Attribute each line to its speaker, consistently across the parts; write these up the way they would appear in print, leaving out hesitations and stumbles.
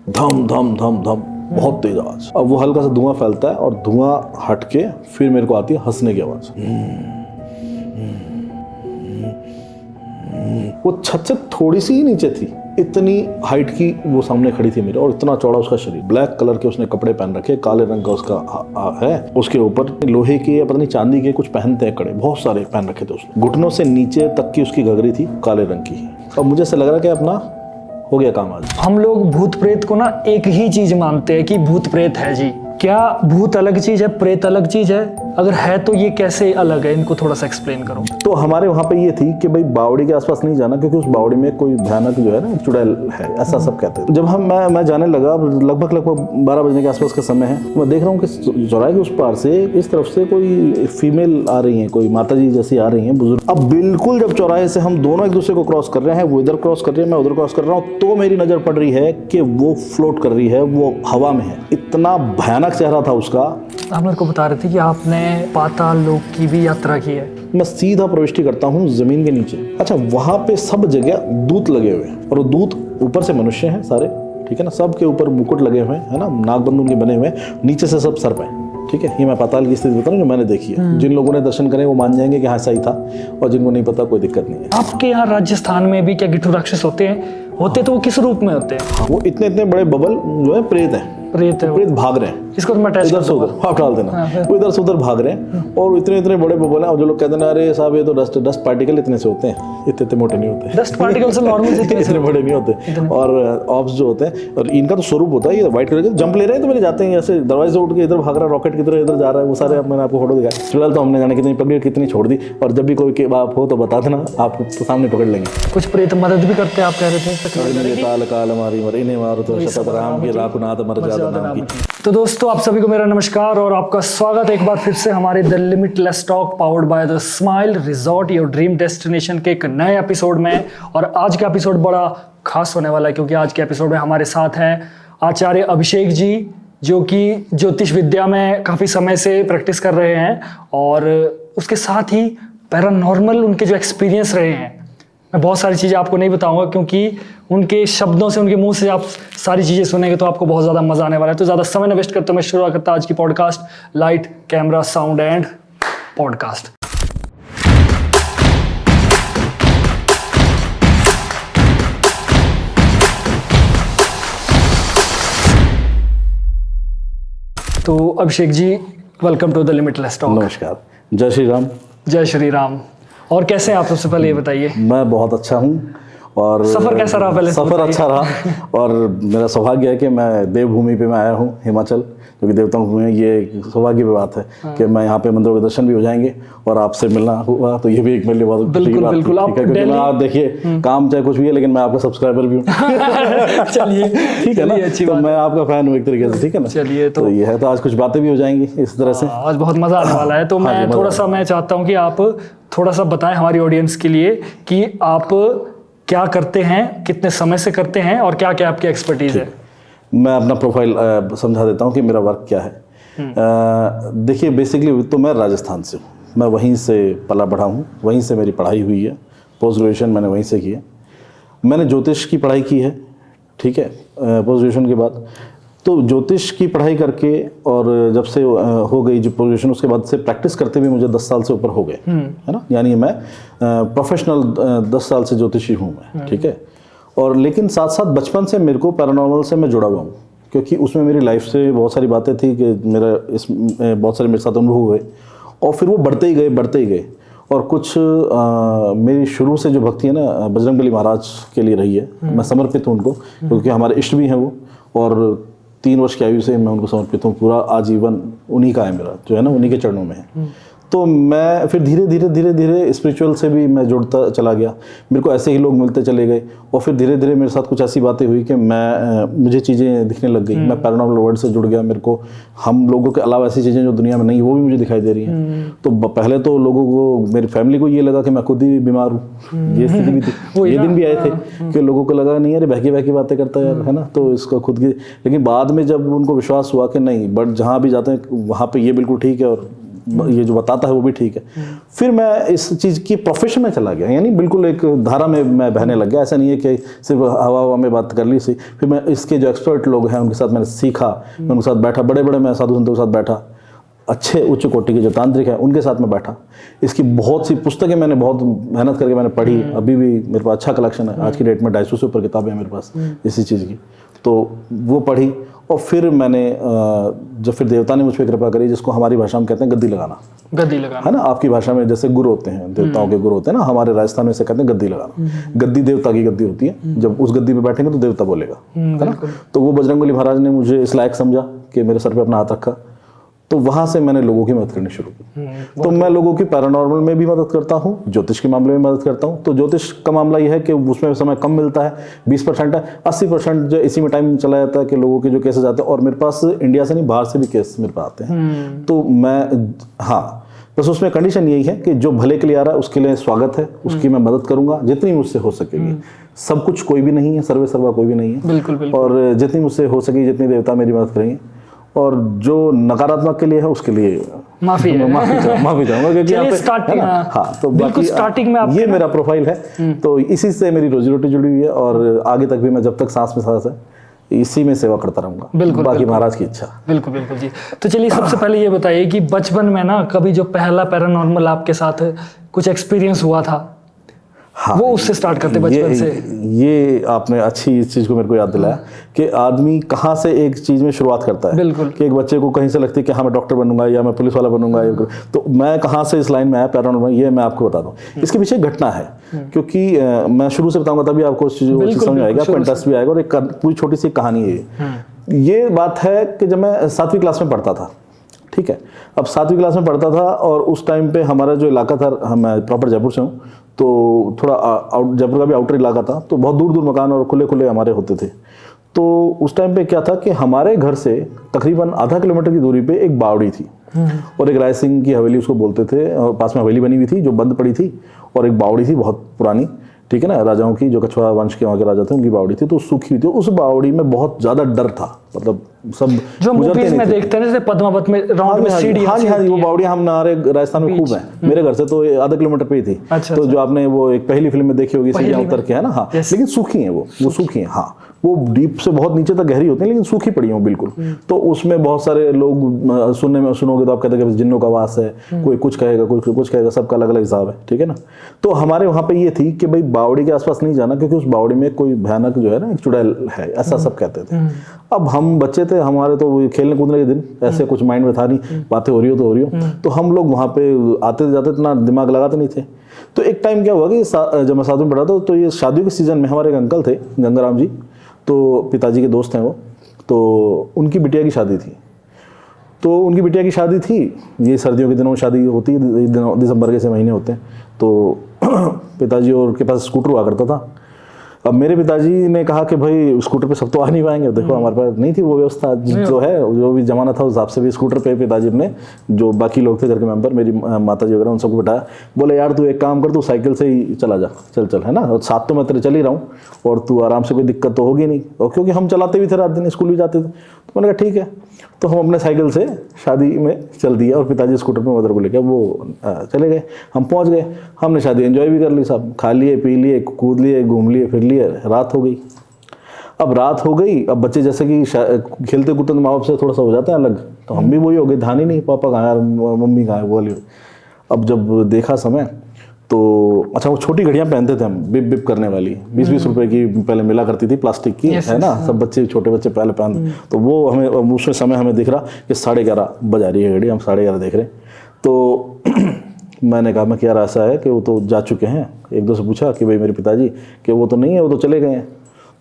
Speaker 1: धम धम धम धम, बहुत तेज आवाज। अब वो हल्का सा धुआं फैलता है और धुआं हट के फिर मेरे को आती है हंसने की आवाज। वो छत से थोड़ी सी ही नीचे थी, इतनी हाइट की वो सामने खड़ी थी मेरे, और इतना चौड़ा उसका शरीर, ब्लैक कलर के उसने कपड़े पहन रखे, काले रंग का उसका है, उसके ऊपर लोहे के या पता नहीं चांदी के कुछ पहनते हैं कड़े, बहुत सारे पहन रखे थे उसने। घुटनों से नीचे तक की उसकी घघरी थी काले रंग की। और मुझे ऐसा लग रहा कि अपना हो गया काम आज।
Speaker 2: हम लोग भूत प्रेत को ना एक ही चीज मानते हैं कि भूत प्रेत है जी। क्या भूत अलग चीज है, प्रेत अलग चीज है? अगर है तो ये कैसे अलग है, इनको थोड़ा सा एक्सप्लेन करो।
Speaker 1: तो हमारे वहाँ पे ये थी कि भाई बावड़ी के आसपास नहीं जाना, क्योंकि उस बावड़ी में कोई भयानक जो है ना चुड़ैल है, ऐसा सब कहते हैं। जब मैं जाने लगा, लगभग 12 बजने के आसपास का समय है, मैं देख रहा हूँ कि चौराहे के उस पार से इस तरफ से कोई फीमेल आ रही है, कोई माता जी जैसी आ रही है, बुजुर्ग। अब बिल्कुल जब चौराहे से हम दोनों एक दूसरे को क्रॉस कर रहे हैं, वो इधर क्रॉस कर रही है, मैं उधर क्रॉस कर रहा हूँ, तो मेरी नजर पड़ रही है कि वो फ्लोट कर रही है, वो हवा में है। इतना भयानक चेहरा था उसका।
Speaker 2: आप मेरे को बता रहे थे कि आपने पाताल लोक की भी यात्रा की है।
Speaker 1: मैं सीधा प्रविष्टि करता हूँ जमीन के नीचे। अच्छा, वहां पे सब जगह दूत लगे हुए हैं, और वो दूत ऊपर से मनुष्य हैं सारे, ठीक है ना, सब के ऊपर मुकुट लगे हुए हैं, है ना, नागबंद उनके बने हुए हैं, नीचे से सब सर्प हैं, ठीक है। ये मैं पाताल की स्थिति बता रहा हूँ जो मैंने देखी है। जिन लोगों ने दर्शन करें वो मान जाएंगे कि हाँ सही था, और जिनको नहीं पता कोई दिक्कत नहीं है।
Speaker 2: आपके यहाँ राजस्थान में भी क्या गिट्ठू राक्षस होते हैं? होते तो वो किस रूप में होते हैं?
Speaker 1: वो इतने इतने बड़े बबल जो है प्रेत हैं,
Speaker 2: प्रेत है वो।
Speaker 1: प्रेत भाग रहे हैं,
Speaker 2: इसको तो मैं अटैच
Speaker 1: इधर
Speaker 2: कर
Speaker 1: से
Speaker 2: दूंगा।
Speaker 1: उधर आप डाल देना, वो इधर से उधर भाग रहे हैं, और इतने इतने बड़े बबल हैं। और जो लोग कहते हैं अरे साहब ये तो डस्ट पार्टिकल इतने से होते हैं, इतने इतने मोटे नहीं होते,
Speaker 2: डस्ट पार्टिकल से नॉर्मल
Speaker 1: इतने बड़े नहीं होते। और ऑब्स जो होते हैं, और इनका तो स्वरूप होता है, ये व्हाइट कलर के जंप ले रहे हैं तो मेरे जाते हैं ऐसे, दरवाजे से उठ के इधर भाग रहा है, रॉकेट की तरह इधर जा रहा है, वो सारे मैंने आपको फोटो दिखाया। फिलहाल तो हमने जाने कितनी पकड़ी, कितनी छोड़ दी, और जब भी कोई आप हो तो बता देना, आप तो सामने पकड़ लेंगे।
Speaker 2: कुछ प्रेत मदद भी करते हैं, आप कह रहे थे।
Speaker 1: काल काल मारी मर इन्हें मारो तो शपथ राम की राकुनाथ मर जादा नाम की।
Speaker 2: तो दोस्तों आप सभी को मेरा नमस्कार और आपका स्वागत है एक बार फिर से हमारे the Limitless talk powered by the smile resort your dream destination के एक नए एपिसोड में। और आज का एपिसोड बड़ा खास होने वाला है, क्योंकि आज के एपिसोड में हमारे साथ हैं आचार्य अभिषेक जी, जो कि ज्योतिष विद्या में काफ़ी समय से प्रैक्टिस कर रहे हैं, और उसके साथ ही पैरानॉर्मल उनके जो एक्सपीरियंस रहे हैं। मैं बहुत सारी चीज़ें आपको नहीं बताऊंगा, क्योंकि उनके शब्दों से, उनके मुंह से आप सारी चीज़ें सुनेंगे तो आपको बहुत ज़्यादा मज़ा आने वाला है। तो ज़्यादा समय न वेस्ट करते मैं शुरू करता आज की podcast light camera sound and podcast. तो Abhishek ji, welcome to the Limitless Talk.
Speaker 1: नमस्कार, जय श्री राम।
Speaker 2: जय श्री राम। और कैसे हैं आप, सबसे पहले ये बताइए।
Speaker 1: मैं बहुत अच्छा हूँ। और
Speaker 2: सफ़र कैसा रहा पहले?
Speaker 1: सफ़र अच्छा रहा, और मेरा सौभाग्य है कि मैं देवभूमि पे मैं आया हूँ, हिमाचल, क्योंकि देवताओं भूमि, ये सौभाग्य की बात है कि मैं यहाँ पे मंदिरों के दर्शन भी हो जाएंगे और आपसे मिलना हुआ, तो ये भी एक मेरे लिए बहुत
Speaker 2: बिल्कुल
Speaker 1: बात
Speaker 2: बिल्कुल।
Speaker 1: है, क्योंकि मैं आप देखिए काम चाहे कुछ भी है, लेकिन मैं आपका सब्सक्राइबर भी हूँ।
Speaker 2: चलिए
Speaker 1: ठीक है ना,
Speaker 2: अच्छी
Speaker 1: तो
Speaker 2: बात।
Speaker 1: मैं आपका फैन हूँ एक तरीके से, ठीक है ना।
Speaker 2: चलिए
Speaker 1: तो ये है, तो आज कुछ बातें भी हो जाएंगी इस तरह से।
Speaker 2: आज बहुत मज़ा आने वाला है। तो मैं थोड़ा सा मैं चाहता हूँ कि आप थोड़ा सा बताएं हमारी ऑडियंस के लिए कि आप क्या करते हैं, कितने समय से करते हैं, और क्या क्या आपकी एक्सपर्टीज़ है।
Speaker 1: मैं अपना प्रोफाइल समझा देता हूँ कि मेरा वर्क क्या है। देखिए, बेसिकली तो मैं राजस्थान से हूँ, मैं वहीं से पला बढ़ा हूँ, वहीं से मेरी पढ़ाई हुई है, पोस्ट ग्रेजुएशन मैंने वहीं से की है। मैंने ज्योतिष की पढ़ाई की है, ठीक है, पोस्ट ग्रेजुएशन के बाद। तो ज्योतिष की पढ़ाई करके, और जब से हो गई जो पोस्ट ग्रेजुएशन, उसके बाद से प्रैक्टिस करते हुए मुझे 10 साल से ऊपर हो गए, है ना। यानी मैं प्रोफेशनल 10 साल से ज्योतिषी हूँ मैं, ठीक है। और लेकिन साथ साथ बचपन से मेरे को पैरानॉर्मल से मैं जुड़ा हुआ हूँ, क्योंकि उसमें मेरी लाइफ से बहुत सारी बातें थी कि मेरा बहुत सारे मेरे साथ अनुभव हुए, और फिर वो बढ़ते ही गए। और कुछ मेरी शुरू से जो भक्ति है ना बजरंगबली महाराज के लिए रही है। मैं समर्पित हूँ उनको, क्योंकि हमारे इष्ट भी हैं वो, और 3 वर्ष की आयु से मैं उनको समर्पित हूँ। पूरा आजीवन उन्हीं का है मेरा, जो है ना, उन्हीं के चरणों में है। तो मैं फिर धीरे धीरे स्पिरिचुअल से भी मैं जुड़ता चला गया। मेरे को ऐसे ही लोग मिलते चले गए, और फिर धीरे धीरे मेरे साथ कुछ ऐसी बातें हुई कि मुझे चीज़ें दिखने लग गई। मैं पैरानॉर्मल वर्ल्ड से जुड़ गया। मेरे को हम लोगों के अलावा ऐसी चीज़ें जो दुनिया में नहीं, वो भी मुझे दिखाई दे रही हैं। तो पहले तो लोगों को, मेरी फैमिली को ये लगा कि मैं खुद ही बीमार हूँ। ये स्थिति भी थी, ये दिन भी आए थे कि लोगों को लगा नहीं, अरे बहकी बातें करता है यार, है ना, तो इसका खुद की। लेकिन बाद में जब उनको विश्वास हुआ कि नहीं, बट जहाँ भी जाते हैं वहाँ पर ये बिल्कुल ठीक है, और ये जो बताता है वो भी ठीक है। फिर मैं इस चीज़ की प्रोफेशन में चला गया, यानी बिल्कुल एक धारा में मैं बहने लग गया। ऐसा नहीं है कि सिर्फ हवा हवा में बात कर ली सी। फिर मैं इसके जो एक्सपर्ट लोग हैं उनके साथ मैंने सीखा, मैं उनके साथ बैठा, बड़े बड़े मैं साधु संतों के साथ बैठा, अच्छे उच्च कोटि के जो तांत्रिक हैं उनके साथ में बैठा। इसकी बहुत सी पुस्तकें मैंने बहुत मेहनत करके मैंने पढ़ी। अभी भी मेरे पास अच्छा कलेक्शन है, आज की डेट में 250 से ऊपर किताबें हैं मेरे पास इसी चीज़ की, तो वो पढ़ी। और फिर मैंने जब फिर देवता ने मुझ पर कृपा करी, जिसको हमारी भाषा में कहते हैं गद्दी लगाना, है ना। आपकी भाषा में जैसे गुरु होते हैं, देवताओं के गुरु होते हैं ना, हमारे राजस्थान में से कहते हैं गद्दी लगाना। गद्दी देवता की गद्दी होती है, जब उस गद्दी पे बैठेंगे तो देवता बोलेगा, है ना। तो वो बजरंगबली महाराज ने मुझे इस लायक समझा कि मेरे सर पे अपना हाथ रखा, तो वहां से मैंने लोगों की मदद करनी शुरू की। तो मैं लोगों की पैरानॉर्मल में भी मदद करता हूँ, ज्योतिष के मामले में मदद करता हूँ। तो ज्योतिष का मामला यह है कि उसमें समय कम मिलता है, 20% है, 80% जो इसी में टाइम चला जाता है कि लोगों के जो केसेस आते हैं, और मेरे पास इंडिया से नहीं बाहर से भी केस मेरे पास आते हैं। तो मैं, हाँ, बस उसमें कंडीशन यही है कि जो भले के लिए आ रहा है उसके लिए स्वागत है, उसकी मैं मदद करूंगा जितनी मुझसे हो सकेगी। सब कुछ कोई भी नहीं है, सर्वे सर्वा कोई भी नहीं है।
Speaker 2: बिल्कुल बिल्कुल।
Speaker 1: और जितनी मुझसे हो सकेगी, जितनी देवता मेरी मदद करेंगे, और जो नकारात्मक के लिए है उसके लिए
Speaker 2: माफी
Speaker 1: चाहूंगा क्योंकि यहाँ पे
Speaker 2: स्टार्टिंग,
Speaker 1: हाँ, तो
Speaker 2: बिल्कुल स्टार्टिंग में
Speaker 1: ये मेरा प्रोफाइल है, तो इसी से मेरी रोजी रोटी जुड़ी हुई है, और आगे तक भी मैं जब तक सांस में सांस है इसी में सेवा करता रहूंगा।
Speaker 2: बिल्कुल,
Speaker 1: बाकी
Speaker 2: बिल्कुल,
Speaker 1: महाराज की इच्छा।
Speaker 2: बिल्कुल बिल्कुल जी। तो चलिए सबसे पहले ये बताइए कि बचपन में ना कभी जो पहला पैरानॉर्मल आपके साथ कुछ एक्सपीरियंस हुआ था,
Speaker 1: हाँ,
Speaker 2: वो उससे स्टार्ट करते बचपन से।
Speaker 1: ये आपने अच्छी इस चीज़ को मेरे को याद दिलाया कि आदमी कहाँ से एक चीज़ में शुरुआत करता है।
Speaker 2: बिल्कुल।
Speaker 1: कि एक बच्चे को कहीं से लगती है कि हाँ मैं डॉक्टर बनूंगा या मैं पुलिस वाला बनूंगा, तो मैं कहाँ से इस लाइन में आया पैरानॉर्मल, ये मैं आपको बता दूं। इसके पीछे घटना है, क्योंकि मैं शुरू से बताऊंगा तभी आपको समझ आएगा, आपको इंटरेस्ट भी आएगा, और एक पूरी छोटी सी कहानी है। ये बात है कि जब मैं 7वीं क्लास में पढ़ता था, ठीक है, अब 7वीं क्लास में पढ़ता था, और उस टाइम पे हमारा जो इलाका था, मैं प्रॉपर जयपुर से हूँ, तो थोड़ा जयपुर का भी आउटर इलाका था, तो बहुत दूर दूर मकान और खुले खुले हमारे होते थे। तो उस टाइम पे क्या था कि हमारे घर से तकरीबन आधा किलोमीटर की दूरी पे एक बावड़ी थी, और एक राय सिंह की हवेली उसको बोलते थे, और पास में हवेली बनी हुई थी जो बंद पड़ी थी, और एक बावड़ी थी बहुत पुरानी, ठीक है ना, राजाओं की, जो कछुआ वंश के वहाँ के राजा थे उनकी बावड़ी थी, तो सूखी हुई थी। उस बावड़ी में बहुत ज़्यादा डर था, मतलब सब
Speaker 2: जो मूवीज में देखते हैं जैसे पद्मावत में राउंड में सीढ़ी,
Speaker 1: हाँ जी, वो बावड़ियाँ हम हमारे राजस्थान में खूब हैं। मेरे घर से तो आधा किलोमीटर पे ही थी।
Speaker 2: अच्छा,
Speaker 1: तो जो आपने वो एक पहली फिल्म में देखी होगी, सीढ़ियाँ उतर के, है ना, हाँ, लेकिन सूखी हैं वो सूखी हैं, हाँ, वो डीप से बहुत नीचे तक गहरी होती है, लेकिन सूखी पड़ी हैं बिल्कुल। तो उसमें बहुत सारे लोग सुनोगे तो आप कहते हैं कि जिन्नों का वास है, कोई कुछ कहेगा, कोई कुछ कहेगा, सबका अलग अलग हिसाब है, ठीक है ना। तो हमारे वहाँ पे ये थी कि भाई बावड़ी के आसपास नहीं जाना, क्योंकि उस बावड़ी में कोई भयानक जो है ना एक चुड़ैल है, ऐसा सब कहते थे। अब हम बच्चे थे, हमारे तो खेलने कूदने के दिन, ऐसे कुछ माइंड में था नहीं, बातें हो रही हो तो हो रही हो, तो हम लोग वहाँ पे आते जाते इतना दिमाग लगाते नहीं थे। तो एक टाइम क्या हुआ कि जब मैं 7वीं में पढ़ा था, तो ये शादियों के सीजन में हमारे एक अंकल थे, गंगाराम जी, तो पिताजी के दोस्त हैं वो, तो उनकी बिटिया की शादी थी। तो उनकी बिटिया की शादी थी, ये सर्दियों के दिनों में शादी होती है, दिसंबर के से महीने होते हैं, तो पिताजी और के पास स्कूटर हुआ करता था। अब मेरे पिताजी ने कहा कि भाई स्कूटर पे सब तो आ नहीं पाएंगे, देखो हमारे पास नहीं थी वो व्यवस्था, जो है जो भी जमाना था उस हिसाब से भी स्कूटर पे पिताजी ने, जो बाकी लोग थे घर के मेंबर, मेरी माता जी वगैरह, उन सबको बिठाया, बोले यार तू एक काम कर, तू साइकिल से ही चला जा, चल है ना, और साथ तो मैं तेरे चल ही रहा हूँ, और तू आराम से, कोई दिक्कत तो होगी नहीं, और क्योंकि हम चलाते भी थे रात दिन, स्कूल भी जाते थे, तो मैंने कहा ठीक है। तो हम अपने साइकिल से शादी में चल दिया, और पिताजी स्कूटर पे मदर को लेकर वो चले गए। हम पहुंच गए, हमने शादी एंजॉय भी कर ली, सब खा लिए, पी लिए, कूद लिए, घूम लिए, फिर लिए, रात हो गई। अब रात हो गई, अब बच्चे जैसे कि खेलते कूदते माँ बाप से थोड़ा सा हो जाता है अलग, तो हम भी वही हो गए, ध्यान ही नहीं, पापा कहाँ है, मम्मी कहाँ है, बोली। अब जब देखा समय, तो अच्छा वो छोटी घड़ियां पहनते थे हम, बिप बिप करने वाली, 20-20 रुपए की पहले मिला करती थी, प्लास्टिक की, है ना, सब बच्चे छोटे बच्चे पहले पहन, तो वो हमें उसमें समय हमें दिख रहा कि 11:30 बजा रही है घड़ी, हम 11:30 देख रहे। तो मैंने कहा मैं क्या ऐसा है कि वो तो जा चुके हैं, एक दो से पूछा कि भाई मेरे पिताजी कि वो तो नहीं है, वो तो चले गए हैं।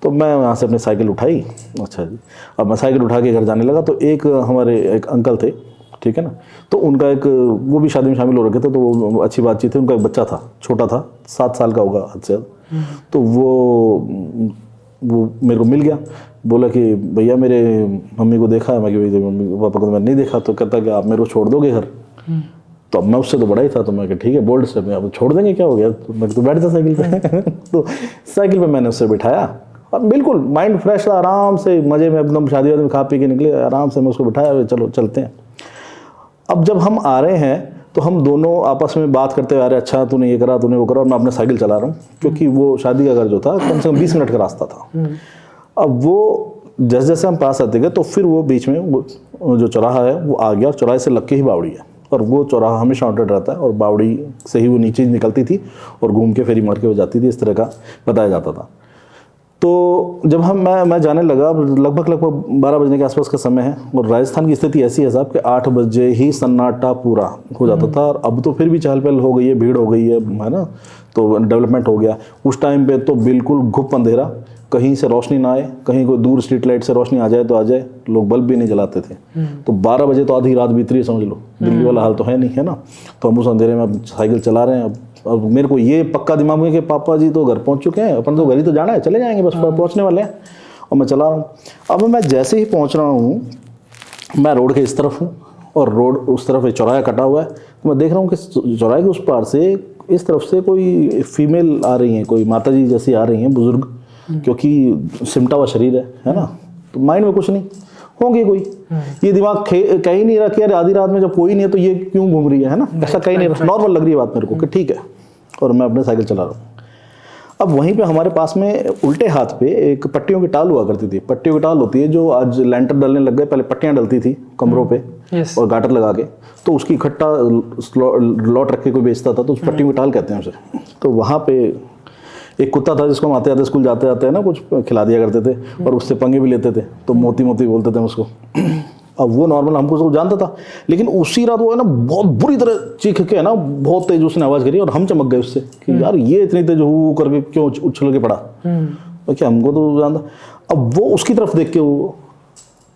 Speaker 1: तो मैं वहाँ से अपनी साइकिल उठाई, अच्छा जी, अब मैं साइकिल उठा के घर जाने लगा, तो एक हमारे एक अंकल थे, ठीक है ना, तो उनका एक, वो भी शादी में शामिल हो रखे थे, तो वो अच्छी बातचीत थी, उनका एक बच्चा था, छोटा था, 7 साल का होगा हद से, तो वो मेरे को मिल गया, बोला कि भैया मेरे मम्मी को देखा है। मैं कि मम्मी पापा को तो मैंने नहीं देखा। तो कहता कि आप मेरे को छोड़ दोगे घर? तो अब मैं उससे तो बड़ा ही था, तो मैं ठीक है बोल्ड से, मैं अब छोड़ देंगे, क्या हो गया, तो मैं तो बैठ जा साइकिल पे तो साइकिल पे मैंने उससे बिठाया और बिल्कुल माइंड फ्रेश था, आराम से मज़े में एकदम शादी वादी में खा पी के निकले, आराम से मैं उसको बिठाया, चलो चलते हैं। अब जब हम आ रहे हैं तो हम दोनों आपस में बात करते हुए आ रहे, अच्छा तूने ये करा, तूने वो करा, और मैं अपना साइकिल चला रहा हूँ, क्योंकि वो शादी का घर जो था कम से कम 20 मिनट का रास्ता था। अब वो जैसे जैसे हम पास आते गए तो फिर वो बीच में वो जो चौराहा है वो आ गया, और चौराहे से लग के ही बावड़ी है, और वो चौराहा हमेशा ऑर्डर रहता है, और बावड़ी से ही वो नीचे निकलती थी और घूम के फेरी मार के वो जाती थी, इस तरह का बताया जाता था। तो जब मैं जाने लगा, लगभग 12 बजने के आसपास का समय है, और राजस्थान की स्थिति ऐसी है साहब कि 8 बजे ही सन्नाटा पूरा हो जाता था, और अब तो फिर भी चहल पहल हो गई है, भीड़ हो गई है ना, तो डेवलपमेंट हो गया। उस टाइम पे तो बिल्कुल घुप अंधेरा, कहीं से रोशनी ना आए, कहीं कोई दूर स्ट्रीट लाइट से रोशनी आ जाए तो आ जाए, लोग बल्ब भी नहीं जलाते थे। तो 12 बजे तो आधी रात बीत रही है, समझ लो, दिल्ली वाला हाल तो है नहीं, है ना। तो हम उस अंधेरे में साइकिल चला रहे हैं। अब मेरे को ये पक्का दिमाग में कि पापा जी तो घर पहुंच चुके हैं, अपन तो घर ही तो जाना है, चले जाएंगे, बस पहुंचने वाले हैं, और मैं चला रहा हूँ। अब मैं जैसे ही पहुंच रहा हूँ, मैं रोड के इस तरफ हूँ और रोड उस तरफ एक चौराहा कटा हुआ है, तो मैं देख रहा हूँ कि चौराहे के उस पार से इस तरफ से कोई फीमेल आ रही हैं, कोई माता जी जैसी आ रही हैं, बुजुर्ग, क्योंकि सिमटा हुआ शरीर है ना, तो माइंड में कुछ नहीं होंगे कोई, ये दिमाग कह ही नहीं रहा कि यार आधी रात में जब कोई नहीं है तो ये क्यों घूम रही है ना, ऐसा कहीं नहीं रहा, नॉर्मल लग रही है बात मेरे को कि ठीक है, और मैं अपने साइकिल चला रहा हूँ। अब वहीं पे हमारे पास में उल्टे हाथ पे एक पट्टियों की टाल हुआ करती थी। पट्टियों की टाल होती है जो आज लैंटर डलने लग गए, पहले पट्टियां डलती थी कमरों पे और गाटर लगा के, तो उसकी इकट्ठा लौट रख के कोई बेचता था, तो उस पट्टियों की टाल कहते हैं उसे। तो वहाँ पे एक कुत्ता था जिसको हम आते आते स्कूल जाते आते हैं ना कुछ खिला दिया करते थे, और उससे पंगे भी लेते थे, तो मोती मोती बोलते थे उसको। अब वो नॉर्मल हमको सब जानता था, लेकिन उसी रात वो है ना बहुत बुरी तरह चीख के है ना, बहुत तेज उसने आवाज़ करी, और हम चमक गए उससे कि यार ये इतनी तेज हु करके क्यों उछल के पड़ा, तो क्या हमको तो जानता। अब वो उसकी तरफ देख के वो,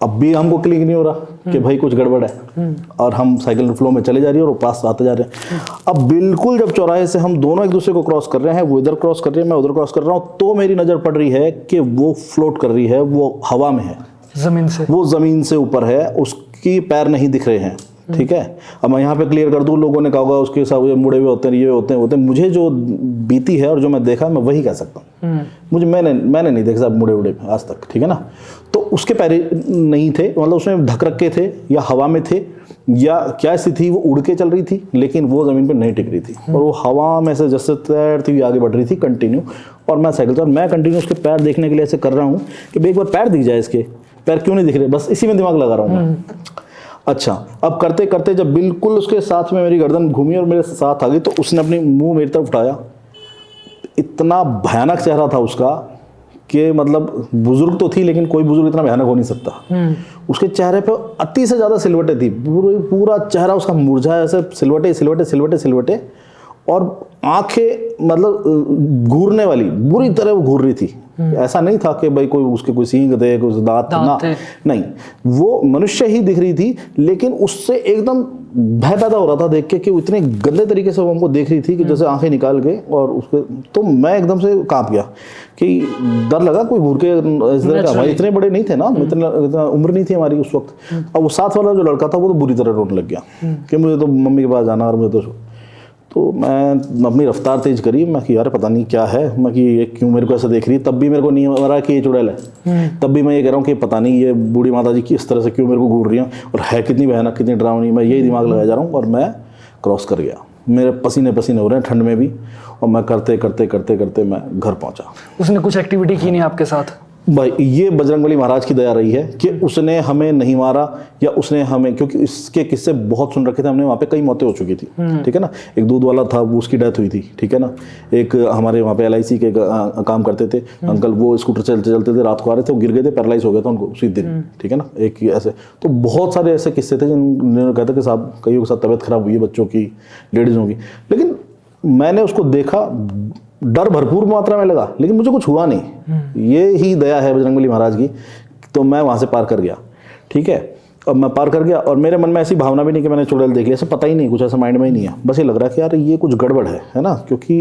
Speaker 1: अब भी हमको क्लिक नहीं हो रहा कि भाई कुछ गड़बड़ है, और हम साइकिल फ्लो में चले जा रही है और वो पास आते जा रहे हैं। अब बिल्कुल जब चौराहे से हम दोनों एक दूसरे को क्रॉस कर रहे हैं, वो इधर क्रॉस कर रही है, मैं उधर क्रॉस कर रहा हूँ, तो मेरी नज़र पड़ रही है कि वो फ्लोट कर रही है, वो हवा में है,
Speaker 2: जमीन से, वो
Speaker 1: जमीन से ऊपर है, उसकी पैर नहीं दिख रहे हैं, ठीक है। अब मैं यहाँ पे क्लियर कर दूँ, लोगों ने कहा होगा उसके साथ ये मुड़े हुए होते हैं, ये होते हैं, मुझे जो बीती है और जो मैं देखा मैं वही कह सकता हूँ। मुझे मैंने नहीं देखा साहब मुड़े उड़े आज तक, ठीक है ना। तो उसके पैर नहीं थे, मतलब उसमें ढक रखे थे या हवा में थे या क्या स्थिति, वो उड़ के चल रही थी, लेकिन वो ज़मीन पर नहीं टिक रही थी, और वो हवा में से जैसे तैरती हुई आगे बढ़ रही थी कंटिन्यू। और मैं साइकिल चला, मैं कंटिन्यू उसके पैर देखने के लिए ऐसे कर रहा हूँ कि एक बार पैर दिख जाए, इसके पैर क्यों नहीं दिख रहे, बस इसी में दिमाग लगा रहा हूँ। अच्छा, अब करते करते जब बिल्कुल उसके साथ में मेरी गर्दन घूमी और मेरे साथ आ गई, तो उसने अपनी मुंह मेरी तरफ उठाया। इतना भयानक चेहरा था उसका कि मतलब बुजुर्ग तो थी, लेकिन कोई बुजुर्ग इतना भयानक हो नहीं सकता। उसके चेहरे पे अति से ज़्यादा सिलवटें थी, पूरा चेहरा उसका मुरझाया, ऐसे सिलवटे सिलवटे सिलवटे सिलवटे, और आंखें मतलब घूरने वाली, बुरी तरह वो घूर रही थी। ऐसा नहीं था कि भाई कोई उसके कोई सींग थे, कुछ दांत ना, नहीं, वो मनुष्य ही दिख रही थी, लेकिन उससे एकदम भय पैदा हो रहा था देख के कि वो इतने गंदे तरीके से वो हमको देख रही थी कि जैसे आंखें निकाल के, और उसके तो मैं एकदम से कांप गया कि डर लगा कोई घूर के इस तरह का। भाई इतने बड़े नहीं थे ना, इतना उम्र नहीं थी हमारी उस वक्त। अब वो साथ वाला जो लड़का था वो तो बुरी तरह रोने लग गया कि मुझे तो मम्मी के पास जाना, और मुझे तो मैं अपनी रफ्तार तेज करी, मैं कि यार पता नहीं क्या है, मैं कि ये क्यों मेरे को ऐसा देख रही है। तब भी मेरे को नहीं हो रहा कि ये चुड़ैल है, तब भी मैं ये कह रहा हूँ कि पता नहीं ये बूढ़ी माता जी किस तरह से क्यों मेरे को घूर रही हैं, और है कितनी भयानक, कितनी डरावनी। मैं यही दिमाग लगाया जा रहा हूँ, और मैं क्रॉस कर गया। मेरे पसीने पसीने हो रहे हैं ठंड में भी, और मैं करते करते करते करते मैं घर पहुँचा।
Speaker 2: उसने कुछ एक्टिविटी की नहीं आपके साथ?
Speaker 1: भाई ये बजरंगबली महाराज की दया रही है कि उसने हमें नहीं मारा, या उसने हमें, क्योंकि इसके किस्से बहुत सुन रखे थे हमने, वहाँ पे कई मौतें हो चुकी थी, ठीक है ना। एक दूध वाला था, वो उसकी डेथ हुई थी, ठीक है ना। एक हमारे वहाँ पे LIC के काम करते थे अंकल, वो स्कूटर चलते चलते थे, रात को आ रहे थे, वो गिर गए थे, पैरालाइज हो गया था उनको उसी दिन, ठीक है ना। एक ऐसे तो बहुत सारे ऐसे किस्से थे जिन्होंने कहते कि साहब कईयों के साथ तबीयत खराब हुई है, बच्चों की, लेडीज़ों की। लेकिन मैंने उसको देखा, डर भरपूर मात्रा में लगा, लेकिन मुझे कुछ हुआ नहीं। ये ही दया है बजरंगबली महाराज की। तो मैं वहाँ से पार कर गया, ठीक है। अब मैं पार कर गया, और मेरे मन में ऐसी भावना भी नहीं कि मैंने चुड़ैल देख लिया, ऐसा पता ही नहीं, कुछ ऐसा माइंड में ही नहीं है। बस ये लग रहा है कि यार ये कुछ गड़बड़ है ना, क्योंकि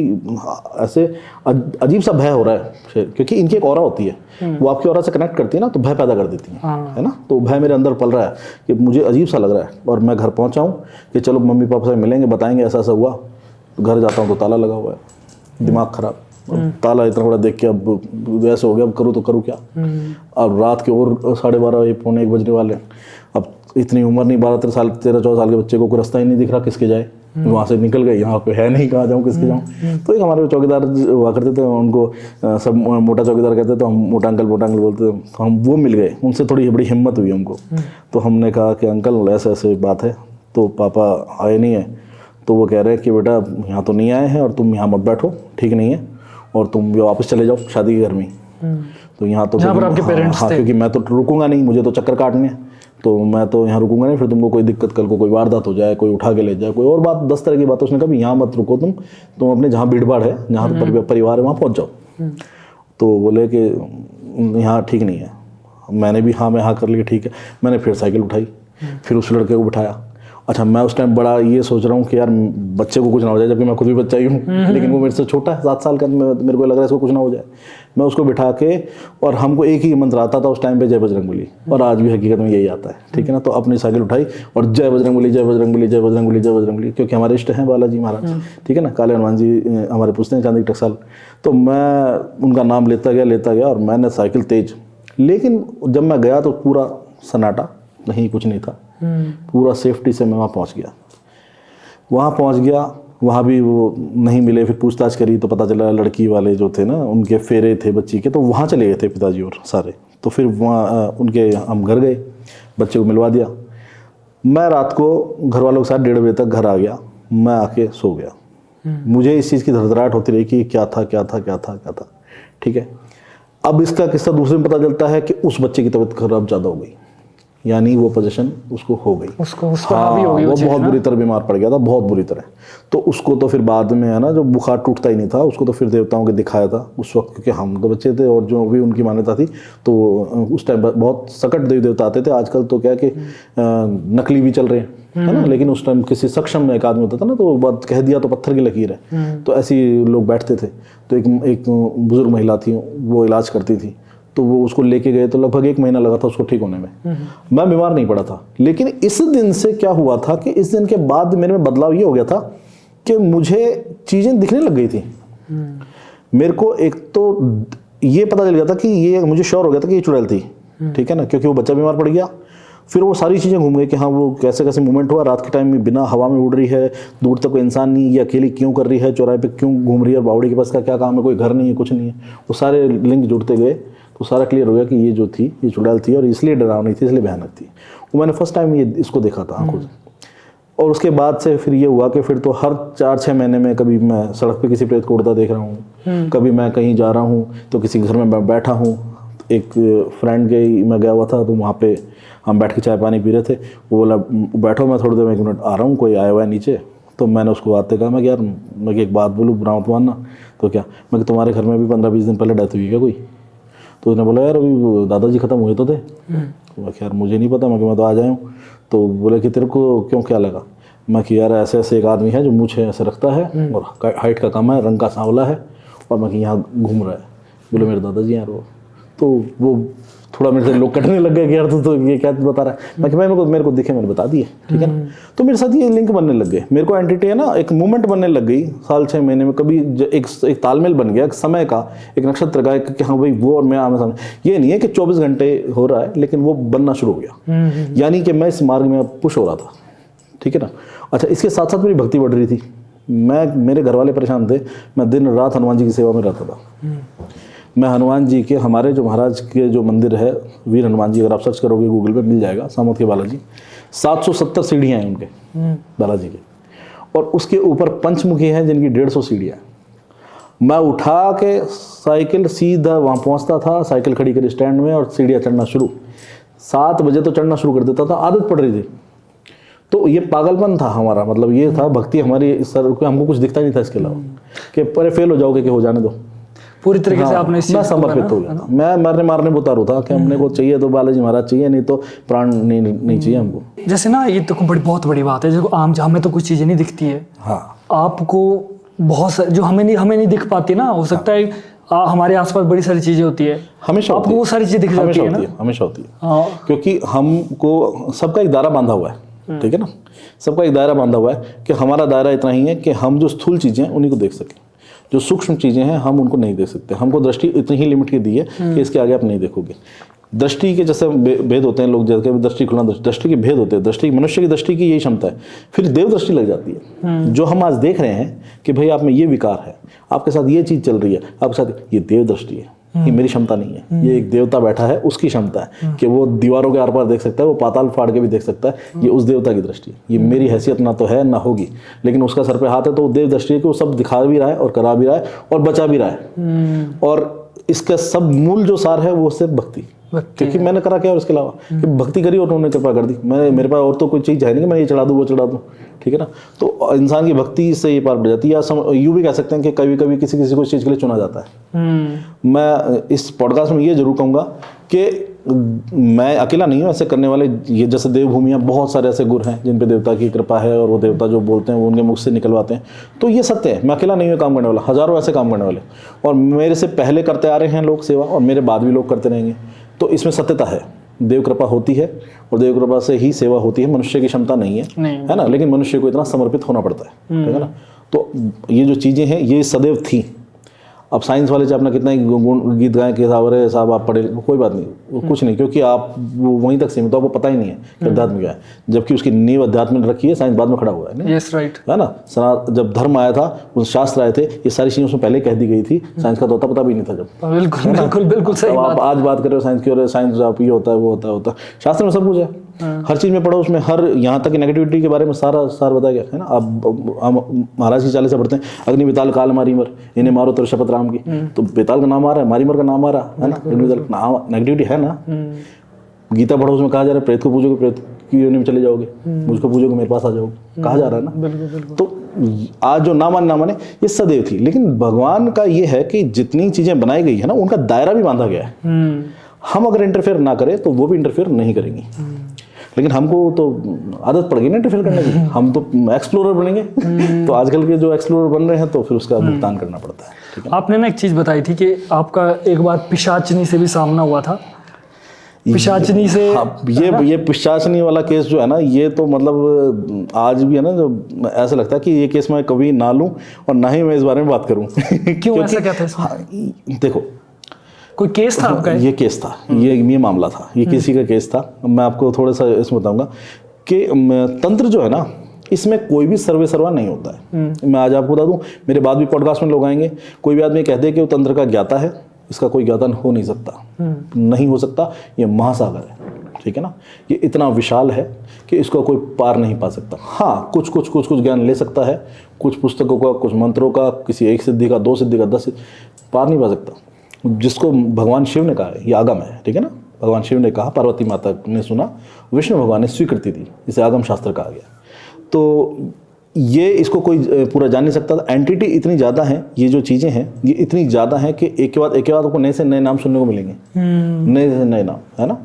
Speaker 1: ऐसे अजीब सा भय हो रहा है, क्योंकि इनकी एक ऑरा होती है, वो आपकी ऑरा से कनेक्ट करती है ना, तो भय पैदा कर देती है ना। तो भय मेरे अंदर पल रहा है कि मुझे अजीब सा लग रहा है। और मैं घर पहुँचा हूँ कि चलो मम्मी पापा से मिलेंगे, बताएंगे ऐसा ऐसा हुआ। घर जाता हूँ तो ताला लगा हुआ है, दिमाग खराब, ताला इतना बड़ा देख के अब ऐसे हो गया, अब करूँ तो करूँ क्या। अब रात के और 12:30 पौने 1 बजने वाले। अब इतनी उम्र नहीं, 12-13 साल 13-14 साल के बच्चे को कोई रास्ता ही नहीं दिख रहा, किसके जाए, वहाँ से निकल गए, यहाँ पे है नहीं, कहाँ जाऊँ, किसके जाऊँ। तो एक हमारे चौकीदार हुआ करते थे, उनको सब मोटा चौकीदार कहते, तो हम मोटा अंकल बोलते थे, तो हम वो मिल गए, उनसे थोड़ी बड़ी हिम्मत हुई हमको। तो हमने कहा कि अंकल ऐसे ऐसे बात है, तो पापा आए नहीं है, तो वो कह रहे हैं कि बेटा यहाँ तो नहीं आए हैं और तुम यहाँ मत बैठो, ठीक नहीं है, और तुम वापस चले जाओ शादी के घर में। तो यहाँ तो
Speaker 2: आपके पेरेंट्स थे,
Speaker 1: क्योंकि मैं तो रुकूंगा नहीं, मुझे तो चक्कर काटने हैं, तो मैं तो यहाँ रुकूंगा नहीं, फिर तुमको कोई दिक्कत, कल को कोई वारदात हो जाए, कोई उठा के ले जाए, कोई और बात 10 तरह की बात। उसने कहा भी यहाँ मत रुको, तुम अपने जहाँ भीड़ भाड़ है, जहाँ परिवार है, वहाँ पहुँच जाओ। तो बोले कि यहाँ ठीक नहीं है। मैंने भी हाँ में हाँ कर लिया, ठीक है। मैंने फिर साइकिल उठाई, फिर उस लड़के को बिठाया। अच्छा, मैं उस टाइम बड़ा ये सोच रहा हूँ कि यार बच्चे को कुछ ना हो जाए, जबकि मैं खुद भी बच्चा ही हूँ, लेकिन वो मेरे से छोटा है, 7 साल का, मेरे को लग रहा है इसको कुछ ना हो जाए। मैं उसको बिठा के, और हमको एक ही मंत्र आता था उस टाइम पे, जय बजरंगबली, और आज भी हकीकत में यही आता है, ठीक है ना। तो अपनी साइकिल उठाई और जय बजरंगबली, जय बजरंगबली, जय बजरंगबली, जय बजरंगबली, क्योंकि हमारे इष्ट हैं बालाजी महाराज, ठीक है ना, काले हनुमान जी हमारे पूछते हैं, चांदी की टकसाल। तो मैं उनका नाम लेता गया, और मैंने साइकिल तेज, लेकिन जब मैं गया तो पूरा सन्नाटा, नहीं कुछ नहीं था, पूरा सेफ्टी से मैं वहाँ पहुँच गया। वहाँ भी वो नहीं मिले, फिर पूछताछ करी तो पता चला लड़की वाले जो थे ना, उनके फेरे थे बच्ची के, तो वहाँ चले गए थे पिताजी और सारे। तो फिर वहाँ उनके हम घर गए, बच्चे को मिलवा दिया। मैं रात को घर वालों के साथ 1:30 बजे तक घर आ गया, मैं आके सो गया। मुझे इस चीज़ की धड़धड़ाहट होती रही कि क्या था, ठीक है। अब इसका किस्सा दूसरे में पता चलता है कि उस बच्चे की तबीयत खराब ज़्यादा हो गई, यानी वो पोजीशन उसको हो गई,
Speaker 2: उसको हावी हो गई,
Speaker 1: वो बहुत बुरी तरह बीमार पड़ गया था, बहुत बुरी तरह। तो उसको तो फिर बाद में है ना, जो बुखार टूटता ही नहीं था, उसको तो फिर देवताओं के दिखाया था उस वक्त, क्योंकि हम तो बच्चे थे और जो भी उनकी मान्यता थी, तो उस टाइम बहुत सकट देवी देवता आते थे। आजकल तो क्या कि नकली भी चल रहे हैं, है ना, लेकिन उस टाइम किसी सक्षम में एक आदमी होता था ना, तो बात कह दिया तो पत्थर की लकीर है। तो ऐसे लोग बैठते थे। तो एक बुजुर्ग महिला थी, वो इलाज करती थी, तो वो उसको लेके गए, तो लगभग 1 महीना लगा था उसको ठीक होने में। मैं बीमार नहीं पड़ा था, लेकिन इस दिन से क्या हुआ था कि इस दिन के बाद मेरे में बदलाव ये हो गया था कि मुझे चीज़ें दिखने लग गई थी। मेरे को एक तो ये पता चल गया था कि ये, मुझे श्योर हो गया था कि ये चुड़ैल थी, ठीक है ना, क्योंकि वो बच्चा बीमार पड़ गया। फिर वो सारी चीज़ें घूम गई कि हाँ वो कैसे कैसे मूवमेंट हुआ, रात के टाइम में बिना हवा में उड़ रही है, दूर तक कोई इंसान नहीं, ये अकेली क्यों कर रही है, चौराहे पे क्यों घूम रही है, और बावड़ी के पास का क्या काम है, कोई घर नहीं है, कुछ नहीं है। वो सारे लिंक जुड़ते गए, तो सारा क्लियर हो गया कि ये जो थी, ये चुड़ैल थी, और इसलिए डरावनी थी, इसलिए भयानक थी। वो मैंने फर्स्ट टाइम ये इसको देखा था आंखों से। और उसके बाद से फिर ये हुआ कि फिर तो हर 4-6 महीने में कभी मैं सड़क पे किसी प्रेत को उड़ता देख रहा हूँ, कभी मैं कहीं जा रहा हूँ तो किसी घर में बैठा हूँ। एक फ्रेंड मैं गया हुआ था, तो वहाँ पे हम बैठ के चाय पानी पी रहे थे। वो बोला बैठो, मैं थोड़ी देर में 1 मिनट आ रहा हूँ, कोई आया हुआ है नीचे। तो मैंने उसको आते कहा, मैं यार मैं एक बात बोलूँ, बुरा मत मानना। तो क्या, मैं तुम्हारे घर में भी 15-20 दिन पहले डेथ हुई क्या कोई? तो उसने बोला यार अभी दादाजी ख़त्म हुए तो थे। तो मैं यार मुझे नहीं पता, मैं तो आ जाया हूँ। तो बोले कि तेरे को क्यों, क्या लगा? मैं कि यार ऐसे ऐसे एक आदमी है जो मुझे ऐसे रखता है और हाइट का कम है, रंग का सांवला है, और मैं कि यहाँ घूम रहा है। बोले मेरे दादाजी यार वो। तो वो थोड़ा मेरे से लोग कटने लग गए कि यार तो ये क्या बता रहा है। मैं कि मेरे को दिखे, मैंने बता दिए, ठीक है ना। तो मेरे साथ ये लिंक बनने लग गए, मेरे को एंटिटी है ना, एक मूवमेंट बनने लग गई। साल 6 महीने में कभी एक तालमेल बन गया, एक समय का, एक नक्षत्र का, कि हाँ भाई वो और मैं आमने सामने। ये नहीं है कि 24 घंटे हो रहा है, लेकिन वो बनना शुरू हो गया, यानी कि मैं इस मार्ग में पुश हो रहा था, ठीक है ना। अच्छा, इसके साथ साथ मेरी भक्ति बढ़ रही थी। मेरे घर वाले परेशान थे, मैं दिन रात हनुमान जी की सेवा में रहता था। मैं हनुमान जी के, हमारे जो महाराज के जो मंदिर है वीर हनुमान जी, अगर आप सर्च करोगे गूगल पे मिल जाएगा, सामोद के बालाजी। 770 सीढ़ियाँ हैं उनके बालाजी के, और उसके ऊपर पंचमुखी हैं जिनकी 150 सीढ़ियाँ। मैं उठा के साइकिल सीधा वहाँ पहुँचता था, साइकिल खड़ी कर स्टैंड में, और सीढ़ियाँ चढ़ना शुरू। 7 बजे तो चढ़ना शुरू कर देता था, आदत पड़ रही थी। तो ये पागलपन था हमारा, मतलब ये था भक्ति हमारी सर को, हमको कुछ दिखता नहीं था इसके अलावा कि पर फेल हो जाओगे कि हो जाने दो।
Speaker 2: पूरी तरीके से आपने
Speaker 1: मैं समर्पित हो गया था, मैं मारने को उतारू था कि हमने को चाहिए तो बालाजी महाराज चाहिए, नहीं तो प्राण नहीं चाहिए हमको।
Speaker 2: जैसे ना ये तो बहुत बड़ी बात है, जो आम हमें तो कुछ चीज़ें नहीं दिखती है,
Speaker 1: हाँ
Speaker 2: आपको बहुत जो हमें नहीं दिख पाती ना, हो सकता है हमारे आसपास बड़ी सारी चीज़ें होती है,
Speaker 1: हमेशा
Speaker 2: आपको वो सारी चीज़ें दिख जाती है ना,
Speaker 1: हमेशा होती है। क्योंकि हमको सबका एक दायरा बांधा हुआ है, ठीक है ना, सबका एक दायरा बांधा हुआ है कि हमारा दायरा इतना ही है कि हम जो स्थूल चीज़ें हैं उन्हीं को देख सकें, जो सूक्ष्म चीज़ें हैं हम उनको नहीं देख सकते। हमको दृष्टि इतनी ही लिमिट की दी है कि इसके आगे आप नहीं देखोगे। दृष्टि के जैसे भेद होते हैं, लोग जैसे दृष्टि खुलना, दृष्टि के भेद होते हैं, दृष्टि मनुष्य की दृष्टि की यही क्षमता है। फिर देव दृष्टि लग जाती है। जो हम आज देख रहे हैं कि भाई आप में ये विकार है, आपके साथ ये चीज़ चल रही है, आपके साथ ये देव दृष्टि है, ये मेरी क्षमता नहीं है, ये एक देवता बैठा है उसकी क्षमता है कि वो दीवारों के आर पार देख सकता है, वो पाताल फाड़ के भी देख सकता है, ये उस देवता की दृष्टि है। ये मेरी हैसियत ना तो है ना होगी, लेकिन उसका सर पे हाथ है, तो वो देव दृष्टि है कि वो सब दिखा भी रहा है और करा भी रहा है और बचा भी रहा है। और इसका सब मूल जो सार है वो सिर्फ भक्ति, क्योंकि मैंने करा क्या और इसके अलावा कि भक्ति करी और उन्होंने कृपा कर दी। मेरे पास और तो कोई चीज़ है नहीं कि मैं ये चढ़ा दूँ वो चढ़ा दूँ, ठीक है ना। तो इंसान की भक्ति से ये पार बढ़ जाती है। या यूँ भी कह सकते हैं कि कभी कभी किसी किसी को इस चीज़ के लिए चुना जाता है। मैं इस पॉडकास्ट में ये जरूर कहूँगा कि मैं अकेला नहीं हूँ ऐसे करने वाले। ये जैसे देवभूमियाँ, बहुत सारे ऐसे गुरु हैं जिन पे देवता की कृपा है और वो देवता जो बोलते हैं वो उनके मुख से निकलवाते हैं। तो ये सत्य है, मैं अकेला नहीं हूँ काम करने वाला, हज़ारों ऐसे काम करने वाले, और मेरे से पहले करते आ रहे हैं लोग सेवा, और मेरे बाद भी लोग करते रहेंगे। तो इसमें सत्यता है, देव कृपा होती है और देव कृपा से ही सेवा होती है। मनुष्य की क्षमता नहीं है ना, लेकिन मनुष्य को इतना समर्पित होना पड़ता है, ठीक है ना। तो ये जो चीज़ें हैं ये सदैव थी। अब साइंस वाले चाहे अपना कितना ही गुण गीत गाएं कि अरे साहब आप पढ़े, कोई बात नहीं, कुछ नहीं, क्योंकि आप वो वहीं तक सीमित हो, आपको पता ही नहीं है कि अध्यात्म क्या है, जबकि उसकी नींव अध्यात्म में रखी है, साइंस बाद में खड़ा हुआ है।
Speaker 2: यस राइट,
Speaker 1: है ना। जब धर्म आया था, उस शास्त्र आए थे, ये सारी चीज़ें उसमें पहले कह दी गई थी, साइंस का तो पता भी नहीं था जब।
Speaker 2: बिल्कुल बिल्कुल बिल्कुल सही
Speaker 1: आप आज बात कर रहे हो साइंस की, और साइंस आप ये होता है वो होता है, शास्त्र में सब कुछ है। हर चीज़ में पढ़ो, उसमें हर यहाँ तक नेगेटिविटी के बारे में सारा सार बताया गया है ना। अब हम महाराज की चालीसा पढ़ते हैं, अग्नि बेताल काल मारी मर, इन्हें मारो तो शपथ राम की। तो बेताल का नाम आ रहा है, मारी मर का नाम आ रहा है ना, अग्नि बेताल नाम, नेगेटिविटी है ना। गीता पढ़ो, उसमें कहा जा रहा है प्रेत को पूजोगे प्रेत की योनि में चले जाओगे, मुझको पूजोगे मेरे पास आ जाओगे, कहा जा रहा है ना।
Speaker 2: बिल्कुल।
Speaker 1: तो आज जो ना माने ये सदैव थी, लेकिन भगवान का ये है कि जितनी चीज़ें बनाई गई है ना, उनका दायरा भी बांधा गया है। हम अगर इंटरफेयर ना करें तो वो भी इंटरफेयर नहीं करेंगी। लेकिन हमको तो आदत पड़ गई ना इंटरफेयर करने की, हम तो एक्सप्लोरर बनेंगे। तो आजकल के जो एक्सप्लोरर बन रहे हैं तो फिर उसका भुगतान करना पड़ता है, ठीक है।
Speaker 2: आपने ना एक चीज़ बताई थी कि आपका एक बार पिशाचनी से भी सामना हुआ था। पिशाचनी से,
Speaker 1: ये पिशाचनी वाला केस जो है ना, ये तो मतलब आज भी है ना, जो ऐसा लगता है कि ये केस मैं कभी ना लूं और ना ही मैं इस बारे में बात करूं।
Speaker 2: क्यों, ऐसा क्या था इसमें?
Speaker 1: हाँ, देखो,
Speaker 2: कोई केस था आपका?
Speaker 1: ये केस था, ये मामला था, ये किसी का केस था। मैं आपको थोड़ा सा इसमें बताऊंगा कि तंत्र जो है ना, इसमें कोई भी सर्वे सर्वा नहीं होता है। मैं आज आपको बता दूं, मेरे बाद भी पॉडकास्ट में लोग आएंगे, कोई भी आदमी कहते हैं कि वो तंत्र का ज्ञाता है, इसका कोई ज्ञाता हो नहीं सकता, नहीं हो सकता। ये महासागर है, ठीक है ना। ये इतना विशाल है कि इसको कोई पार नहीं पा सकता। हाँ, कुछ ज्ञान ले सकता है, कुछ पुस्तकों का, कुछ मंत्रों का, किसी एक सिद्धि का, 2 सिद्धि का, 10 सिद्धि, पार नहीं पा सकता। जिसको भगवान शिव ने कहा है, ये आगम है, ठीक है ना। भगवान शिव ने कहा, पार्वती माता ने सुना, विष्णु भगवान ने स्वीकृति दी, इसे आगम शास्त्र कहा गया। तो ये इसको कोई पूरा जान नहीं सकता था। एंटिटी इतनी ज़्यादा है, ये जो चीज़ें हैं ये इतनी ज़्यादा हैं कि एक के बाद आपको नए से नए नाम सुनने को मिलेंगे, नए से नए नाम, है ना।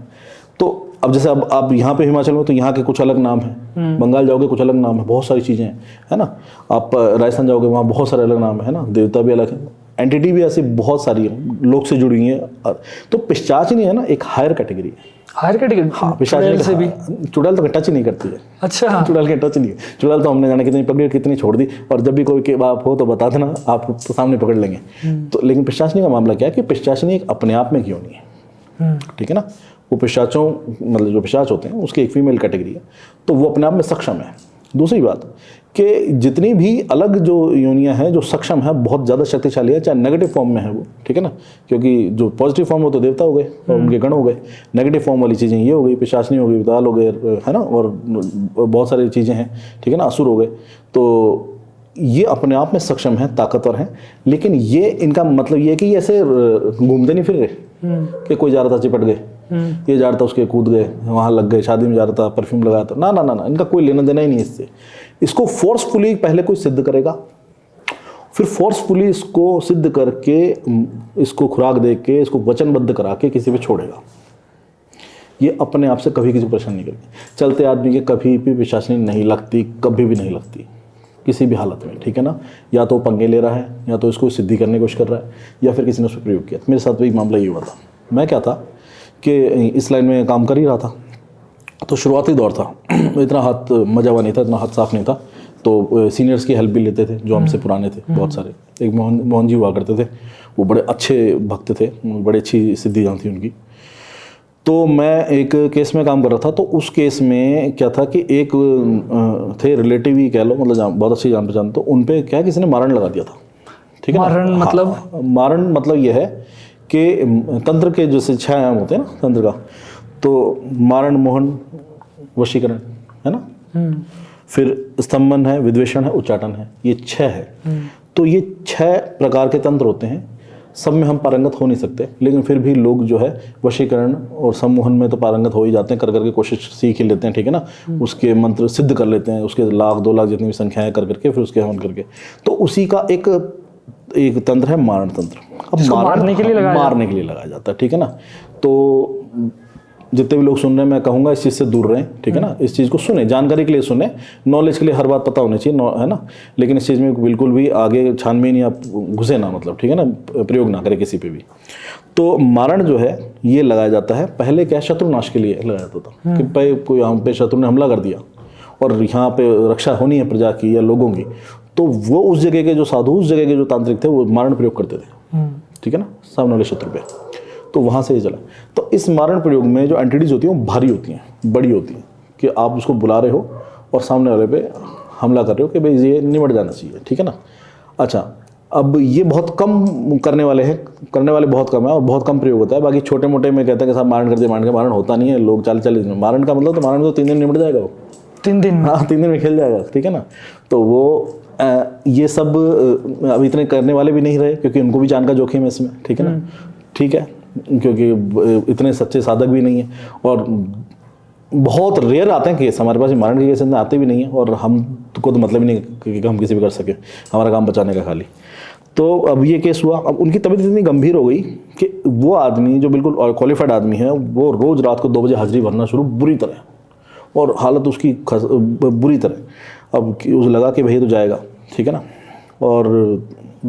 Speaker 1: तो अब जैसे अब आप यहाँ पे हिमाचल में, तो यहाँ के कुछ अलग नाम हैं, बंगाल जाओगे कुछ अलग नाम है, बहुत सारी चीज़ें हैं, है ना। आप राजस्थान जाओगे, वहाँ बहुत सारे अलग नाम है ना, देवता भी अलग है, एंटिटी भी ऐसी बहुत सारी है, लोग से जुड़ी हुई है। तो पिशाचिनी है ना, एक हायर कैटेगरी है।
Speaker 2: Higher category?
Speaker 1: हाँ, पिशाचिनी
Speaker 2: से भी
Speaker 1: चुड़ैल तो टच ही नहीं करती है।
Speaker 2: अच्छा,
Speaker 1: चुड़ैल के टच नहीं, चुड़ैल तो हमने जाने कितनी पकड़ी, कितनी छोड़ दी, और जब भी कोई के आप हो तो बता देना, आप तो सामने पकड़ लेंगे। तो लेकिन पिशाचिनी का मामला क्या है कि पिशाचिनी एक अपने आप में क्यों नहीं है, ठीक है ना। वो पिशाचों, मतलब जो पिशाच होते हैं उसकी एक फीमेल कैटेगरी है, तो वो अपने आप में सक्षम है। दूसरी बात कि जितनी भी अलग जो योनियां हैं जो सक्षम है, बहुत ज़्यादा शक्तिशाली है, चाहे नेगेटिव फॉर्म में है वो, ठीक है ना। क्योंकि जो पॉजिटिव फॉर्म हो तो देवता हो गए और उनके गण हो गए, नेगेटिव फॉर्म वाली चीज़ें ये हो गई, पिशाचनी हो गई, विताल हो गए, है ना, और बहुत सारी चीज़ें हैं, ठीक है ना, असुर हो गए। तो ये अपने आप में सक्षम है, ताकतवर हैं, लेकिन ये इनका मतलब ये है कि ये ऐसे घूमते नहीं फिर रहे कि कोई जा रहा था चिपट गए, ये जा रहा था उसके कूद गए, वहाँ लग गए, शादी में जा रहा था परफ्यूम लगाया था, ना ना ना ना, इनका कोई लेना देना ही नहीं इससे। इसको फोर्सफुली पहले कोई सिद्ध करेगा, फिर फोर्सफुली इसको सिद्ध करके, इसको खुराक दे के, इसको वचनबद्ध करा के किसी पे छोड़ेगा। ये अपने आप से कभी किसी को परेशान नहीं करेगी। चलते आदमी के कभी भी पिशाचिनी नहीं लगती, कभी भी नहीं लगती, किसी भी हालत में, ठीक है ना। या तो पंगे ले रहा है, या तो इसको सिद्धि करने की कोशिश कर रहा है, या फिर किसी ने उस पर प्रयोग किया। मेरे साथ वही मामला ये हुआ था। मैं क्या था कि इस लाइन में काम कर ही रहा था, तो शुरुआती दौर था, इतना हाथ मजा हुआ नहीं था, इतना हाथ साफ नहीं था। तो सीनियर्स की हेल्प भी लेते थे जो हमसे पुराने थे, बहुत सारे। एक मोहन जी हुआ करते थे, वो बड़े अच्छे भक्त थे, बड़ी अच्छी सिद्धि जान थी उनकी। तो मैं एक केस में काम कर रहा था, तो उस केस में क्या था कि एक थे रिलेटिव ही कह लो, मतलब बहुत अच्छी जान पहचान, तो उन पे क्या किसी ने मारण लगा दिया था। ठीक है ना?
Speaker 2: मारण मतलब?
Speaker 1: हाँ, मारण मतलब ये है कि तंत्र के जैसे 6 आयाम होते हैं ना तंत्र का, तो मारण, मोहन, वशीकरण, है ना, फिर स्तंभन है, विद्वेषण है, उच्चाटन है, ये 6 है। तो ये 6 प्रकार के तंत्र होते हैं, सब में हम पारंगत हो नहीं सकते, लेकिन फिर भी लोग जो है वशीकरण और सम्मोहन में तो पारंगत हो ही जाते हैं, कर करके कोशिश सीख ही लेते हैं। ठीक है ना, उसके मंत्र सिद्ध कर लेते हैं, उसके 1,00,000-2,00,000 जितनी भी संख्याएं कर करके फिर उसके हवन करके, तो उसी का एक तंत्र है मारण तंत्र। अब
Speaker 2: मारने के लिए
Speaker 1: लगाया जाता है। ठीक है ना, तो जितने भी लोग सुन रहे हैं, मैं कहूँगा इस चीज़ से दूर रहें। ठीक है ना, इस चीज़ को सुने, जानकारी के लिए सुने, नॉलेज के लिए हर बात पता होनी चाहिए, है ना, लेकिन इस चीज़ में बिल्कुल भी आगे छानबीन या घुसे ना, मतलब ठीक है ना, प्रयोग ना करें किसी पे भी। तो मारण जो है ये लगाया जाता है, पहले क्या शत्रुनाश के लिए लगाया जाता था कि भाई कोई यहाँ पे शत्रु ने हमला कर दिया और यहाँ पे रक्षा होनी है प्रजा की या लोगों की, तो वो उस जगह के जो साधु, उस जगह के जो तांत्रिक थे, वो मारण प्रयोग करते थे। ठीक है ना, सामने वाले शत्रु पे, तो वहाँ से ये चला। तो इस मारण प्रयोग में जो एंटिटीज होती हैं वो भारी होती हैं, बड़ी होती हैं, कि आप उसको बुला रहे हो और सामने वाले पे हमला कर रहे हो कि भाई ये निमट जाना चाहिए। ठीक है ना। अच्छा, अब ये बहुत कम करने वाले हैं, करने वाले बहुत कम है और बहुत कम प्रयोग होता है। बाकी छोटे मोटे में कहते हैं कि साहब मारण कर दिया, मारण का मारण होता नहीं है, लोग 40-40 दिन मारण का मतलब, तो मारण तो 3 दिन निमट जाएगा, वो
Speaker 2: 3 दिन,
Speaker 1: हाँ 3 दिन में खेल जाएगा। ठीक है ना, तो वो ये सब अब इतने करने वाले भी नहीं रहे, क्योंकि उनको भी जान का जोखिम है इसमें। ठीक है ना, ठीक है, क्योंकि इतने सच्चे साधक भी नहीं है और बहुत रेयर आते हैं केस हमारे पास, मारण के केस आते भी नहीं है, और हमको तो मतलब ही नहीं कि हम किसी भी कर सके, हमारा काम बचाने का खाली। तो अब ये केस हुआ, अब उनकी तबीयत इतनी गंभीर हो गई कि वो आदमी जो बिल्कुल क्वालिफाइड आदमी है, वो रोज़ रात को 2 बजे हाजिरी भरना शुरू, बुरी तरह, और हालत उसकी बुरी तरह। अब उसे लगा कि भाई तो जाएगा। ठीक है ना, और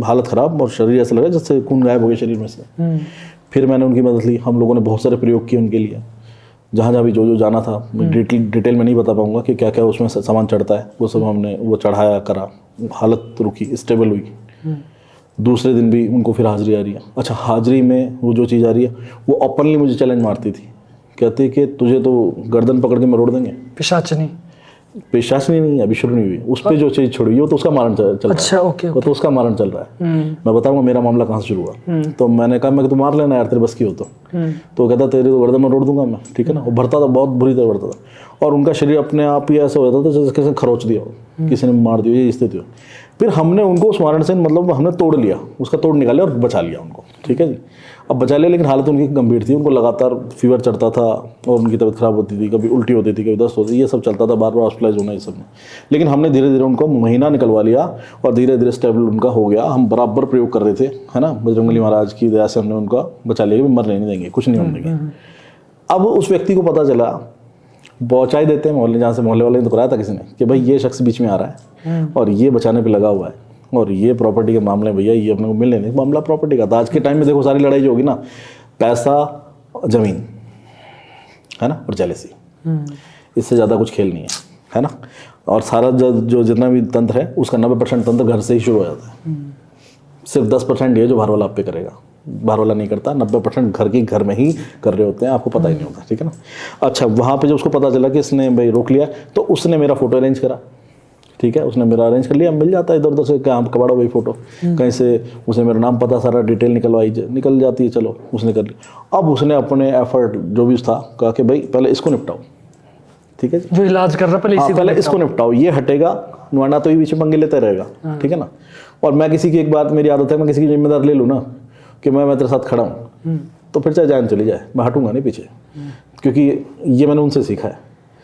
Speaker 1: हालत ख़राब और शरीर ऐसा लगा जैसे खून गायब हो गया शरीर में से। फिर मैंने उनकी मदद ली, हम लोगों ने बहुत सारे प्रयोग किए उनके लिए, जहाँ जहाँ भी जो जाना था, डिटेल में नहीं बता पाऊँगा कि क्या क्या उसमें सामान चढ़ता है, वो सब हमने वो चढ़ाया, करा, हालत रुकी, स्टेबल हुई। दूसरे दिन भी उनको फिर हाजिरी आ रही है। अच्छा, हाजिरी में वो जो चीज़ आ रही है, वो ओपनली मुझे चैलेंज मारती थी, कहती कि तुझे तो गर्दन पकड़ के मरोड़ देंगे।
Speaker 2: पिशाचनी
Speaker 1: नहीं, अभी शुरू नहीं हुई, उस पर जो चीज़ छोड़ी वो तो उसका मारण चल रहा है।
Speaker 2: अच्छा, ओके,
Speaker 1: वो तो उसका मारण चल रहा है। मैं बताऊंगा मेरा मामला कहाँ से शुरू हुआ। तो मैंने कहा मैं तो मार लेना यार, तेरे बस की हो तो कहता तेरे तो गर्दन में रोड़ दूंगा मैं। ठीक है ना, वो भरता था, बहुत बुरी तरह भरता था, और उनका शरीर अपने आप ही ऐसा हो जाता था जैसे किसी ने खरोच दिया हो, किसी ने मार दिया, ये स्थिति हो। फिर हमने उनको उस मारण से, मतलब हमने तोड़ लिया, उसका तोड़ निकाला और बचा लिया उनको। ठीक है जी, अब बचा लिया, लेकिन हालत उनकी गंभीर थी, उनको लगातार फीवर चढ़ता था और उनकी तबीयत खराब होती थी, कभी उल्टी होती थी, कभी दस्त होती थी, ये सब चलता था, बार बार हॉस्पिटलाइज होना, ये सब में। लेकिन हमने धीरे धीरे उनको महीना निकलवा लिया और धीरे धीरे स्टेबल उनका हो गया। हम बराबर प्रयोग कर रहे थे, है ना, बजरंगबली महाराज की दया से हमने उनका बचा लिया, मर नहीं देंगे, कुछ नहीं होने देंगे। अब उस व्यक्ति को पता चला, पहुँचाई देते हैं मोहल्ले, जहाँ से मोहल्ले वाले ने तो कराया था किसी ने, कि भाई ये शख्स बीच में आ रहा है और ये बचाने पर लगा हुआ है, और ये प्रॉपर्टी के मामले भैया ये अपने को मिलने नहीं, मामला प्रॉपर्टी का था। आज के टाइम में देखो सारी लड़ाई जो होगी ना, पैसा, ज़मीन, है ना, और जेलेसी, इससे ज़्यादा कुछ खेल नहीं है ना। और सारा जो जितना भी तंत्र है उसका 90% तंत्र घर से ही शुरू हो जाता है। सिर्फ 10% ये जो बाहर वाला आप पे करेगा, बाहर वाला नहीं करता, 90% घर में ही कर रहे होते हैं, आपको पता ही नहीं होता। ठीक है ना। अच्छा, वहाँ पे जब उसको पता चला कि इसने भाई रोक लिया, तो उसने मेरा फ़ोटो अरेंज करा। ठीक है, उसने मेरा अरेंज कर लिया, मिल जाता है इधर उधर से, कहाँ कबाड़ो भाई फ़ोटो कहीं से, उसने मेरा नाम पता सारा डिटेल निकल जाती है, चलो उसने कर लिया। अब उसने अपने एफर्ट जो भी था कहा कि भाई पहले इसको निपटाओ। ठीक है,
Speaker 2: जो इलाज कर रहा है
Speaker 1: पहले इसको निपटाओ, ये हटेगा, वरना तो ये बीच में पंगे लेते रहेगा। ठीक है ना। और मैं किसी की, एक बात मेरी आदत है, मैं किसी की जिम्मेदारी ले लूँ ना, कि मैं तेरे साथ खड़ा हूँ, तो फिर चाहे जान चली जाए, मैं हटूंगा नहीं पीछे, क्योंकि ये मैंने उनसे सीखा है।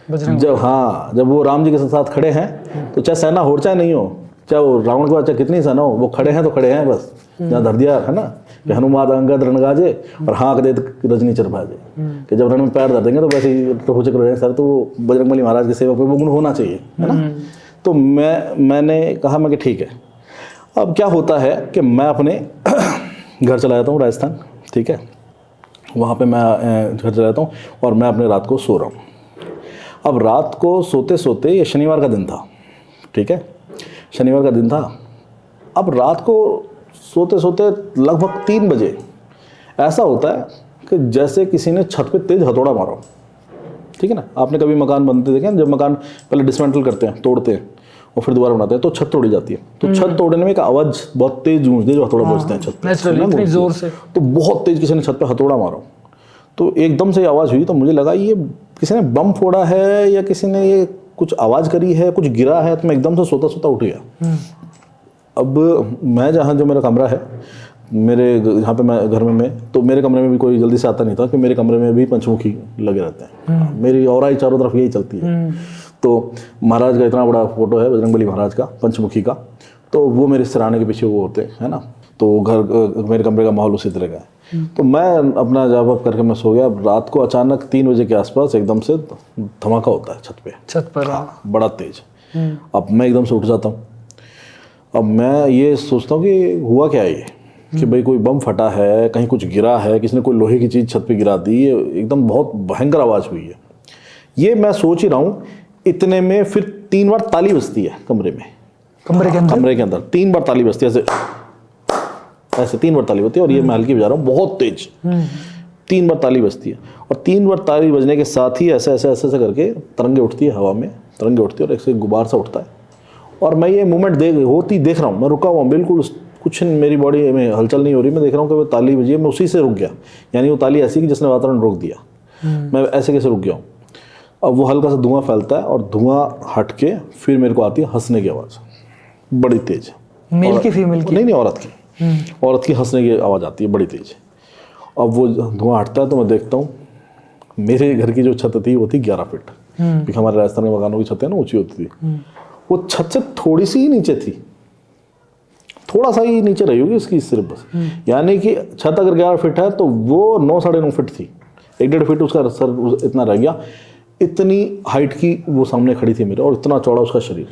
Speaker 1: जब वो राम जी के साथ खड़े हैं, तो चाहे सेना हो चाहे नहीं हो, चाहे वो रावण के बाद चाहे कितनी सेना हो, वो खड़े हैं तो खड़े हैं बस। जहाँ धर दिया है ना कि हनुमान अंगद रणगाजे और हाँक दे रजनी चरभाजे, कि जब रण में पैर धर देंगे तो वैसे ही तो हो चुके सर, तो वो बजरंगबली महाराज की सेवा पे वो गुण होना चाहिए, है ना। तो मैंने कहा मैं कि ठीक है। अब क्या होता है कि मैं अपने घर चला जाता हूँ राजस्थान। ठीक है, वहाँ पे मैं घर चला जाता हूँ और मैं अपने रात को सो रहा हूँ। अब रात को सोते सोते, ये शनिवार का दिन था। ठीक है, शनिवार का दिन था। अब रात को सोते सोते लगभग 3 बजे ऐसा होता है कि जैसे किसी ने छत पे तेज हथौड़ा मारा हो, ठीक है ना। आपने कभी मकान बनते देखे हैं, जब मकान पहले डिसमेंटल करते हैं, तोड़ते हैं और फिर दोबारा बनाते हैं तो छत तोड़ी जाती है, तो छत तोड़ने में एक आवाज़ बहुत तेज गूंजती है, जो हथौड़ा बजते हैं छत पे,
Speaker 2: नेचुरली इतनी जोर से,
Speaker 1: तो बहुत तेज किसी ने छत पे हथौड़ा मारा, तो एकदम से आवाज़ हुई, तो मुझे लगा ये किसी ने बम फोड़ा है या किसी ने ये कुछ आवाज़ करी है, कुछ गिरा है, तो मैं एकदम से सोता सोता उठ गया। अब मैं जहाँ, जो मेरा कमरा है, मेरे जहाँ पे मैं घर में तो मेरे कमरे में भी कोई जल्दी से आता नहीं था, कि मेरे कमरे में भी पंचमुखी लगे रहते हैं, मेरी और ही चारों तरफ यही चलती है। तो महाराज का इतना बड़ा फोटो है बजरंगबली महाराज का, पंचमुखी का, तो वो मेरे सिरहाने के पीछे वो होते हैं, है ना। तो घर, मेरे कमरे का माहौल उसी तरह का है। तो मैं अपना जॉब वॉब करके मैं सो गया। रात को अचानक 3 बजे के आसपास एकदम से धमाका होता है छत पर। हाँ, बड़ा तेज। अब मैं एकदम से उठ जाता हूँ। अब मैं ये सोचता हूँ कि हुआ क्या है ये, कि भाई कोई बम फटा है, कहीं कुछ गिरा है, किसी ने कोई लोहे की चीज़ छत पे गिरा दी, एकदम बहुत भयंकर आवाज़ हुई है। ये मैं सोच ही रहा हूँ, इतने में फिर 3 बार ताली बजती है कमरे में, कमरे के अंदर 3 बार ताली बजती है, ऐसे 3 बार ताली बजती है, और ये मैं हल्की बजा रहा हूँ, बहुत तेज 3 बार ताली बजती है। और 3 बार ताली बजने के साथ ही ऐसे ऐसे ऐसे ऐसे करके तरंगे उठती है हवा में, तरंगे उठती है और एक गुबार सा उठता है। और मैं ये मूवमेंट देख रहा हूँ, मैं रुका हुआ हूँ, बिल्कुल कुछ मेरी बॉडी में हलचल नहीं हो रही, मैं देख रहा हूँ कि वो ताली बजी है, मैं उसी से रुक गया। यानी वो ताली ऐसी कि जिसने वातावरण रोक दिया, मैं ऐसे कैसे रुक गया हूँ। अब वो हल्का सा धुआं फैलता है, और धुआं हट के फिर मेरे को आती है हंसने की आवाज़, बड़ी तेज।
Speaker 2: मेल की फीमेल की? नहीं,
Speaker 1: औरत की हंसने की आवाज़ आती है बड़ी तेज। अब वो धुआं हटता है तो मैं देखता हूँ मेरे घर की जो छत थी वो थी 11 फीट, क्योंकि हमारे राजस्थान के मकानों की छतें ना ऊंची होती थी। वो छत से थोड़ी सी ही नीचे थी, थोड़ा सा ही नीचे रही होगी उसकी सिर्फ बस। यानी कि छत अगर 11 फीट है तो वो 9 साढ़े 9 फीट थी, 1.5 फीट उसका सर इतना रह गया। इतनी हाइट की वो सामने खड़ी थी मेरे, और इतना चौड़ा उसका शरीर,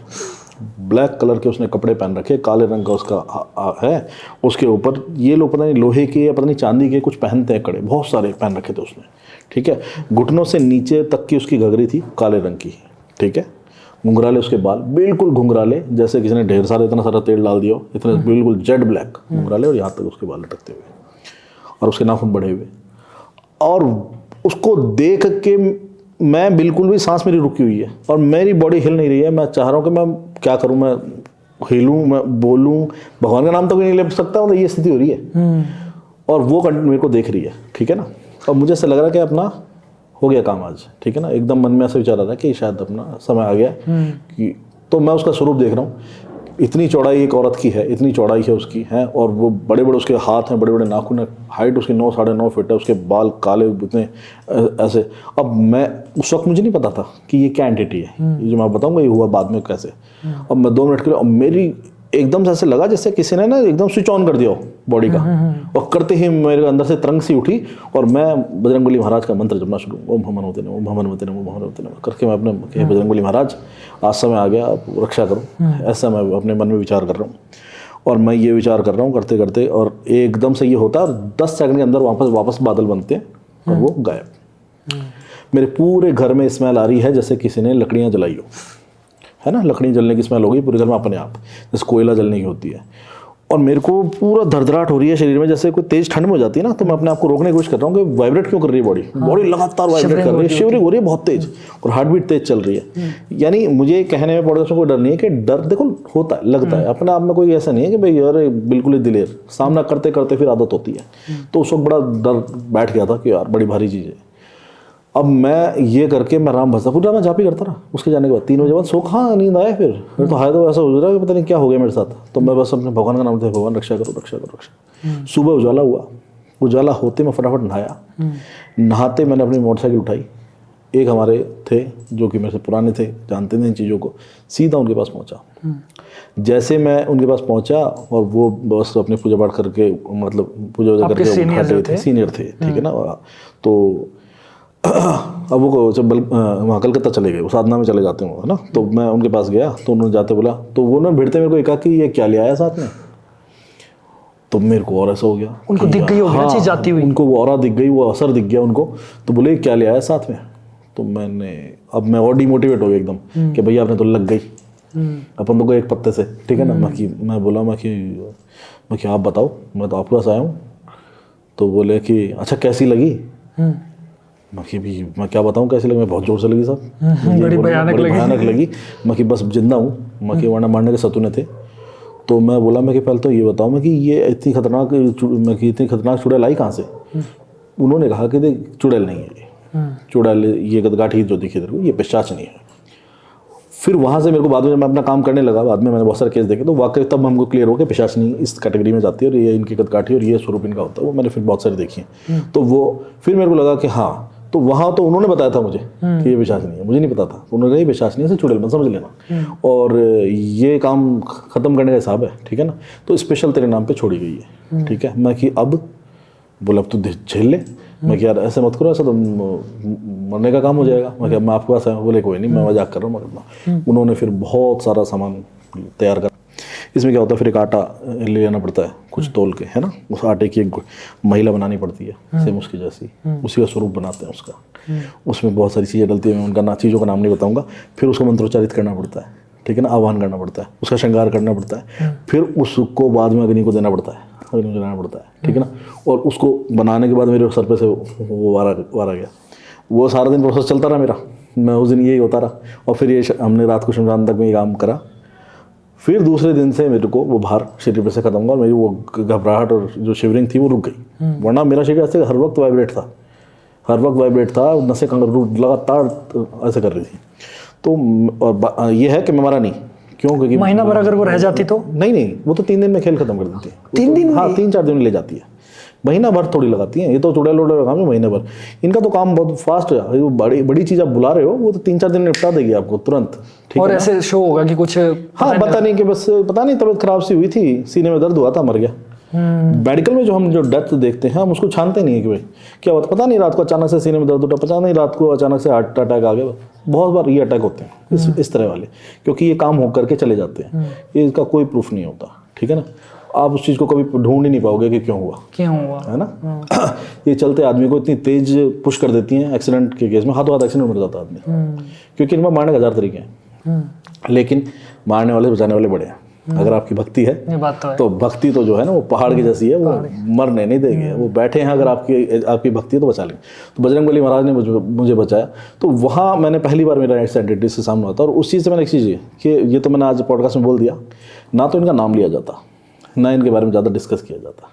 Speaker 1: ब्लैक कलर के उसने कपड़े पहन रखे, काले रंग का उसका है। उसके ऊपर ये लोग पता नहीं लोहे के या पता नहीं चांदी के कुछ पहनते हैं कड़े, बहुत सारे पहन रखे थे उसने, ठीक है। घुटनों से नीचे तक की उसकी घघरी थी काले रंग की, ठीक है। घुंघराले उसके बाल, बिल्कुल घुंघराले, जैसे किसी ने ढेर सारा इतना सारा तेल डाल दिया, इतने बिल्कुल जेड ब्लैक घुंघराले, और यहाँ तक उसके बाल लटकते हुए, और उसके नाखून बढ़े हुए। और उसको देख के मैं बिल्कुल भी, सांस मेरी रुकी हुई है और मेरी बॉडी हिल नहीं रही है। मैं चाह रहा हूँ कि मैं क्या करूँ, मैं हिलूँ, मैं बोलूँ, भगवान का नाम तो भी नहीं ले सकता हूँ, तो ये स्थिति हो रही है। और वो मेरे को देख रही है, ठीक है ना। और मुझे ऐसा लग रहा है कि अपना हो गया काम आज, ठीक है ना। एकदम मन में ऐसा विचार आ रहा है कि शायद अपना समय आ गया कि, तो मैं उसका स्वरूप देख रहा हूँ। इतनी चौड़ाई एक औरत की है, इतनी चौड़ाई है उसकी, है, और वो बड़े बड़े उसके हाथ हैं, बड़े बड़े नाखून है, हाइट उसकी 9 साढ़े 9 फीट है, उसके बाल काले इतने ऐसे। अब मैं उस वक्त मुझे नहीं पता था कि ये क्या एंटिटी है, ये जो मैं बताऊंगा ये हुआ बाद में कैसे। अब मैं 2 मिनट के लिए, मेरी एकदम से ऐसे लगा जैसे किसी ने ना एकदम स्विच ऑन कर दिया हो बॉडी का, और करते ही मेरे अंदर से तरंग सी उठी, और मैं बजरंगबली महाराज का मंत्र जपना शुरू, ओम हम हनुमते नमः, ओम हम हनुमते नमः, ओम हम हनुमते नमः करके मैं अपने, बजरंगबली महाराज आज समय आ गया, आप रक्षा करो, ऐसा मैं अपने मन में विचार कर रहा हूँ। और मैं ये विचार कर रहा हूँ करते करते, और एकदम से ये होता है, और 10 सेकंड के अंदर वापस बादल बनते हैं और वो गायब। मेरे पूरे घर में स्मेल आ रही है जैसे किसी ने लकड़ियाँ जलाई हो, है ना, लकड़ी जलने की स्मेल होगी पूरे घर में अपने आप, जैसे कोयला जलने की होती है। और मेरे को पूरा धड़धड़ाहट हो रही है शरीर में, जैसे कोई तेज ठंड में हो जाती है ना, तो मैं अपने आप को रोकने की कोशिश कर रहा हूँ कि वाइब्रेट क्यों कर रही है बॉडी, बॉडी लगातार वाइब्रेट कर रही है, शिवरिंग हो रही है बहुत तेज, और हार्ट बीट तेज चल रही है। यानी मुझे कहने में पॉडकास्ट में कोई डर नहीं है, कि डर देखो होता है, लगता है अपने आप में, कोई ऐसा नहीं है कि भाई यार बिल्कुल ही दिलेर, सामना करते करते फिर आदत होती है। तो उस वक्त बड़ा डर बैठ गया था कि यार बड़ी भारी चीज़ है। अब मैं ये करके मैं राम भजता पूरा मैं जाप ही करता रहा। उसके जाने के बाद 3 बजे बाद सो, हाँ नींद आया, फिर तो हाय तो ऐसा हो रहा है कि पता नहीं क्या हो गया मेरे साथ। तो मैं बस अपने भगवान का नाम लेते, भगवान रक्षा करो रक्षा करो रक्षा। सुबह उजाला हुआ, उजाला होते मैं फटाफट नहाया, नहाते मैंने अपनी मोटरसाइकिल उठाई, एक हमारे थे जो कि मेरे से पुराने थे, जानते थे इन चीज़ों को, सीधा उनके पास पहुँचा। जैसे मैं उनके पास पहुँचा, और वो बस अपनी पूजा पाठ करके, मतलब पूजा करके सीनियर थे, ठीक है ना। तो अब वो जब वहाँ कलकत्ता चले गए, वो साधना में चले जाते हैं, है ना। तो मैं उनके पास गया, तो उन्होंने जाते बोला, तो वो ना भिड़ते मेरे को एक कि ये क्या ले आया साथ में। तो मेरे को और ऐसा हो गया,
Speaker 2: उनको दिख गई होगी चीज़ जाती हुई,
Speaker 1: उनको वो ऑरा दिख गई, वो असर दिख गया उनको। तो बोले क्या ले आया साथ में। तो अब मैं और डिमोटिवेट हो गया एकदम, कि भैया आपने तो लग गई अपन तो को एक पत्ते से, ठीक है ना। मैं बोला मैं कि आप बताओ, मैं तो आपके पास आया हूँ। तो बोले कि अच्छा कैसी लगी। मैं क्या बताऊँ कैसी लगी, मैं बहुत जोर से लगी साहब,
Speaker 2: बड़ी भयानक
Speaker 1: लगी। मैं कि बस जिंदा हूँ, मैं कि वरना मारने के सतुने थे। तो मैं बोला मैं कि पहले तो ये बताओ मैं कि ये इतनी खतरनाक चुड़ैल आई कहाँ से। उन्होंने कहा कि देख चुड़ैल नहीं है ये, चुड़ैल ये गदगाठी जो दिखी तेरे को ये पिशाच नहीं है। फिर वहाँ से मेरे को बाद में मैं अपना काम करने लगा, बाद में मैंने बहुत सारे केस देखे तो वाकई तब हमको क्लियर हो गया पिशाच नहीं इस कैटेगरी में जाती है और ये इनकी गदगाठी और ये स्वरूप इनका होता है। वो मैंने फिर बहुत सारे देखी हैं। तो वो फिर मेरे को लगा कि हाँ, तो वहाँ तो उन्होंने बताया था मुझे कि ये पिशाच नहीं है, मुझे नहीं पता था। उन्होंने कहा ये पिशाच नहीं है, चुड़ैल मत समझ लेना और ये काम ख़त्म करने का हिसाब है, ठीक है ना। तो स्पेशल तेरे नाम पे छोड़ी गई है, ठीक है। मैं कि अब बोला अब तू झेल ले। मैं कि यार ऐसे मत करो, ऐसा तो मरने का काम हो जाएगा। मैं क्या मैं आपके पास आया, बोले कोई नहीं मैं मजाक कर रहा हूँ मगर। उन्होंने फिर बहुत सारा सामान तैयार करा। इसमें क्या होता है फिर एक आटा ले लेना पड़ता है कुछ तोल के, है ना। उस आटे की एक महिला बनानी पड़ती है सेम उसकी जैसी, उसी का स्वरूप बनाते हैं उसका। उसमें बहुत सारी चीज़ें डलती हैं, उनका चीज़ों का नाम नहीं बताऊंगा। फिर उसको मंत्रोच्चारित करना पड़ता है, ठीक है ना, आह्वान करना पड़ता है, उसका श्रृंगार करना पड़ता है। फिर उसको बाद में अग्नि को देना पड़ता है, अग्नि को जलाना पड़ता है, ठीक है ना। और उसको बनाने के बाद मेरे सर पे से वो वार आ गया। वो सारा दिन प्रोसेस चलता रहा मेरा, मैं उस दिन यही होता रहा। और फिर ये हमने रात को शमशान तक में ये काम करा। फिर दूसरे दिन से मेरे को वो भार शरीर पे से खत्म हुआ और मेरी वो घबराहट और जो शिवरिंग थी वो रुक गई। वरना मेरा शरीर ऐसे हर वक्त वाइब्रेट था, हर वक्त वाइब्रेट था, नसें लगातार ऐसे कर रही थी। तो और ये है कि मैं मरा नहीं। क्यों? क्योंकि
Speaker 2: महीना भर अगर वो रह जाती तो
Speaker 1: नहीं, वो तो 3 दिन में खेल खत्म कर देती है।
Speaker 2: 3 दिन?
Speaker 1: हाँ 3-4 दिन में ले जाती है। महीना भर थोड़ी लगाती हैं, ये तो चुड़ैल उड़ैल काम है महीने भर। इनका तो काम बहुत फास्ट है। वो बड़ी चीज़ आप बुला रहे हो वो तो 3-4 दिन में निपटा देगी आपको तुरंत, ठीक
Speaker 2: और
Speaker 1: है।
Speaker 2: ऐसे शो होगा कि कुछ
Speaker 1: हाँ पता नहीं कि बस पता नहीं तबीयत खराब सी हुई थी, सीने में दर्द हुआ था, मर गया। मेडिकल में जो हम जो डेथ देखते हैं हम उसको छानते नहीं है कि भाई क्या हुआ, पता नहीं रात को अचानक से सीने में दर्द उठा, पता नहीं रात को अचानक से हार्ट अटैक आ गया। बहुत बार ये अटैक होते हैं इस तरह वाले, क्योंकि ये काम हो करके चले जाते हैं, ये इसका कोई प्रूफ नहीं होता, ठीक है ना। आप उस चीज़ को कभी ढूंढ ही नहीं पाओगे कि क्यों हुआ,
Speaker 2: है
Speaker 1: ना। ये चलते आदमी को इतनी तेज पुश कर देती हैं एक्सीडेंट के केस में, हाथों हाथ एक्सीडेंट मर जाता आदमी, क्योंकि इनमें मारने के 1000 तरीके हैं, लेकिन मारने वाले बचाने वाले बड़े हैं। अगर आपकी भक्ति है,
Speaker 2: ये बात तो है।
Speaker 1: तो भक्ति तो जो है ना वो पहाड़ की जैसी है, वो मरने नहीं देंगे, वो बैठे हैं। अगर आपकी भक्ति है तो बचा लेंगे। तो बजरंगबली महाराज ने मुझे बचाया। तो वहाँ मैंने पहली बार मेरा ऐसा एंटिटी से सामने होता, और उस चीज़ से मैंने एक चीज़ कि ये तो मैंने आज पॉडकास्ट में बोल दिया, ना तो इनका नाम लिया जाता, ना इनके बारे में ज़्यादा डिस्कस किया जाता,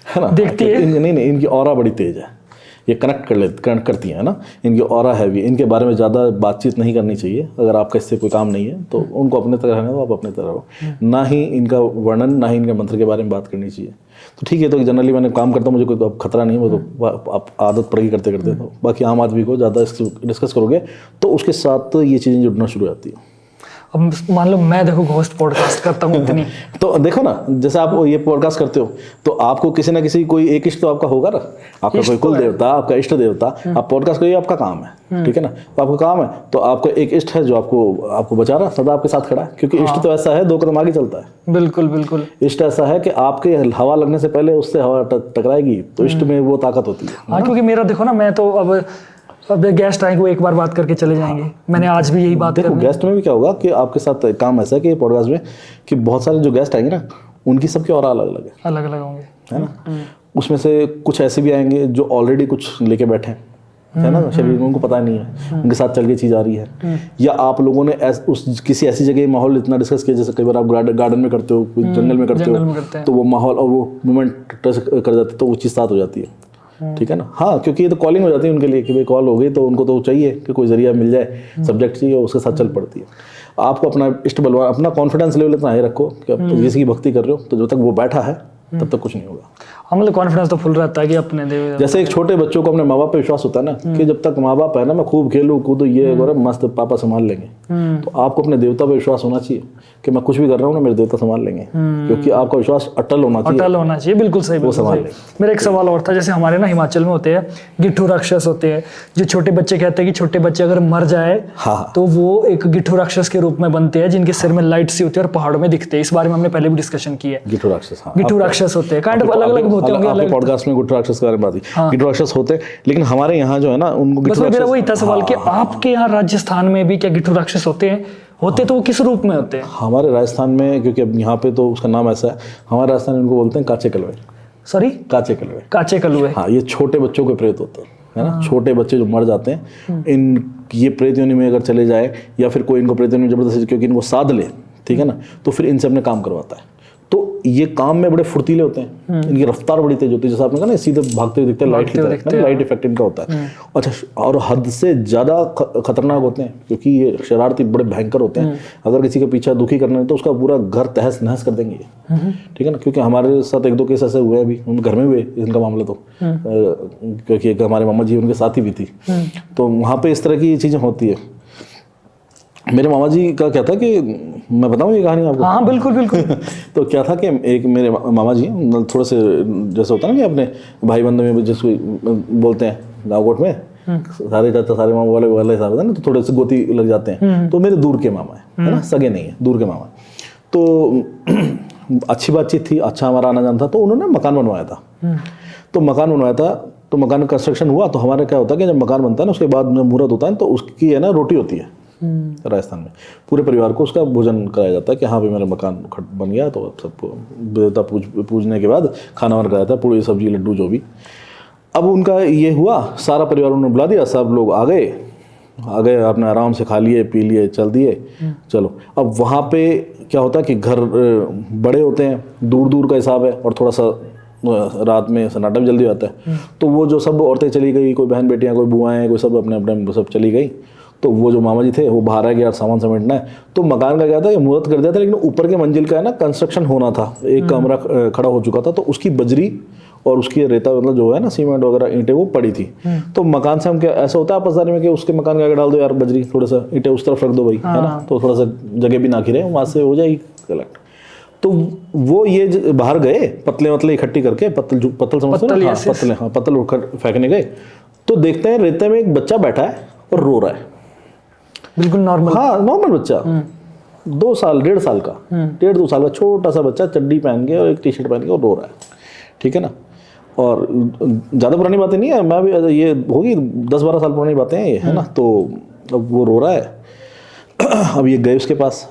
Speaker 1: है ना।
Speaker 2: देखती है
Speaker 1: नहीं, इनकी ऑरा बड़ी तेज है, ये कनेक्ट करती हैं ना, इनकी ऑरा हैवी, इनके बारे में ज़्यादा बातचीत नहीं करनी चाहिए। अगर आपका इससे कोई काम नहीं है तो उनको अपने तरह रहने दो, आप अपने तरह रहो। ना ही इनका वर्णन, ना ही इनके मंत्र के बारे में बात करनी चाहिए। तो ठीक है, तो जनरली मैंने काम करता हूँ, मुझे कोई खतरा नहीं है, वो तो आप आदत पड़ेगी करते करते। तो बाकी आम आदमी को ज़्यादा डिस्कस करोगे तो उसके साथ ये चीज़ें जुड़ना शुरू हो जाती है।
Speaker 2: अब मान लो मैं देखो घोस्ट पॉडकास्ट करता हूँ इतनी
Speaker 1: तो देखो ना, जैसे आप ये पॉडकास्ट करते हो तो आपको किसी ना किसी कोई एक इष्ट तो आपका होगा ना, आपका कोई कुल देवता, आपका इष्ट देवता। आप पॉडकास्ट करिए, आपका काम है, ठीक है ना। तो आपका काम है, तो आपका एक इष्ट है जो आपको बचा रहा, सदा आपके साथ खड़ा है, क्योंकि इष्ट तो ऐसा है 2 कदम आगे चलता है।
Speaker 2: बिल्कुल
Speaker 1: इष्ट ऐसा है कि आपके हवा लगने से पहले उससे हवा टकराएगी, तो इष्ट में वो ताकत होती है।
Speaker 2: हाँ, क्योंकि मेरा देखो ना, मैं तो अब गेस्ट आएंगे वो एक बार बात करके चले जाएंगे। मैंने आज भी यही बात
Speaker 1: देखो गेस्ट में भी क्या होगा कि आपके साथ काम ऐसा है कि पॉडकास्ट में कि बहुत सारे जो गेस्ट आएंगे ना, उनकी सबकी और अलग अलग
Speaker 2: होंगे,
Speaker 1: है ना। उसमें से कुछ ऐसे भी आएंगे जो ऑलरेडी कुछ लेके बैठे हैं, है ना, शरीर में उनको पता नहीं है, उनके साथ चल के चीज़ आ रही है। या आप लोगों ने किसी ऐसी जगह माहौल इतना डिस्कस किया, जैसे कई बार आप गार्डन में करते हो, जंगल में करते हो, तो वो माहौल और वो मूवमेंट टच कर जाते, तो वो चीज़ साथ हो जाती है, ठीक है ना। हाँ, क्योंकि ये तो कॉलिंग हो जाती है उनके लिए कि भाई कॉल हो गई, तो उनको तो चाहिए कि कोई जरिया मिल जाए, सब्जेक्ट चाहिए, उसके साथ चल पड़ती है। आपको अपना इष्ट बलवान, अपना कॉन्फिडेंस लेवल इतना हाई रखो कि आप किसी की भक्ति कर रहे हो, तो जब तक वो बैठा है तब तक कुछ नहीं होगा।
Speaker 2: मतलब कॉन्फिडेंस तो फुल रहता है कि अपने देव,
Speaker 1: जैसे एक छोटे बच्चों को अपने माँ बाप पे विश्वास होता है ना, कि जब तक माँ बाप है ना, मैं खूब खेलूँ कूदूँ, ये मस्त पापा संभाल लेंगे। तो आपको अपने देवता पे विश्वास होना चाहिए कि मैं कुछ भी कर रहा हूँ ना, मेरे देवता संभाल लेंगे, क्योंकि आपका विश्वास अटल होना चाहिए।
Speaker 2: बिल्कुल सही। वो संभाल लेंगे। मेरा एक सवाल और था, जैसे हमारे ना हिमाचल में होते हैं गिट्ठू राक्षस होते हैं, जो छोटे बच्चे कहते हैं कि छोटे बच्चे अगर मर जाए तो वो एक गिट्ठू राक्षस के रूप में बनते हैं, जिनके सिर में लाइट सी होती है और पहाड़ों में दिखते हैं। इस बारे में हमने पहले भी डिस्कशन की है।
Speaker 1: गिट्ठू राक्षस,
Speaker 2: गिट्ठू राक्षस होते हैं, काइंड ऑफ अलग अलग होते होंगे।
Speaker 1: पॉडकास्ट में गिट्ठू राक्षस के बारे में बात की, गिट्ठू राक्षस होते हैं, लेकिन हमारे यहाँ जो है ना उनको गिट्ठू राक्षस।
Speaker 2: मेरा वही था सवाल कि आपके यहाँ राजस्थान में भी क्या गिट्ठू राक्षस होते हैं? तो वो किस रूप में होते हैं?
Speaker 1: हमारे राजस्थान में, क्योंकि अब यहाँ पे तो उसका नाम ऐसा है, हमारे राजस्थान में उनको बोलते हैं काचे कलवे।
Speaker 2: सॉरी,
Speaker 1: काचे कलुए।
Speaker 2: काचे कलुए।
Speaker 1: हाँ, ये छोटे बच्चों के प्रेत होते हैं, है ना। छोटे बच्चे जो मर जाते हैं, इन ये प्रेत योनि में अगर चले जाए या फिर कोई इनको प्रेत योनि में जबरदस्ती, क्योंकि इनको साध ले, ठीक है ना, तो फिर इनसे अपने काम करवाता है। तो ये काम में बड़े फुर्तीले होते हैं, इनकी रफ्तार बड़ी तेज होती है, जैसे आपने कहा ना सीधे भागते हुए दिखते हैं, लाइट की तरह, लाइट इफेक्ट इनका होता है। अच्छा, और हद से ज़्यादा खतरनाक होते हैं, क्योंकि ये शरारती बड़े भयंकर होते हैं। अगर किसी का पीछा दुखी करना है तो उसका पूरा घर तहस नहस कर देंगे, ठीक है ना। क्योंकि हमारे साथ 1-2 केस ऐसे हुए अभी, उन घर में हुए इनका मामला, तो क्योंकि एक हमारे मामा जी उनके साथ ही भी थी, तो वहाँ पे इस तरह की चीज़ें होती है। मेरे मामा जी का क्या था कि, मैं बताऊं ये कहानी आपको?
Speaker 2: हाँ बिल्कुल बिल्कुल।
Speaker 1: तो क्या था कि एक मेरे मामा जी थोड़े से, जैसे होता है ना कि अपने भाई बंधु में जिसको बोलते हैं गाँव कोट में, सारे चाचा सारे मामा वाले वाले हिसाब है ना, तो थोड़े से गोती लग जाते हैं। तो मेरे दूर के मामा है ना, सगे नहीं है, दूर के मामा। तो अच्छी बातचीत थी, अच्छा हमारा आना जाना था। तो उन्होंने मकान बनवाया था, तो मकान बनवाया था, तो मकान कंस्ट्रक्शन हुआ। तो हमारे क्या होता है कि जब मकान बनता है ना, उसके बाद में मुहूर्त होता है, तो उसकी है ना रोटी होती है राजस्थान में, पूरे परिवार को उसका भोजन कराया जाता है कि हाँ भाई मेरा मकान बन गया। तो सबको देवता पूजने के बाद खाना वाना कराया था, पूरी सब्जी लड्डू जो भी। अब उनका ये हुआ, सारा परिवार उन्होंने बुला दिया, सब लोग आ गए, अपने आराम से खा लिए पी लिए, चल दिए, चलो। अब वहाँ पे क्या होता है कि घर बड़े होते हैं, दूर दूर का हिसाब है, और थोड़ा सा रात में सन्नाटा भी जल्दी आता है। तो वो जो सब औरतें चली गई, कोई बहन बेटियाँ, कोई बुआएं, कोई सब अपने अपने सब चली गई। तो वो जो मामा जी थे वो बाहर आ गया, यार सामान समेटना है। तो मकान का क्या था कि मुहूर्त कर दिया था, लेकिन ऊपर के मंजिल का है ना कंस्ट्रक्शन होना था, एक कमरा खड़ा हो चुका था, तो उसकी बजरी और उसकी रेता, मतलब जो है ना सीमेंट वगैरह ईंटें, वो पड़ी थी। तो मकान से हम क्या, ऐसा होता है आपसदारी में कि उसके मकान के आगे डाल दो यार बजरी, थोड़ा सा ईंटें उस तरफ रख दो भाई, है ना, तो थोड़ा सा जगह भी ना घिरे, वहाँ से हो जाएगी कलेक्ट। तो वो ये बाहर गए, पतले मतलब इकट्ठी करके, पत्तल समझते हैं ना, पत्तल, हाँ पत्तल फेंकने गए। तो देखते हैं रेते में एक बच्चा बैठा है और रो रहा है, बिल्कुल नॉर्मल, हाँ नॉर्मल बच्चा, 2 साल 1.5 साल का, 1.5-2 साल का छोटा सा बच्चा, चड्डी पहन के और एक टी-शर्ट पहन के और रो रहा है, ठीक है ना। और ज़्यादा पुरानी बातें नहीं है, मैं भी ये होगी 10-12 साल पुरानी बातें हैं ये, है ना। तो अब वो रो रहा है। अब ये गए उसके पास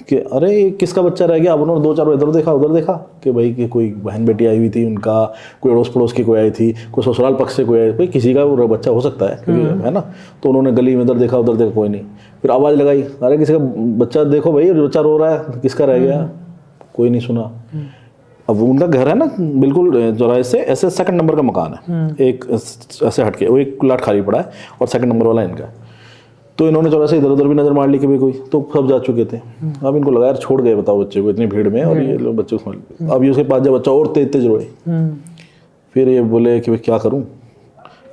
Speaker 1: कि अरे किसका बच्चा रह गया। अब उन्होंने 2-4 इधर देखा उधर देखा कि भाई कि कोई बहन बेटी आई हुई थी उनका, कोई अड़ोस पड़ोस की कोई आई थी, कोई ससुराल पक्ष से कोई आई, कोई किसी का वो बच्चा हो सकता है, है ना। तो उन्होंने गली में इधर देखा उधर देखा, कोई नहीं। फिर आवाज़ लगाई, अरे किसी का बच्चा देखो भाई, बच्चा रो रहा है, किसका रह गया, कोई नहीं सुना। अब उनका घर है ना बिल्कुल चौराहे से ऐसे 2nd नंबर का मकान है, एक ऐसे हटके, वो एक प्लाट खाली पड़ा है और 2nd नंबर वाला इनका। तो इन्होंने चौराहे से इधर उधर भी नजर मार ली कि भाई कोई, तो सब जा चुके थे। अब इनको लगा यार छोड़ गए, बताओ बच्चे को इतनी भीड़ में, और ये लोग बच्चे को। अब ये उसके पास जब बच्चा और तेज रोए, फिर ये बोले कि भाई क्या करूं,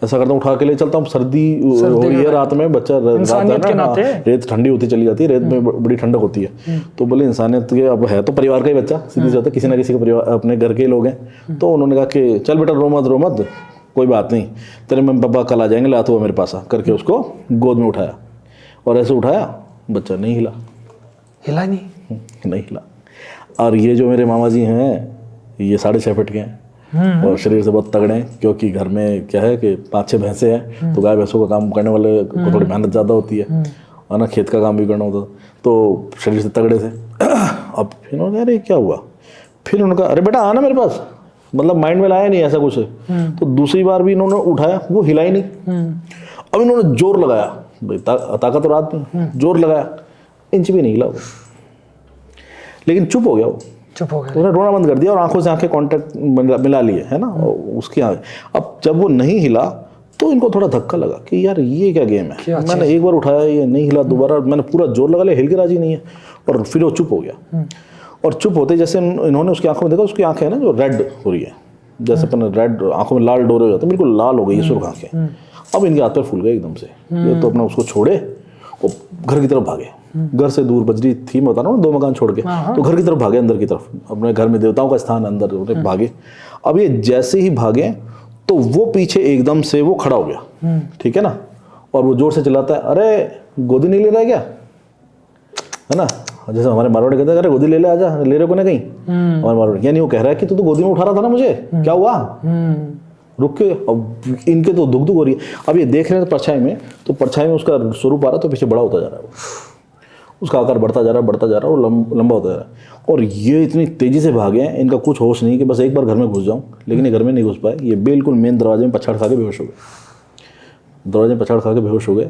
Speaker 1: ऐसा करता हूँ उठा के ले चलता हूँ, सर्दी हो गई है रात में, बच्चा रेत ठंडी होती चली जाती है, रेत में बड़ी ठंडक होती है। तो बोले इंसानियत के, अब है तो परिवार का ही बच्चा, सीधी सी बात है, किसी ना किसी का परिवार, अपने घर के लोग हैं। तो उन्होंने कहा कि चल बेटा रो मत, कोई बात नहीं, तेरे मम्मी पापा कल आ जाएंगे, ला तो मेरे पास आ करके उसको गोद में उठाया, और ऐसे उठाया, बच्चा नहीं हिला नहीं हिला। और ये जो मेरे मामा जी हैं, ये 6.5 फीट के हैं, और शरीर से बहुत तगड़े हैं, क्योंकि घर में क्या है कि 5-6 भैंसें हैं, तो गाय भैंसों का काम करने वाले को थोड़ी मेहनत ज़्यादा होती है, और ना खेत का काम भी करना होता, तो शरीर से तगड़े थे। अब फिर उन्होंने अरे क्या हुआ, फिर उन्होंने कहा अरे बेटा आना मेरे पास, मतलब माइंड में लाया नहीं ऐसा कुछ। तो दूसरी बार भी इन्होंने उठाया, वो हिला ही नहीं। अब इन्होंने जोर लगाया, भाई ताकत और आदमी, जोर लगाया, इंच भी नहीं हिला वो, लेकिन चुप हो गया वो, उन्होंने रोना बंद कर दिया और आंखों से आंखें कांटेक्ट मिला लिए, है ना, उसकी आंखें। अब जब वो नहीं हिला तो इनको थोड़ा धक्का लगा कि यार ये क्या गेम है, मैंने एक बार उठाया ये नहीं हिला, दोबारा मैंने पूरा जोर लगा लिया, हिल के राजी नहीं है, और फिर वो चुप हो गया। और चुप होते जैसे इन्होंने उसकी आंखों में देखा, उसकी आंखें ना जो रेड हो रही है, जैसे अपन रेड आंखों में लाल डोरे हो जाते, बिल्कुल लाल हो गई है सुर्ख आंखें। अब इनके हाथ पर फूल गए एकदम से, ये तो अपना उसको छोड़े और घर की तरफ भागे। घर से दूर, बजरी थी मैं बता रहा हूँ 2 मकान छोड़ के, तो घर की तरफ भागे, अंदर की तरफ, अपने घर में देवताओं का स्थान अंदर भागे। अब ये जैसे ही भागे तो वो पीछे एकदम से वो खड़ा हो गया, ठीक है ना, और वो जोर से चिल्लाता है अरे गोदी नहीं ले रहा है क्या, है ना, जैसे हमारे मारवाड़ी कहते हैं अरे गोदी ले ले आजा, ले रहे को ना कहीं, हमारे मारवाड़ी, यानी वो कह रहा है कि तू तो गोदी में उठा रहा था ना मुझे, क्या हुआ, रुक के। अब इनके तो दुख हो रही है। अब ये देख रहे हैं परछाई में, तो परछाई में उसका स्वरूप आ रहा, तो पीछे बड़ा होता जा रहा है उसका आकार बढ़ता जा रहा है और लंबा होता जा रहा है। और ये इतनी तेज़ी से भागे हैं, इनका कुछ होश नहीं कि बस एक बार घर में घुस जाऊँ, लेकिन ये घर में नहीं घुस पाए। ये बिल्कुल मेन दरवाजे में पछाड़ खा के बेहोश हो गए, दरवाजे में पछाड़ खा के बेहोश हो गए।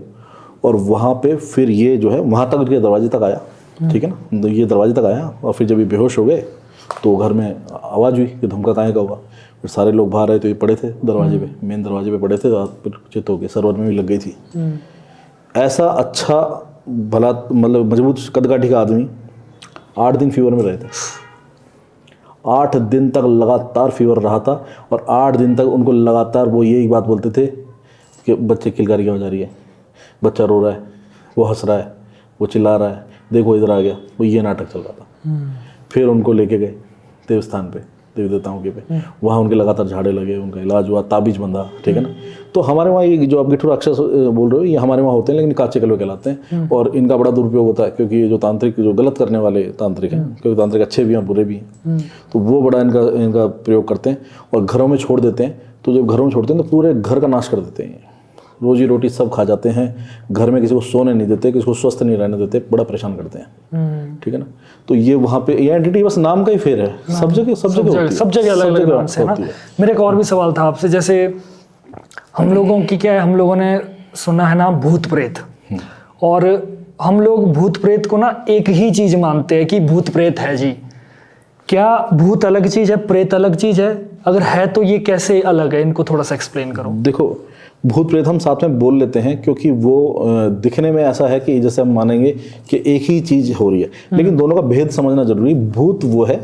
Speaker 1: और वहाँ पे फिर ये जो है वहाँ तक के दरवाजे तक आया, ठीक है ना, तो ये दरवाजे तक आया। और फिर जब ये बेहोश हो गए तो घर में आवाज़ हुई कि धमका काहे का हुआ। फिर सारे लोग बाहर आए तो ये पड़े थे दरवाजे पे, मेन दरवाजे पे पड़े थे, रात पर चित हो गए, सरवर में भी लग गई थी। ऐसा अच्छा भला मतलब मजबूत कदकाठी का आदमी 8 दिन फीवर में रहे थे। 8 दिन तक लगातार फीवर रहा था और 8 दिन तक उनको लगातार वो यही बात बोलते थे कि बच्चे किलकारी क्यों हो जा रही है, बच्चा रो रहा है, वो हंस रहा है, वो चिल्ला रहा है, देखो इधर आ गया। वो ये नाटक चल रहा था। फिर उनको लेके गए देवस्थान पे, देवी देवताओं के पे, वहाँ उनके लगातार झाड़े लगे, उनका इलाज हुआ, ताबीज बंधा, ठीक है ना। तो हमारे वहाँ ये जो आप गिट्ठू राक्षस बोल रहे हो, ये हमारे वहाँ होते हैं, लेकिन काचे कलवे कहलाते हैं। और इनका बड़ा दुरुपयोग होता है, क्योंकि ये जो तांत्रिक, जो गलत करने वाले तांत्रिक हैं, क्योंकि तांत्रिक अच्छे भी हैं और बुरे भी हैं, तो वो बड़ा इनका प्रयोग करते हैं और घरों में छोड़ देते हैं। तो जब घरों में छोड़ते हैं तो पूरे घर का नाश कर देते हैं, रोजी रोटी सब खा जाते हैं, घर में किसी को सोने नहीं देते, किसी को स्वस्थ नहीं रहने देते, बड़ा परेशान करते हैं, ठीक है ना। तो ये वहाँ पे ये एंटिटी बस नाम का ही फेर है, सब जगह
Speaker 2: अलग अलग नाम से ना। मेरे एक और भी सवाल था आपसे, जैसे हम लोगों की क्या है, हम लोगों ने सुना है ना भूत प्रेत, और हम लोग भूत प्रेत को ना एक ही चीज मानते हैं कि भूत प्रेत है जी। क्या भूत अलग चीज है, प्रेत अलग चीज है? अगर है तो ये कैसे अलग है, इनको थोड़ा सा एक्सप्लेन करो।
Speaker 1: देखो, भूत प्रेत हम साथ में बोल लेते हैं क्योंकि वो दिखने में ऐसा है कि जैसे हम मानेंगे कि एक ही चीज हो रही है, लेकिन दोनों का भेद समझना जरूरी। भूत वो है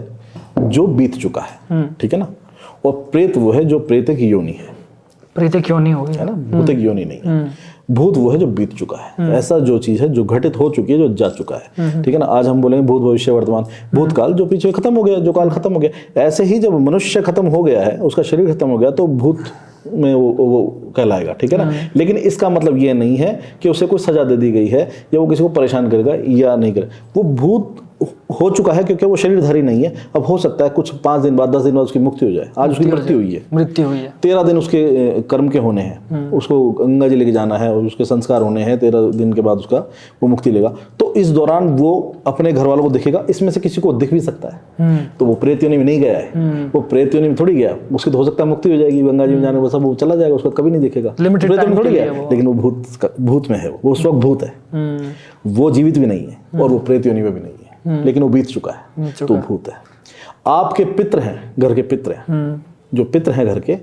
Speaker 1: जो बीत चुका है, ठीक है ना, और प्रेत वो है जो प्रेतक योनि है।
Speaker 2: प्रेतक योनि हो गई
Speaker 1: है ना, भूतक योनि नहीं है। भूत वो है जो बीत चुका है, ऐसा जो चीज है जो घटित हो चुकी है, जो जा चुका है, ठीक है ना। आज हम बोलेंगे भूत, भविष्य, वर्तमान। भूतकाल जो पीछे खत्म हो गया, जो काल खत्म हो गया। ऐसे ही जब मनुष्य खत्म हो गया है, उसका शरीर खत्म हो गया, तो भूत में वो कहलाएगा, ठीक है ना। लेकिन इसका मतलब ये नहीं है कि उसे कोई सजा दे दी गई है या वो किसी को परेशान करेगा या नहीं करेगा। वो भूत हो चुका है क्योंकि वो शरीरधारी नहीं है। अब हो सकता है कुछ 5 दिन बाद, 10 दिन बाद उसकी मुक्ति हो जाए। आज उसकी मृत्यु हुई है, 13 दिन उसके कर्म के होने हैं, उसको गंगा जी लेके जाना है और उसके संस्कार होने हैं। 13 दिन के बाद उसका वो मुक्ति लेगा। तो इस दौरान वो अपने घर वालों को दिखेगा, इसमें से किसी को दिख भी सकता है। तो वो प्रेत योनि में नहीं गया है, वो प्रेत योनि में थोड़ी गया, उसकी तो हो सकता है मुक्ति हो जाएगी, गंगा जी में जाने के सब वो चला जाएगा, उसका कभी नहीं दिखेगा, प्रेत योनि में थोड़ी गया। लेकिन वो भूत में है, वो उस वक्त भूत है, वो जीवित भी नहीं है और वो प्रेत योनि में भी नहीं है, लेकिन वो बीत चुका है, तो भूत है। आपके पितृ हैं, घर के पितृ हैं, जो पितृ हैं घर के,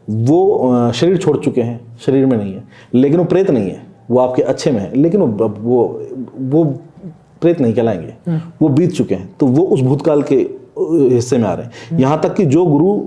Speaker 1: वो शरीर छोड़ चुके हैं, शरीर में नहीं है, लेकिन वो प्रेत नहीं है, वो आपके अच्छे में है, लेकिन वो प्रेत नहीं कहलाएंगे, वो बीत चुके हैं। तो वो उस भूतकाल के हिस्से में आ रहे हैं। यहाँ तक कि जो गुरु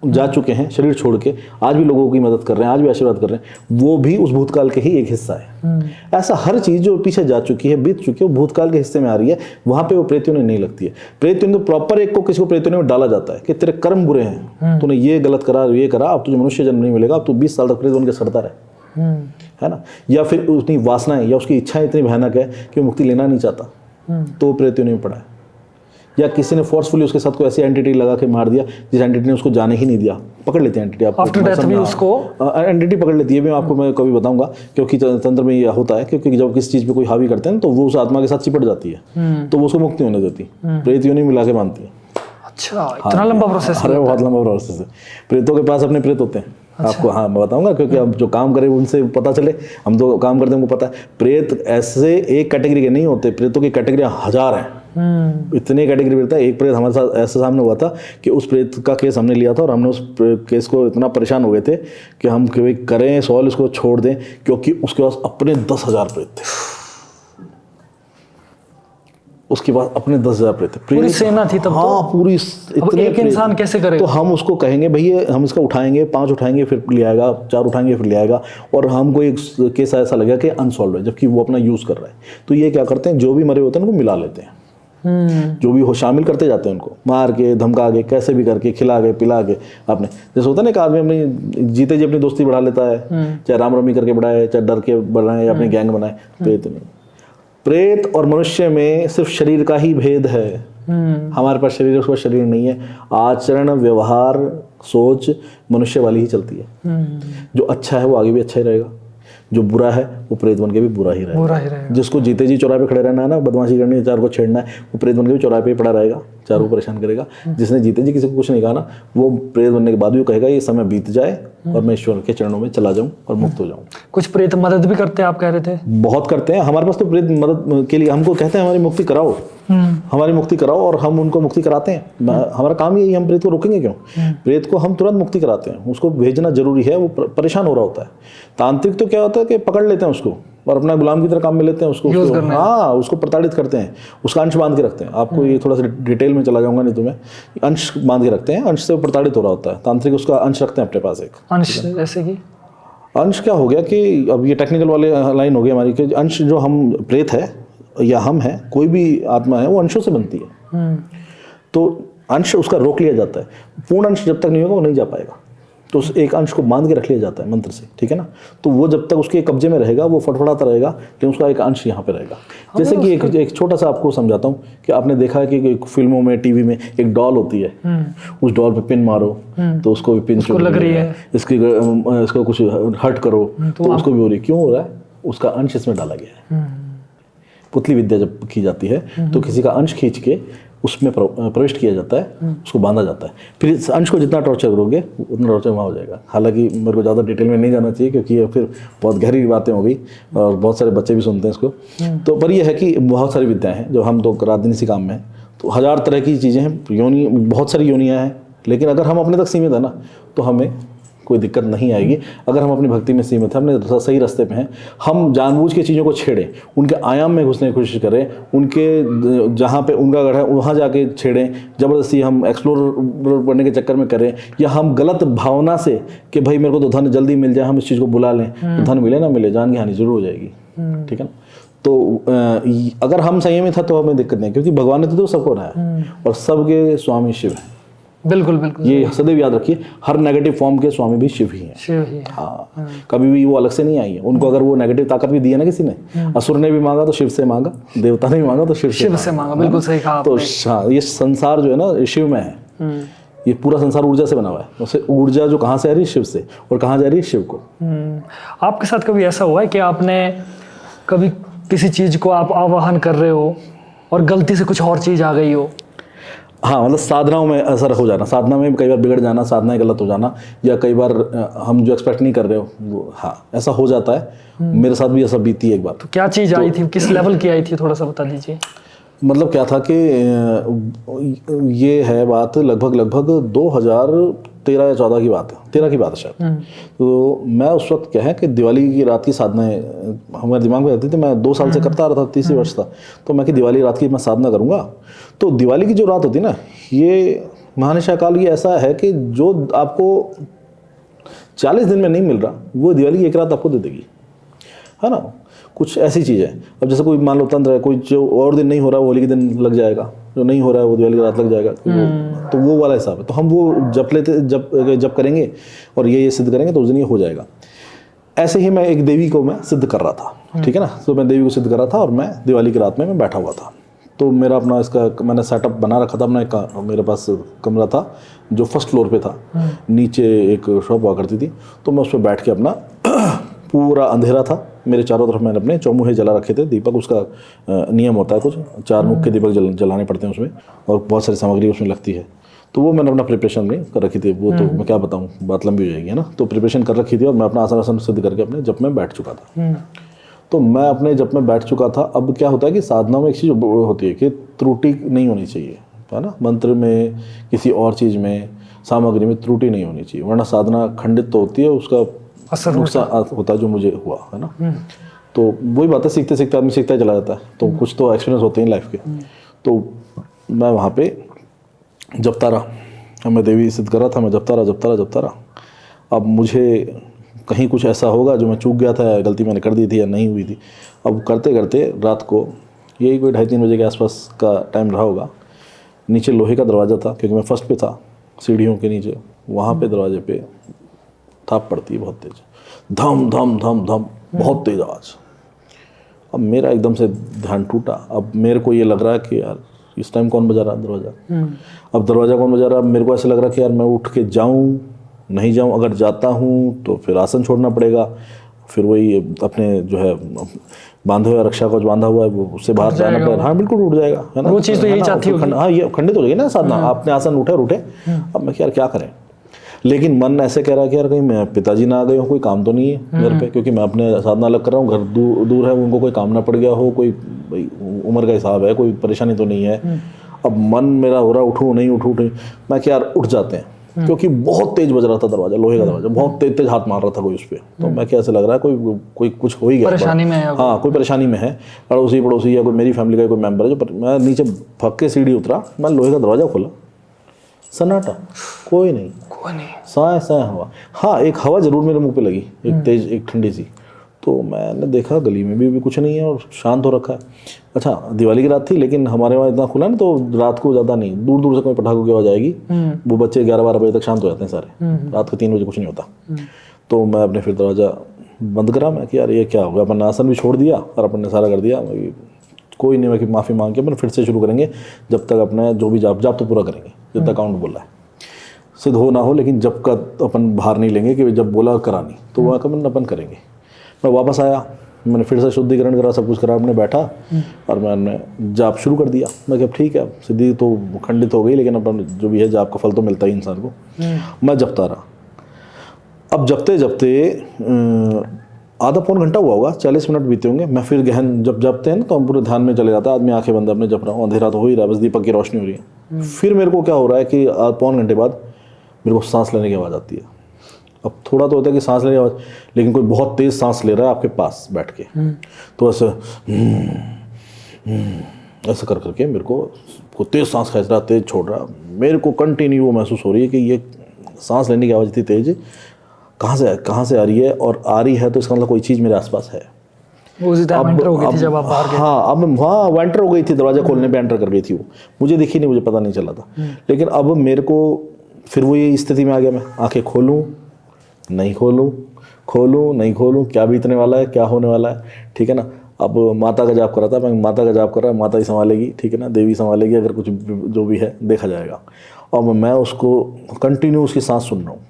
Speaker 1: जा चुके हैं शरीर छोड़ के, आज भी लोगों की मदद कर रहे हैं, आज भी आशीर्वाद कर रहे हैं, वो भी उस भूतकाल के ही एक हिस्सा है। ऐसा हर चीज जो पीछे जा चुकी है, बीत चुकी है, वो भूतकाल के हिस्से में आ रही है। वहां पे वो प्रेत योनि नहीं लगती है। प्रेत योनि तो प्रॉपर एक को किसी को प्रेत योनि में डाला जाता है कि तेरे कर्म बुरे हैं, तूने ये गलत करा, ये करा, अब तुझे मनुष्य जन्म नहीं मिलेगा, अब तू 20 साल तक प्रेत बन के सड़ता रहे, है ना। या फिर उसकी वासनाएं या उसकी इच्छाएं इतनी भयानक है कि वो मुक्ति लेना नहीं चाहता, तो वो प्रेत योनि में पड़ा है। या किसी ने फोर्सफुली उसके साथ कोई ऐसी एंटिटी लगा के मार दिया जिस एंटिटी ने उसको जाने ही नहीं दिया, पकड़ लेती है एंटिटी। आपको
Speaker 2: आफ्टर डेथ भी उसको
Speaker 1: एंटिटी पकड़ लेती है, भी आपको मैं कभी बताऊंगा, क्योंकि तंत्र में ये होता है, क्योंकि जब किसी चीज पे कोई हावी करते हैं तो वो उस आत्मा के साथ चिपट जाती है, तो वो उसको मुक्ति होने देती, प्रेत योनि मिला के बांधती है।
Speaker 2: अच्छा, इतना लंबा प्रोसेस है?
Speaker 1: अरे बहुत लंबा प्रोसेस है। प्रेतों के पास अपने प्रेत होते हैं, आपको हाँ मैं बताऊंगा, क्योंकि अब जो काम करे उनसे पता चले। हम तो काम करते हैं, हमको पता है। प्रेत ऐसे एक कैटेगरी के नहीं होते, प्रेतों की कैटेगरी 1000 हैं, इतने कैटेगरी मिलता है। एक प्रेत हमारे साथ ऐसा सामने हुआ था कि उस प्रेत का केस हमने लिया था और हमने उस केस को इतना परेशान हो गए थे कि हम करें सॉल्व, इसको छोड़ दें, क्योंकि उसके पास अपने 10,000 प्रेत थे। उसके पास अपने 10,000 प्रेत थे,
Speaker 2: पूरी सेना थी तब।
Speaker 1: हाँ, पूरी इतने
Speaker 2: एक इंसान कैसे करेगा?
Speaker 1: तो हम उसको कहेंगे भैया हम इसका उठाएंगे, 5 उठाएंगे फिर ले आएगा, 4 उठाएंगे फिर ले आएगा, और हमको एक केस ऐसा लगेगा कि अनसॉल्व है, जबकि वो अपना यूज कर रहा है। तो ये क्या करते हैं, जो भी मरे होते हैं उनको मिला लेते हैं, जो भी हो शामिल करते जाते हैं, उनको मार के, धमका के, कैसे भी करके, खिला के, पिला के। आपने जैसे होता है ना, एक आदमी अपनी जीते जी अपनी दोस्ती बढ़ा लेता है, चाहे राम रमी करके बढ़ाए, चाहे डर के बढ़ाए, या अपने गैंग बनाए। प्रेत नहीं, प्रेत और मनुष्य में सिर्फ शरीर का ही भेद है। हमारे पास शरीर है, उसका शरीर नहीं है। आचरण, व्यवहार, सोच मनुष्य वाली ही चलती है। जो अच्छा है वो आगे भी अच्छा ही रहेगा, जो बुरा है वो प्रेत बन के भी बुरा ही
Speaker 2: बुरा ही
Speaker 1: रहेगा।
Speaker 2: रहेगा।
Speaker 1: जिसको जीते जी चौराहे पे खड़े रहना है ना, बदमाशी करनी है, चार को छेड़ना है, वो प्रेत बन के भी चौराहे पे ही पड़ा रहेगा, चारों को परेशान करेगा। जिसने जीते जी किसी को कुछ नहीं कहा ना, वो प्रेत बनने के बाद भी कहेगा ये समय बीत जाए और मैं ईश्वर के चरणों में चला जाऊं और मुक्त हो जाऊं।
Speaker 2: कुछ प्रेत मदद भी करते हैं, आप कह रहे थे?
Speaker 1: बहुत करते हैं हमारे पास तो प्रेत मदद के लिए हमको कहते हैं हमारी मुक्ति कराओ, हमारी मुक्ति कराओ, और हम उनको मुक्ति कराते हैं। हमारा काम यही है, हम प्रेत को रोकेंगे क्यों? प्रेत को हम तुरंत मुक्ति कराते हैं, उसको भेजना जरूरी है, वो परेशान हो रहा होता है। तांत्रिक तो क्या होता है कि पकड़ लेते हैं उसको और अपना गुलाम की तरह काम में लेते हैं उसको, हाँ उसको प्रताड़ित करते हैं, उसका अंश बांध के रखते हैं। आपको ये थोड़ा सा डिटेल में चला जाऊंगा नहीं तो मैं, अंश बांध के रखते हैं, अंश से वो प्रताड़ित हो रहा होता है। तांत्रिक उसका अंश रखते हैं अपने पास एक
Speaker 2: अंश, जैसे कि
Speaker 1: अंश क्या हो गया कि अब ये टेक्निकल वाले लाइन हो गई हमारी कि अंश जो हम प्रेत है या हम हैं, कोई भी आत्मा है वो अंशों से बनती है। तो अंश उसका रोक लिया जाता है, पूर्ण अंश जब तक नहीं होगा वो नहीं जा पाएगा। तो उस एक अंश को बांध के रख लिया जाता है मंत्र से, ठीक है ना। तो वो जब तक उसके कब्जे में रहेगा वो फटफड़ाता रहेगा कि उसका एक अंश यहाँ पे रहेगा। जैसे कि एक छोटा सा आपको समझाता हूँ कि आपने देखा है कि फिल्मों में, टीवी में एक डॉल होती है, उस डॉल पे पिन मारो तो उसको भी पिन
Speaker 2: लग रही है,
Speaker 1: इसको कुछ हर्ट करो तो उसको भी हो रही है। क्यों हो रहा है? उसका अंश इसमें डाला गया है। पुतली विद्या जब की जाती है तो किसी का अंश खींच के उसमें प्रविष्ट किया जाता है, उसको बांधा जाता है। फिर इस अंश को जितना टॉर्चर करोगे उतना टॉर्चर वहाँ हो जाएगा। हालांकि मेरे को ज़्यादा डिटेल में नहीं जाना चाहिए क्योंकि ये फिर बहुत गहरी बातें हो गई और बहुत सारे बच्चे भी सुनते हैं इसको। तो पर यह है कि बहुत सारी विद्याएँ हैं जो हम तो रात दिन इसी काम में हैं, तो 1000 तरह की चीज़ें हैं, योनि बहुत सारी योनियाँ हैं। लेकिन अगर हम अपने तक सीमित है ना तो हमें कोई दिक्कत नहीं आएगी। अगर हम अपनी भक्ति में सीमित हैं, अपने सही रास्ते पे हैं, हम जानबूझ के चीज़ों को छेड़ें, उनके आयाम में घुसने की कोशिश करें, उनके जहाँ पे उनका गढ़ है वहाँ जाके छेड़ें, ज़बरदस्ती हम एक्सप्लोर करने के चक्कर में करें, या हम गलत भावना से कि भाई मेरे को तो धन जल्दी मिल जाए, हम इस चीज़ को बुला लें, तो धन मिले ना मिले जान की हानि जरूर हो जाएगी। ठीक है ना। तो अगर हम संयमित है तो हमें दिक्कत नहीं, क्योंकि भगवान ने तो सबको बनाया और सबके स्वामी शिव है।
Speaker 2: बिल्कुल बिल्कुल,
Speaker 1: ये सदैव याद रखिए, हर नेगेटिव फॉर्म के स्वामी भी शिव ही हैं।
Speaker 2: शिव ही है।
Speaker 1: हाँ, कभी भी वो अलग से नहीं आई है। उनको अगर वो नेगेटिव ताकत भी दी है ना किसी ने, असुर ने भी मांगा तो शिव से मांगा, देवता ने भी मांगा तो शिव से मांगा।
Speaker 2: बिल्कुल सही कहा
Speaker 1: तो हाँ, ये संसार जो है ना शिव में है। ये पूरा संसार ऊर्जा से बना हुआ है। उसे ऊर्जा जो कहाँ से आ रही है? शिव से। और कहाँ जा रही है? शिव को।
Speaker 2: आपके साथ कभी ऐसा हुआ है कि आपने कभी किसी चीज को आप आवाहन कर रहे हो और गलती से कुछ और चीज आ गई हो?
Speaker 1: हाँ, मतलब साधनाओं में असर हो जाना, साधना में कई बार बिगड़ जाना, साधनाएं गलत हो जाना, या कई बार हम जो एक्सपेक्ट नहीं कर रहे हो वो, हाँ ऐसा हो जाता है। मेरे साथ भी ऐसा बीती है एक बार।
Speaker 2: तो क्या चीज़ आई थी, किस लेवल की आई थी, थोड़ा सा बता दीजिए।
Speaker 1: मतलब क्या था कि ये है बात लगभग 2013 या 14 की बात है, 13 की बात है शायद। तो मैं उस वक्त क्या है कि दिवाली की रात की साधनाएं हमारे दिमाग में रहती थी। मैं 2 साल से करता आ रहा था, 30 वर्ष था। तो मैं कि दिवाली रात की मैं साधना करूँगा। तो दिवाली की जो रात होती है ना, ये महानिशा काल ये ऐसा है कि जो आपको 40 दिन में नहीं मिल रहा वो दिवाली की एक रात आपको दे देगी, है ना। कुछ ऐसी चीज़ है। अब जैसे कोई मान लो तंत्र है, कोई जो और दिन नहीं हो रहा है वो होली के दिन लग जाएगा, जो नहीं हो रहा है वो दिवाली की रात लग जाएगा। तो वो वाला हिसाब है। तो हम वो जब करेंगे और ये सिद्ध करेंगे तो उस दिन ये हो जाएगा। ऐसे ही मैं एक देवी को मैं सिद्ध कर रहा था, ठीक है ना। तो मैं देवी को सिद्ध कर रहा था और मैं दिवाली की रात में मैं बैठा हुआ था। तो मेरा अपना इसका मैंने सेटअप बना रखा था अपना। मेरे पास कमरा था जो फर्स्ट फ्लोर पे था, नीचे एक शॉप हुआ करती थी। तो मैं उस पर बैठ के अपना पूरा अंधेरा था, मेरे चारों तरफ मैंने अपने चौमुहे जला रखे थे। दीपक उसका नियम होता है, कुछ 4 मुख के दीपक जलाने पड़ते हैं उसमें, और बहुत सारी सामग्री उसमें लगती है। तो वो मैंने अपना प्रिपरेशन में कर रखी थी। वो तो मैं क्या बताऊँ, बात लंबी हो जाएगी, है ना। तो प्रिपरेशन कर रखी थी और मैं अपना आसन सिद्ध करके अपने जप में बैठ चुका था। तो मैं अपने जप में बैठ चुका था। अब क्या होता है कि साधना में एक चीज़ होती है कि त्रुटि नहीं होनी चाहिए, है ना। मंत्र में, किसी और चीज़ में, सामग्री में त्रुटि नहीं होनी चाहिए, वरना साधना खंडित तो होती है, उसका नुकसान होता है, जो मुझे हुआ, है ना। तो वही बात है, सीखते सीखते आदमी सीखता ही चला जाता है। तो कुछ तो एक्सपीरियंस होते हैं लाइफ के। तो मैं वहाँ पे जपता रहा, मैं देवी सिद्ध कर रहा था, मैं जपता रहा। अब मुझे कहीं कुछ ऐसा होगा जो मैं चूक गया था, गलती मैंने कर दी थी या नहीं हुई थी। अब करते करते रात को यही कोई 2:30-3 बजे के आसपास का टाइम रहा होगा। नीचे लोहे का दरवाज़ा था, क्योंकि मैं फर्स्ट पे था, सीढ़ियों के नीचे। वहाँ पे दरवाजे पे थाप पड़ती है बहुत तेज, धम धम धम धम, बहुत तेज आवाज़। अब मेरा एकदम से ध्यान टूटा। अब मेरे को ये लग रहा है कि यार इस टाइम कौन बजा रहा है दरवाज़ा। अब दरवाज़ा कौन बजा रहा है, मेरे को ऐसा लग रहा है कि यार मैं उठ के जाऊँ नहीं जाऊँ। अगर जाता हूँ तो फिर आसन छोड़ना पड़ेगा, फिर वही अपने जो है बांधे हुए रक्षा कवच बांधा हुआ है वो उससे बाहर जाना पड़ेगा। हाँ बिल्कुल टूट जाएगा, है ना।
Speaker 2: वो चीज़ तो यही चाहती होगी।
Speaker 1: हाँ ये खंडित हो जाएगी ना साधना, आपने आसन उठे और उठे, अब मैं यार क्या करें। लेकिन मन ऐसे कह रहा है कि यार कहीं मैं पिताजी ना आ गए हो, कोई काम तो नहीं है घर पे, क्योंकि मैं अपने साधना अलग कर रहा हूँ, घर दूर है, उनको कोई काम ना पड़ गया हो, कोई भाई उम्र का हिसाब है, कोई परेशानी तो नहीं है। अब मन मेरा हो रहा उठूँ नहीं उठूँ, मैं क्या यार उठ जाते हैं, क्योंकि बहुत तेज बज रहा था दरवाजा, लोहे का दरवाजा, बहुत तेज तेज हाथ मार रहा था कोई उस पर। तो मैं क्या ऐसे लग रहा है कोई कुछ हो ही गया,
Speaker 2: परेशानी में है।
Speaker 1: हाँ कोई परेशानी में है, पड़ोसी या कोई मेरी फैमिली का कोई मेंबर है जो। मैं नीचे फक के सीढ़ी उतरा, मैं लोहे का दरवाजा खोला, सन्नाटा, कोई नहीं, साए हवा। हाँ एक हवा जरूर मेरे मुंह पे लगी, एक तेज, एक ठंडी सी। तो मैंने देखा गली में भी कुछ नहीं है और शांत हो रखा है। अच्छा दिवाली की रात थी, लेकिन हमारे वहाँ इतना खुला ना, तो रात को ज़्यादा नहीं, दूर दूर से कोई पटाखों की आवाज़ आएगी, वो बच्चे 11-12 बजे तक शांत हो जाते हैं सारे, रात को 3 बजे कुछ नहीं होता। तो मैं अपने फिर दरवाज़ा बंद करा, मैं कि यार ये क्या हो गया, अपन आसन भी छोड़ दिया और अपन ने सारा कर दिया, कोई नहीं, मैं कि माफ़ी मांग के अपन फिर से शुरू करेंगे, जब तक अपना जो भी जाप तो पूरा करेंगे, जब तक काउंट बोल रहा है, सिद्ध हो ना हो, लेकिन जब का अपन बाहर नहीं लेंगे कि जब बोला करानी, तो वहाँ का अपन करेंगे। मैं वापस आया, मैंने फिर से शुद्धिकरण करा, सब कुछ करा, अपने बैठा और मैंने जाप शुरू कर दिया। मैं कहा ठीक है, सिद्धि तो खंडित हो गई, लेकिन अपन जो भी है जाप का फल तो मिलता ही इंसान को। मैं जपता रहा। अब जपते आधा पौन घंटा हुआ होगा, 40 मिनट बीते होंगे। मैं फिर गहन जब जपते हैं ना तो हम पूरे ध्यान में चले जाता है आदमी, आंखें बंद अपने जप रहा हूँ, अंधेरा तो हो ही रहा है, बस दीपक की रोशनी हो रही है। फिर मेरे को क्या हो रहा है कि पौन घंटे बाद मेरे को सांस लेने की आवाज़ आती है। अब थोड़ा तो होता है कि सांस लेने की आवाज़, लेकिन कोई बहुत तेज़ सांस ले रहा है आपके पास बैठ के, तो ऐसे कर करके मेरे को तेज़ सांस खींच रहा, तेज़ छोड़ रहा, मेरे को कंटिन्यू वो महसूस हो रही है कि ये सांस लेने की आवाज़ इतनी तेज़ कहाँ से आ रही है, और आ रही है तो इसका मतलब कोई चीज़ मेरे आसपास है।
Speaker 2: उसी टाइम एंटर हो गई थी जब आप बाहर गए।
Speaker 1: हाँ अब वहाँ वो एंटर हो गई थी, दरवाजा खोलने पे एंटर कर गई थी वो, मुझे दिखी नहीं, मुझे पता नहीं चला था। लेकिन अब मेरे को फिर वो ये स्थिति में आ गया, मैं आंखें खोलूँ नहीं खोलूँ नहीं खोलूँ, क्या बीतने वाला है, क्या होने वाला है, ठीक है ना। अब माता का जाप कर रहा था मैं, माता का जाप कर रहा, माता ही संभालेगी, ठीक है ना, देवी संभालेगी, अगर कुछ जो भी है देखा जाएगा। और मैं उसको कंटिन्यू उसकी सांस सुन रहा हूँ।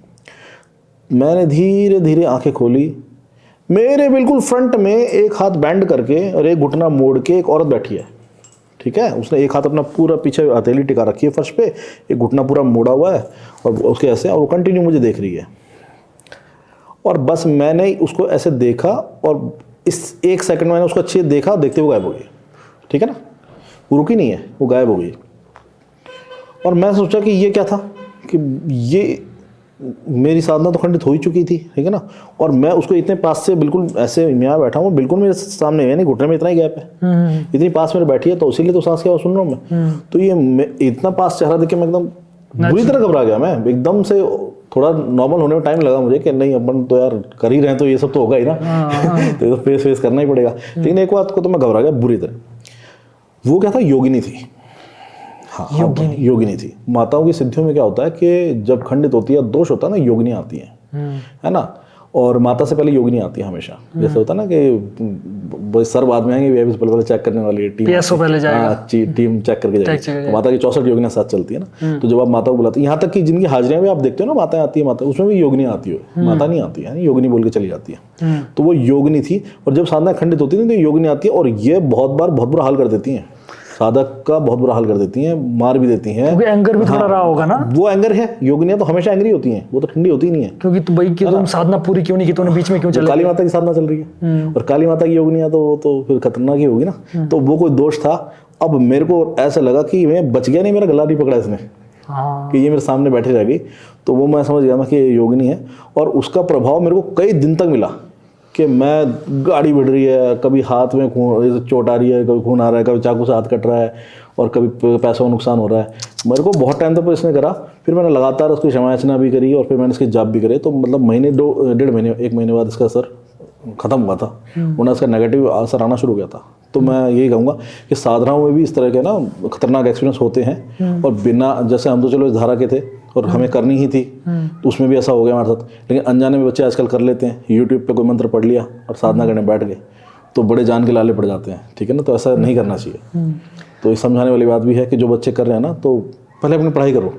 Speaker 1: मैंने धीरे धीरे आंखें खोली, मेरे बिल्कुल फ्रंट में एक हाथ बैंड करके और एक घुटना मोड़ के एक औरत बैठी है, ठीक है। उसने एक हाथ अपना पूरा पीछे हथेली टिका रखी है फर्श पे, एक घुटना पूरा मोड़ा हुआ है और उसके ऐसे, और वो कंटिन्यू मुझे देख रही है। और बस मैंने उसको ऐसे देखा और इस 1 सेकंड में मैंने उसको अच्छे देखा, देखते हुए गायब हो गई, ठीक है ना, वो रुकी नहीं है, वो गायब हो गई। और मैं सोचा कि ये क्या था, कि ये मेरी साधना तो खंडित हो ही चुकी थी, ठीक है ना, और मैं उसको इतने पास से बिल्कुल ऐसे यहाँ बैठा हूँ, बिल्कुल मेरे सामने है नहीं, घुटने में इतना ही गैप है, इतनी पास मेरे बैठी है, तो इसीलिए तो सांस की आवाज़ सुन रहा हूँ मैं। तो ये इतना पास चेहरा देख के मैं एकदम बुरी तरह घबरा गया, मैं एकदम से। थोड़ा नॉर्मल होने में टाइम लगा मुझे कि नहीं अपन तो यार कर ही रहे हैं, तो ये सब तो होगा ही ना, तो ये तो फेस करना ही पड़ेगा। लेकिन एक बात को तो मैं घबरा गया बुरी तरह। वो क्या था, योगिनी थी। हाँ योगिनी थी। माताओं की सिद्धियों में क्या होता है कि जब खंडित होती है, दोष होता है ना, योगिनी आती है ना, और माता से पहले योगिनी आती है हमेशा। जैसे होता है ना कि सर बाद में आएंगे, वे पहले चेक करने वाली टीम,
Speaker 2: पीएसओ पहले जाएगा,
Speaker 1: टीम चेक करके जाएगी। तो माता की 64 योगिनियां साथ चलती है ना, तो जब आप माता को बुलाते हैं, यहाँ तक कि जिनकी हाजिरियां भी आप देखते हो ना, माताएं आती है, माता उसमें भी योगिनी आती है, माता नहीं आती है, योगिनी बोल के चली जाती है। तो वो योगिनी थी, और जब साधना खंडित होती है तो योगिनी आती है, और ये बहुत बुरा हाल कर देती है, साधक का बहुत बुरा हाल कर देती हैं, मार भी देती हैं,
Speaker 2: क्योंकि एंगर भी थोड़ा रहा होगा ना।
Speaker 1: वो एंगर है, योगिनियां तो हमेशा एंग्री होती हैं, वो तो ठंडी होती नहीं है,
Speaker 2: क्योंकि तो भाई कि तुम साधना पूरी क्यों नहीं की, तुमने बीच में क्यों चले।
Speaker 1: काली माता की साधना चल रही है, और काली माता की योगिनियां तो वो तो फिर खतरनाक ही होगी ना। तो वो कोई दोष था। अब मेरे को ऐसा लगा कि मैं बच गया नहीं, मेरा गला नहीं पकड़ा इसने, कि ये मेरे सामने बैठी रह गई। तो वो मैं समझ गया मैं कि ये योगिनी है, और उसका प्रभाव मेरे को कई दिन तक मिला कि मैं गाड़ी भिड़ रही है, कभी हाथ में चोट आ रही है, कभी खून आ रहा है, कभी चाकू से हाथ कट रहा है, और कभी पैसों का नुकसान हो रहा है। मेरे को बहुत टाइम तक इसने करा, फिर मैंने लगातार उसकी क्षमायाचना भी करी, और फिर मैंने इसके जाप भी करे। तो मतलब महीने 1.5 महीने 1 महीने बाद इसका असर खत्म हुआ था, वरना इसका नेगेटिव असर आना शुरू हो गया था। तो मैं यही कहूँगा कि साधनाओं में भी इस तरह के ना खतरनाक एक्सपीरियंस होते हैं, और बिना, जैसे हम तो चलो इस धारा के थे और हमें करनी ही थी, तो उसमें भी ऐसा हो गया हमारे साथ। लेकिन अनजाने में बच्चे आजकल कर लेते हैं, यूट्यूब पे कोई मंत्र पढ़ लिया और साधना करने बैठ गए, तो बड़े जान के लाले पड़ जाते हैं, ठीक है ना। तो ऐसा नहीं करना चाहिए। तो ये समझाने वाली बात भी है कि जो बच्चे कर रहे हैं ना, तो पहले अपनी पढ़ाई करो,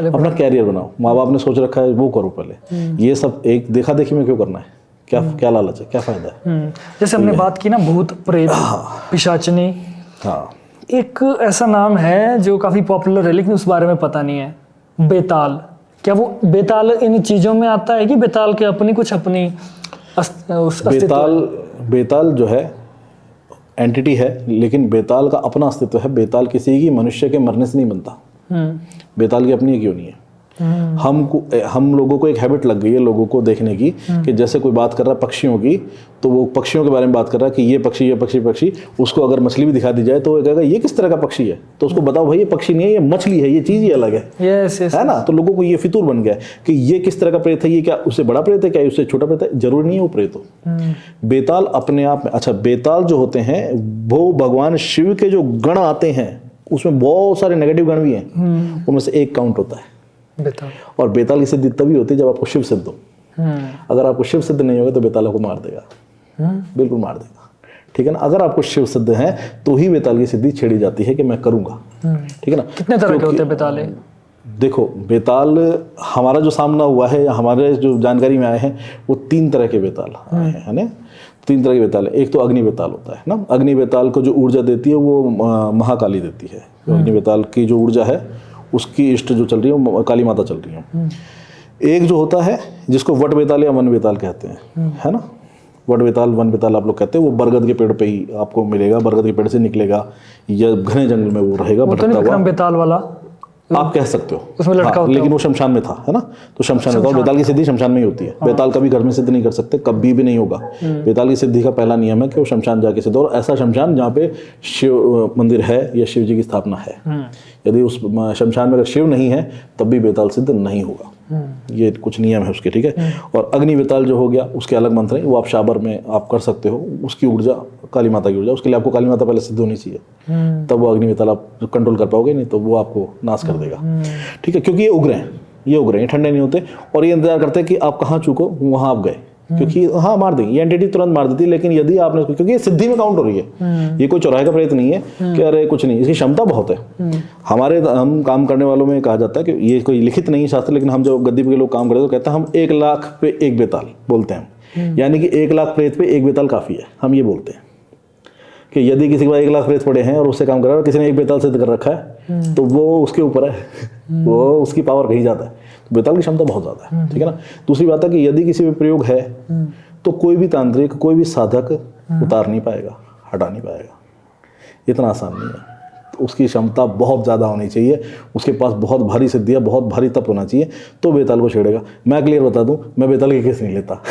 Speaker 1: अपना कैरियर बनाओ। माँ बाप ने सोच रखा है वो करो पहले, ये सब एक देखा देखी में क्यों करना है क्या क्या लालच है, क्या फायदा है?
Speaker 2: जैसे हमने बात की ना भूत प्रेत पिशाचनी,
Speaker 1: हाँ,
Speaker 2: एक ऐसा नाम है जो काफी पॉपुलर है लेकिन उस बारे में पता नहीं है, बेताल। क्या वो बेताल इन चीजों में आता है कि बेताल के अपनी कुछ अपनी
Speaker 1: बेताल जो है एंटिटी है, लेकिन बेताल का अपना अस्तित्व है। बेताल किसी की मनुष्य के मरने से नहीं बनता। बेताल की अपनी क्यों नहीं है? हम लोगों को एक हैबिट लग गई है लोगों को देखने की कि जैसे कोई बात कर रहा है पक्षियों की, तो वो पक्षियों के बारे में बात कर रहा है कि ये पक्षी, उसको अगर मछली भी दिखा दी जाए तो वो कहेगा ये किस तरह का पक्षी है, तो उसको बताओ भाई ये पक्षी नहीं है, ये मछली है, ये चीज़ ही अलग है। है ना? तो लोगों को ये फितूर बन गया है कि ये किस तरह का प्रेत है, ये क्या उससे बड़ा प्रेत है, क्या उससे छोटा प्रेत है? जरूरी नहीं है वो प्रेत हो। बेताल अपने आप में, अच्छा, बेताल जो होते हैं वो भगवान शिव के जो गण आते हैं उसमें बहुत सारे नेगेटिव गण भी हैं, उनमें से एक काउंट होता है
Speaker 2: बेताल।
Speaker 1: और बेताल की सिद्धि तभी होती है जब आपको शिव सिद्ध हो। अगर आपको शिव सिद्ध नहीं होगा तो बेताल आपको मार देगा, बिल्कुल मार देगा। ठीक है ना? अगर आपको शिव सिद्ध है तो ही बेताल की सिद्धि छेड़ी जाती है कि मैं करूंगा। ठीक है ना?
Speaker 2: कितने तरह के होते हैं बेताल?
Speaker 1: देखो, बेताल हमारा जो सामना हुआ है या हमारे जो जानकारी में आए हैं वो 3 तरह के बेताल आए हैं, है ना? 3 तरह के बेताल है। एक तो अग्नि बेताल होता है ना, अग्नि बेताल को जो ऊर्जा देती है वो महाकाली देती है। अग्नि बेताल की जो ऊर्जा है उसकी इष्ट जो चल रही है वो काली माता चल रही है। एक जो होता है जिसको वट बेताल या वन बेताल कहते हैं, है ना? वट बेताल, वन बेताल आप लोग कहते हैं, वो बरगद के पेड़ पे ही आपको मिलेगा, बरगद के पेड़ से निकलेगा या घने जंगल में वो रहेगा भटकता हुआ।
Speaker 2: बेताल वाला
Speaker 1: आप कह सकते हो,
Speaker 2: उसमें लटका होता
Speaker 1: लेकिन वो शमशान में था, है ना? तो शमशान में था। बेताल की सिद्धि शमशान में ही होती है। बेताल कभी घर में सिद्ध नहीं कर सकते, कभी भी नहीं होगा। बेताल की सिद्धि का पहला नियम है कि वो शमशान जाके सिद्ध हो, और ऐसा शमशान जहाँ पे शिव मंदिर है या शिव जी की स्थापना है। यदि उस शमशान में अगर शिव नहीं है तब भी बेताल सिद्ध नहीं होगा। ये कुछ नियम है उसके, ठीक है? और अग्नि बेताल जो हो गया उसके अलग मंत्र हैं, वो आप शाबर में आप कर सकते हो। उसकी ऊर्जा काली माता की ऊर्जा, उसके लिए आपको काली माता पहले सिद्ध होनी चाहिए, तब वो अग्नि बेताल आप कंट्रोल कर पाओगे, नहीं तो वो आपको नाश कर देगा। ठीक है? क्योंकि ये उग्र हैं, ये ठंडे नहीं होते और ये इंतजार करते हैं कि आप कहाँ चूको वहाँ आप गए, क्योंकि हाँ मार देंगे, ये एंटिटी तुरंत मार देती है। लेकिन यदि आपने, क्योंकि ये सिद्धि में काउंट हो रही है, ये कोई चौराहे का प्रेत नहीं है कि अरे कुछ नहीं, इसकी क्षमता बहुत है। हम काम करने वालों में कहा जाता है कि ये कोई लिखित नहीं शास्त्र, लेकिन हम जो गद्दी के लोग काम करते हैं तो कहते हैं हम 1 लाख पे 1 बेताल बोलते हैं, यानी कि 1 लाख प्रेत पे 1 बेताल काफी है। हम ये बोलते हैं कि यदि किसी के पास 1 लाख प्रेत पड़े हैं और उससे काम कर रहा है और किसी ने 1 बेताल सिद्ध कर रखा है तो वो उसके ऊपर है, वो उसकी पावर कहीं जाता है। तो बेताल की क्षमता बहुत ज़्यादा है। ठीक है ना? दूसरी बात है कि यदि किसी में प्रयोग है तो कोई भी तांत्रिक, कोई भी साधक उतार नहीं पाएगा, हटा नहीं पाएगा। इतना आसान नहीं है। तो उसकी क्षमता बहुत ज़्यादा होनी चाहिए, उसके पास बहुत भारी सिद्धि है, बहुत भारी तप होना चाहिए, तो बेताल को छेड़ेगा। मैं क्लियर बता दूं, मैं बेताल के केस नहीं लेता।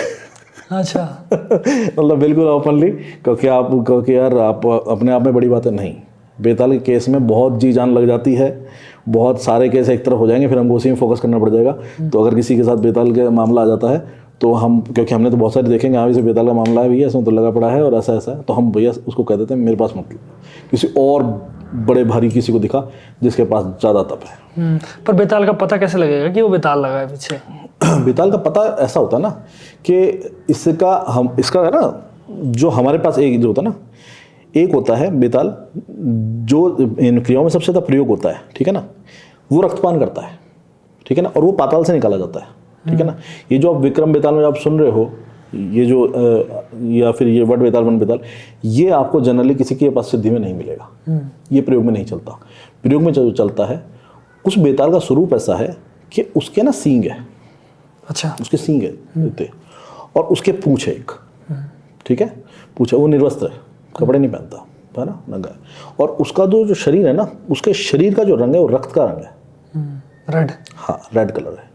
Speaker 2: अच्छा।
Speaker 1: मतलब बिल्कुल ओपनली, क्योंकि यार आप अपने आप में बड़ी बात है नहीं। बेताल के केस में बहुत जी जान लग जाती है, बहुत सारे केस एक तरफ हो जाएंगे, फिर हमको उसी में फोकस करना पड़ जाएगा। तो अगर किसी के साथ बेताल का मामला आ जाता है तो हम, क्योंकि हमने तो बहुत सारे देखेंगे, हाँ इसे बेताल का मामला है भैया, इसमें तो लगा पड़ा है और ऐसा ऐसा है, तो हम भैया उसको कह देते हैं मेरे पास मत, किसी और बड़े भारी किसी को दिखा जिसके पास ज़्यादा तप है।
Speaker 2: पर बेताल का पता कैसे लगेगा कि वो बेताल लगा है पीछे?
Speaker 1: बेताल का पता ऐसा होता है ना कि इसका है ना, जो हमारे पास एक जो होता है ना, एक होता है बेताल जो इन क्रियाओं में सबसे ज़्यादा प्रयोग होता है। ठीक है ना? वो रक्तपान करता है। ठीक है ना? और वो पाताल से निकाला जाता है। ठीक है ना? ये जो आप विक्रम बेताल में आप सुन रहे हो, ये जो या फिर ये वट बेताल, वन बेताल, ये आपको जनरली किसी के पास सिद्धि में नहीं मिलेगा। ये प्रयोग में नहीं चलता। प्रयोग में जो चलता है, उस बेताल का स्वरूप ऐसा है कि उसके ना सींग है।
Speaker 2: अच्छा।
Speaker 1: उसके सींग है और उसके पूंछ है एक। ठीक है? पूंछ है, वो निर्वस्त्र है, कपड़े नहीं पहनता, है ना, नंगा है। और उसका जो शरीर है ना, उसके शरीर का जो रंग है वो रक्त का रंग है,
Speaker 2: रेड।
Speaker 1: हाँ, रेड कलर है।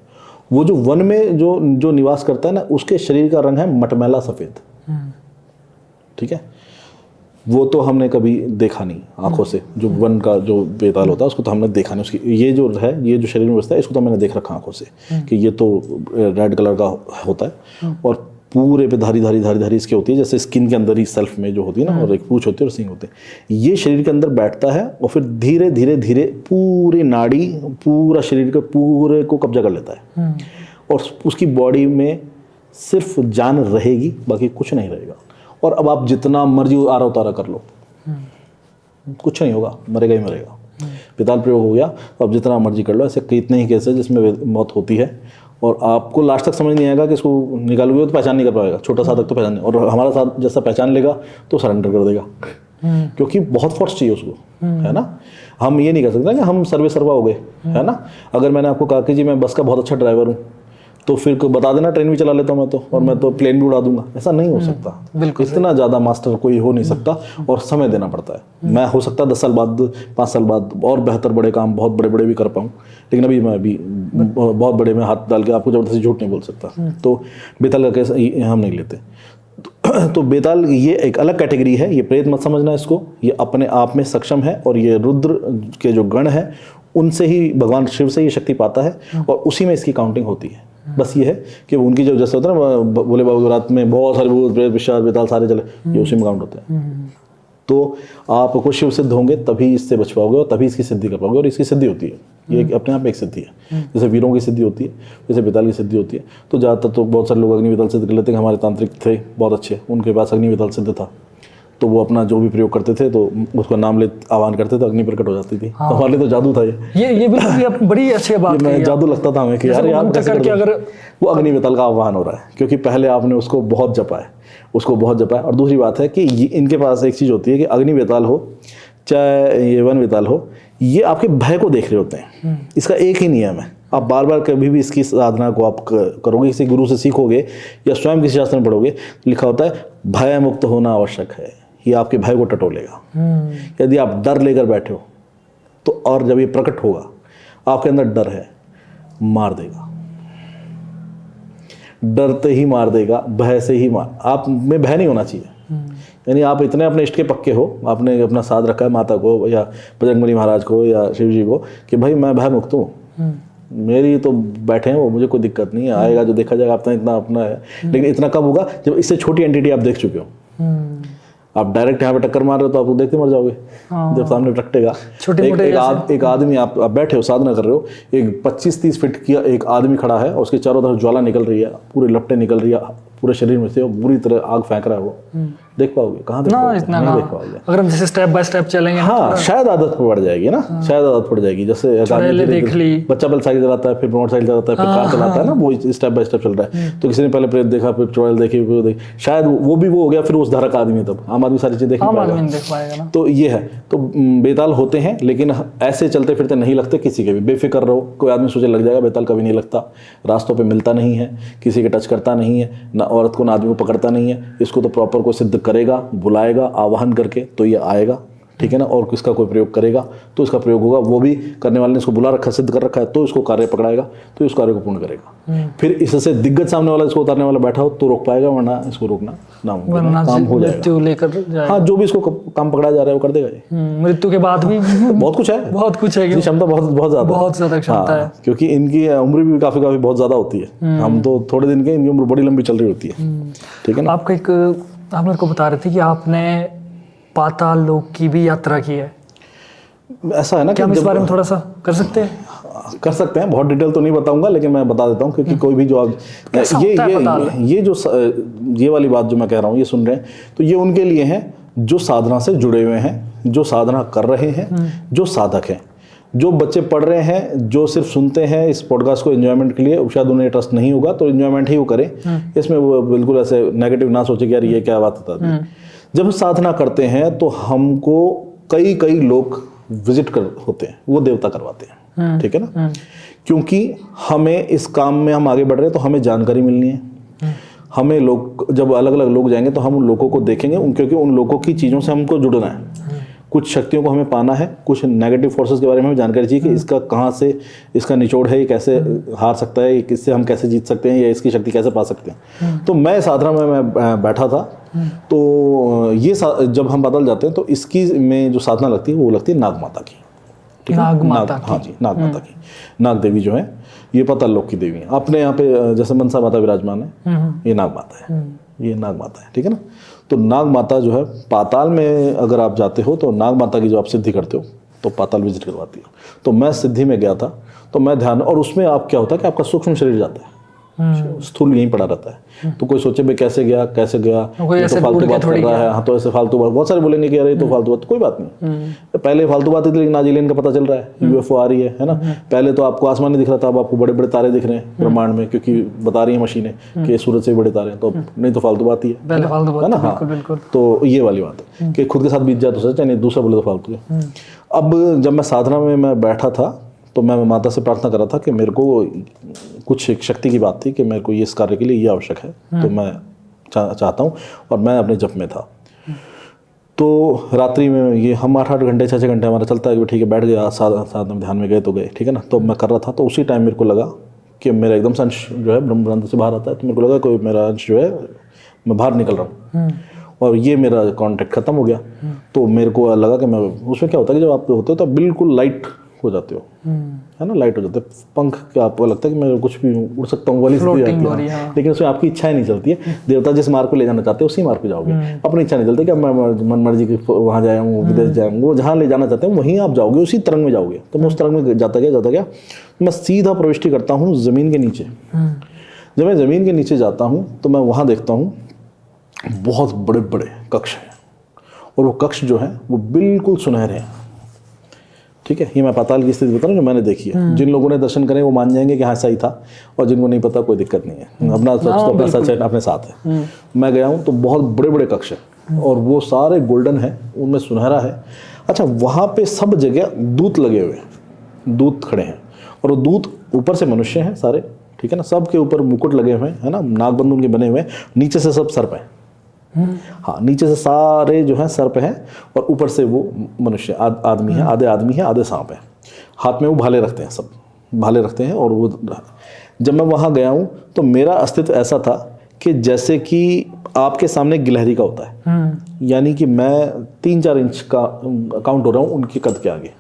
Speaker 1: वो जो वन में जो निवास करता है ना, उसके शरीर का रंग है मटमैला सफ़ेद। ठीक है? वो तो हमने कभी देखा नहीं आंखों से, जो वन का जो बेताल होता है उसको तो हमने देखा नहीं। उसकी ये जो है, ये जो शरीर में बसता है, इसको तो मैंने देख रखा आंखों से कि ये तो रेड कलर का होता है और पूरे पे धारी धारी धारी धारी इसकी होती है, जैसे स्किन के अंदर ही सेल्फ में जो होती है ना, और एक पूंछ होती है और सींग होते हैं। ये शरीर के अंदर बैठता है और फिर धीरे धीरे धीरे पूरी नाड़ी, पूरा शरीर के पूरे को कब्जा कर लेता है और उसकी बॉडी में सिर्फ जान रहेगी, बाकी कुछ नहीं रहेगा। और अब आप जितना मर्जी आरा उतारा कर लो, कुछ नहीं होगा, मरेगा ही मरेगा। बेताल प्रयोग हो गया, अब जितना मर्जी कर लो। ऐसे कितने ही केस है जिसमें मौत होती है और आपको लास्ट तक समझ नहीं आएगा कि इसको निकालोगे तो पहचान नहीं कर पाएगा, छोटा साधक तो पहचान नहीं, और हमारा साथ जैसा पहचान लेगा तो सरेंडर कर देगा, क्योंकि बहुत फोर्स चाहिए उसको, है ना। हम ये नहीं कर सकते कि हम सर्वे सर्वा हो गए, है ना। अगर मैंने आपको कहा कि जी मैं बस का बहुत अच्छा ड्राइवर हूँ, तो फिर बता देना ट्रेन भी चला लेता हूँ मैं तो, और मैं तो प्लेन भी उड़ा दूंगा, ऐसा नहीं हो सकता।
Speaker 2: बिल्कुल
Speaker 1: इतना ज़्यादा मास्टर कोई हो नहीं सकता, और समय देना पड़ता है। मैं हो सकता है 10 साल बाद, 5 साल बाद और बेहतर बड़े काम बहुत बड़े बड़े भी कर पाऊँ, लेकिन अभी मैं बहुत बड़े में हाथ डाल के आपको ज़बरदस्ती झूठ नहीं बोल सकता। तो बेताल का केस हम नहीं लेते। तो बेताल ये एक अलग कैटेगरी है, ये प्रेत मत समझना इसको, ये अपने आप में सक्षम है, और ये रुद्र के जो गण है उनसे ही, भगवान शिव से ये शक्ति पाता है, और उसी में इसकी काउंटिंग होती है। बस ये है कि उनकी जो जैसे होता है ना भोले बाबा की रात में बहुत सारे भूत प्रेत पिशाच बेताल सारे चले, ये उसी में काउंट होते हैं। तो आपको शिव सिद्ध होंगे तभी इससे बच पाओगे, और तभी इसकी सिद्धि कर पाओगे, और इसकी सिद्धि होती है, ये अपने आप में एक सिद्धि है। जैसे वीरों की सिद्धि होती है, जैसे बेताल की सिद्धि होती है। तो ज़्यादातर तो बहुत सारे लोग अग्नि बेताल सिद्ध कर लेते हैं। हमारे तांत्रिक थे बहुत अच्छे, उनके पास अग्नि बेताल सिद्ध था, तो वो अपना जो भी प्रयोग करते थे तो उसका नाम ले आह्वान करते थे, अग्नि प्रकट हो जाती थी। तो हमारे लिए तो जादू था ये
Speaker 2: बिल्कुल बड़ी अच्छी बात
Speaker 1: मैं जादू लगता था हमें कि यार आप कैसे करके, अगर वो अग्नि बेताल का आह्वान हो रहा है, क्योंकि पहले आपने उसको बहुत जपा है, और दूसरी बात है कि इनके पास एक चीज़ होती है कि अग्नि बेताल हो चाहे ये वन बेताल हो, ये आपके भय को देख रहे होते हैं। इसका एक ही नियम है, आप बार बार कभी भी इसकी साधना को आप करोगे, किसी गुरु से सीखोगे या स्वयं किसी शास्त्र में पढ़ोगे, लिखा होता है भय मुक्त होना आवश्यक है। ये आपके भय को टटोलेगा। यदि आप डर लेकर बैठे हो तो, और जब ये प्रकट होगा आपके अंदर डर है, मार देगा, डरते ही मार देगा, भय से ही मार। आप में भय नहीं होना चाहिए, यानी आप इतने अपने इष्ट के पक्के हो, आपने अपना साथ रखा है माता को या बजरंगबली महाराज को या शिव जी को कि भाई मैं भय मुक्त हूँ, मेरी तो बैठे हैं वो, मुझे कोई दिक्कत नहीं है, आएगा जो देखा जाएगा, अपना इतना अपना है। लेकिन इतना कब होगा जब इससे छोटी एंटिटी आप देख चुके हो। आप डायरेक्ट यहाँ पे टक्कर मार रहे हो तो आप देखते मर जाओगे जब सामने टकटेगा। एक आदमी आप बैठे हो साधना कर रहे हो, एक 25-30 फीट की एक आदमी खड़ा है और उसके चारों तरफ ज्वाला निकल रही है, पूरे लपटें निकल रही है पूरे शरीर में से, और बुरी तरह आग फेंक रहा है वो, देख पाओगे? कहाँ देख पाओगे? नहीं देख पाओगे।
Speaker 2: अगर हम जैसे स्टेप बाय स्टेप चलेंगे,
Speaker 1: हाँ शायद आदत पड़ जाएगी ना, शायद आदत पड़ जाएगी। जैसे
Speaker 2: देख ली,
Speaker 1: बच्चा पहले साइकिल चलाता है, फिर मोटरसाइकिल चलाता है, फिर कार चलाता है ना, वो स्टेप बाय स्टेप चल रहा है। तो किसी ने पहले प्रेत देखा, फिर चुड़ैल देखी, फिर शायद वो भी वो हो गया, फिर उस धारा का आदमी, तब आम आदमी सारी चीज़ देख पाएगा। तो ये है, तो बेताल होते हैं, लेकिन ऐसे चलते फिरते नहीं लगते किसी के भी। बेफिक्र रहो, कोई आदमी सोचे लग जाएगा, बेताल कभी नहीं लगता। रास्तों पे मिलता नहीं है, किसी के टच करता नहीं है, ना औरत को ना आदमी को पकड़ता नहीं है। इसको तो प्रॉपर कोई सिद्ध करेगा, बुलाएगा आवाहन करके, तो ये आएगा, ठीक है ना। और किसका कोई प्रयोग करेगा तो इसका प्रयोग होगा, वो भी करने वाले ने इसको बुला रखा, सिद्ध कर रखा है, तो इसको कार्य पकड़ाएगा, तो इस कार्य को पूर्ण करेगा। फिर इससे दिग्गज सामने वाला इसको उतारने वाला बैठा हो तो रोक पाएगा, वरना इसको रोकना नामुमकिन, काम हो जाएगा। हाँ, जो भी इसको काम पकड़ाया जा रहा है वो कर देगा ये।
Speaker 2: मृत्यु के बाद भी बहुत कुछ है,
Speaker 1: क्षमता बहुत ज्यादा क्षमता है, क्योंकि इनकी उम्र भी काफी बहुत ज्यादा होती है। हम तो थोड़े दिन के, इनकी उम्र बड़ी लंबी चल रही होती है, ठीक है ना।
Speaker 2: आपका एक, आप मेरे को बता रहे थे कि आपने पाताल लोक की भी यात्रा की है, ऐसा है ना? क्या हम इस बारे में थोड़ा सा कर सकते हैं? बहुत डिटेल तो नहीं बताऊंगा, लेकिन मैं बता देता हूँ, क्योंकि कोई भी जो आप ये वाली बात जो मैं कह रहा हूँ ये सुन रहे हैं, तो ये उनके लिए है जो साधना से जुड़े हुए हैं, जो साधना कर रहे हैं, जो साधक हैं। जो बच्चे पढ़ रहे हैं, जो सिर्फ सुनते हैं इस पॉडकास्ट को एंजॉयमेंट के लिए, शायद उन्हें ट्रस्ट नहीं होगा, तो एंजॉयमेंट ही वो करें, इसमें वो बिल्कुल ऐसे नेगेटिव ना सोचे कि यार ये क्या बात होता है। जब साधना करते हैं तो हमको कई लोग विजिट कर होते हैं, वो देवता करवाते हैं, ठीक है ना। क्योंकि हमें इस काम में हम आगे बढ़ रहे हैं, तो हमें जानकारी मिलनी है। हमें लोग, जब अलग अलग लोग जाएंगे तो हम उन लोगों को देखेंगे, क्योंकि उन लोगों की चीज़ों से हमको जुड़ना है, कुछ शक्तियों को हमें पाना है, कुछ नेगेटिव फोर्सेस के बारे में हमें जानकारी चाहिए कि इसका कहाँ से इसका निचोड़ है, ये कैसे हार सकता है, इससे हम कैसे जीत सकते हैं, या इसकी शक्ति कैसे पा सकते हैं। तो मैं साधना में मैं बैठा था, तो ये जब हम बादल जाते हैं तो इसकी में जो साधना लगती है वो लगती है नाग माता की, ठीक है? हाँ जी, नाग माता की। नाग देवी जो है ये पाताल लोक की देवी है। अपने यहाँ पे जैसे मनसा माता विराजमान है, ये नाग माता है, ये नाग माता है, ठीक है ना। तो नाग माता जो है पाताल में अगर आप जाते हो तो नाग माता की जो आप सिद्धि करते हो तो पाताल विजिट करवाती हो। तो मैं सिद्धि में गया था, तो मैं ध्यान, और उसमें आप क्या होता है कि आपका सूक्ष्म शरीर जाता है,
Speaker 1: स्थूल यहीं पड़ा रहता है। तो कोई सोचे भाई कैसे गया
Speaker 2: कोई
Speaker 1: ये
Speaker 2: ऐसे
Speaker 1: तो फालतू
Speaker 2: ढूंढ के
Speaker 1: बात कर
Speaker 2: थोड़ी
Speaker 1: रहा
Speaker 2: गया।
Speaker 1: है, हाँ तो ऐसे फालतू बात, बहुत सारे बोलेंगे कि अरे ये तो फालतू बात, कोई बात नहीं। पहले फालतू बात थी लेकिन आज एलियन का पता चल रहा है, यूएफओ आ रही है ना। पहले तो आपको आसमान नहीं दिख रहा था, अब आपको बड़े बड़े तारे दिख रहे हैं ब्रह्मांड में, क्योंकि बता रही है मशीनें कि सूरज से भी बड़े तारे हैं। तो नहीं तो फालतू बात ही है,
Speaker 2: पहले फालतू
Speaker 1: है
Speaker 2: बात
Speaker 1: ना।
Speaker 2: थी, बिल्कुल
Speaker 1: हाँ,
Speaker 2: बिल्कुल।
Speaker 1: तो ये वाली बात है कि खुद के साथ बीत जाए तो सच है, नहीं दूसरा बोले तो फालतू है। अब जब मैं साधना में मैं बैठा था तो मैं माता से प्रार्थना कर रहा था कि मेरे को कुछ एक शक्ति की बात थी कि मेरे को ये इस कार्य के लिए ये आवश्यक है, तो मैं चाहता हूँ। और मैं अपने जप में था। तो रात्रि में ये हम 8-8 घंटे 6-6 घंटे हमारा चलता है कि ठीक है बैठ गया, साधना में ध्यान में गए तो गए, ठीक है ना। तो मैं कर रहा था, तो उसी टाइम मेरे को लगा कि मेरा एकदम से अंश जो है ब्रह्मांड से बाहर आता है। तो मेरे को लगा कोई मेरा अंश जो है मैं बाहर निकल रहा हूँ और ये मेरा कांटेक्ट खत्म हो गया। तो मेरे को लगा कि मैं, उसमें क्या होता है कि जब आप होते हो तो बिल्कुल लाइट हो जाते हो, है ना, लाइट हो जाते हैं पंख, क्या आपको लगता है कि मैं कुछ भी उड़ सकता हूँ वाली स्थिति आती है। लेकिन उसमें आपकी इच्छाएं नहीं चलती है। देवता जिस मार्ग को ले जाना चाहते हैं उसी मार्ग पे जाओगे, अपनी इच्छा नहीं चलती कि अब मैं मन मर्जी की वहाँ जाऊँ, विदेश जाऊँ, वो जहाँ ले जाना चाहते हैं वहीं आप जाओगे, उसी तरंग में जाओगे। तो मैं उस तरंग में जाता गया मैं सीधा प्रविष्टि करता हूँ ज़मीन के नीचे। जब मैं ज़मीन के नीचे जाता हूँ तो मैं वहाँ देखता हूँ बहुत बड़े बड़े कक्ष हैं, और वो कक्ष जो है वो बिल्कुल सुनहरे हैं, ठीक है। ये मैं पाताल की स्थिति बता रहा हूँ जो मैंने देखी है। जिन लोगों ने दर्शन करें वो मान जाएंगे कि हाँ सही था, और जिनको नहीं पता कोई दिक्कत नहीं है, अपना सच तो अपना सच है, अपने साथ है। मैं गया हूँ तो बहुत बड़े बड़े कक्ष हैं और वो सारे गोल्डन है, उनमें सुनहरा है। अच्छा, वहाँ पे सब जगह दूत लगे हुए हैं, दूत खड़े हैं, और वो दूत ऊपर से मनुष्य हैं सारे, ठीक है ना, सब के ऊपर मुकुट लगे हुए हैं, है ना, नागबंद उनके बने हुए हैं, नीचे से सब सर पे, हाँ नीचे से सारे जो हैं सर पे हैं, और ऊपर से वो मनुष्य आदमी है, आधे आदमी है आधे सांप है। हाथ में वो भाले रखते हैं, सब भाले रखते हैं। और वो जब मैं वहाँ गया हूँ तो मेरा अस्तित्व ऐसा था कि जैसे कि आपके सामने गिलहरी का होता है, यानी कि मैं 3-4 इंच का काउंट हो रहा हूँ उनके कद के आगे।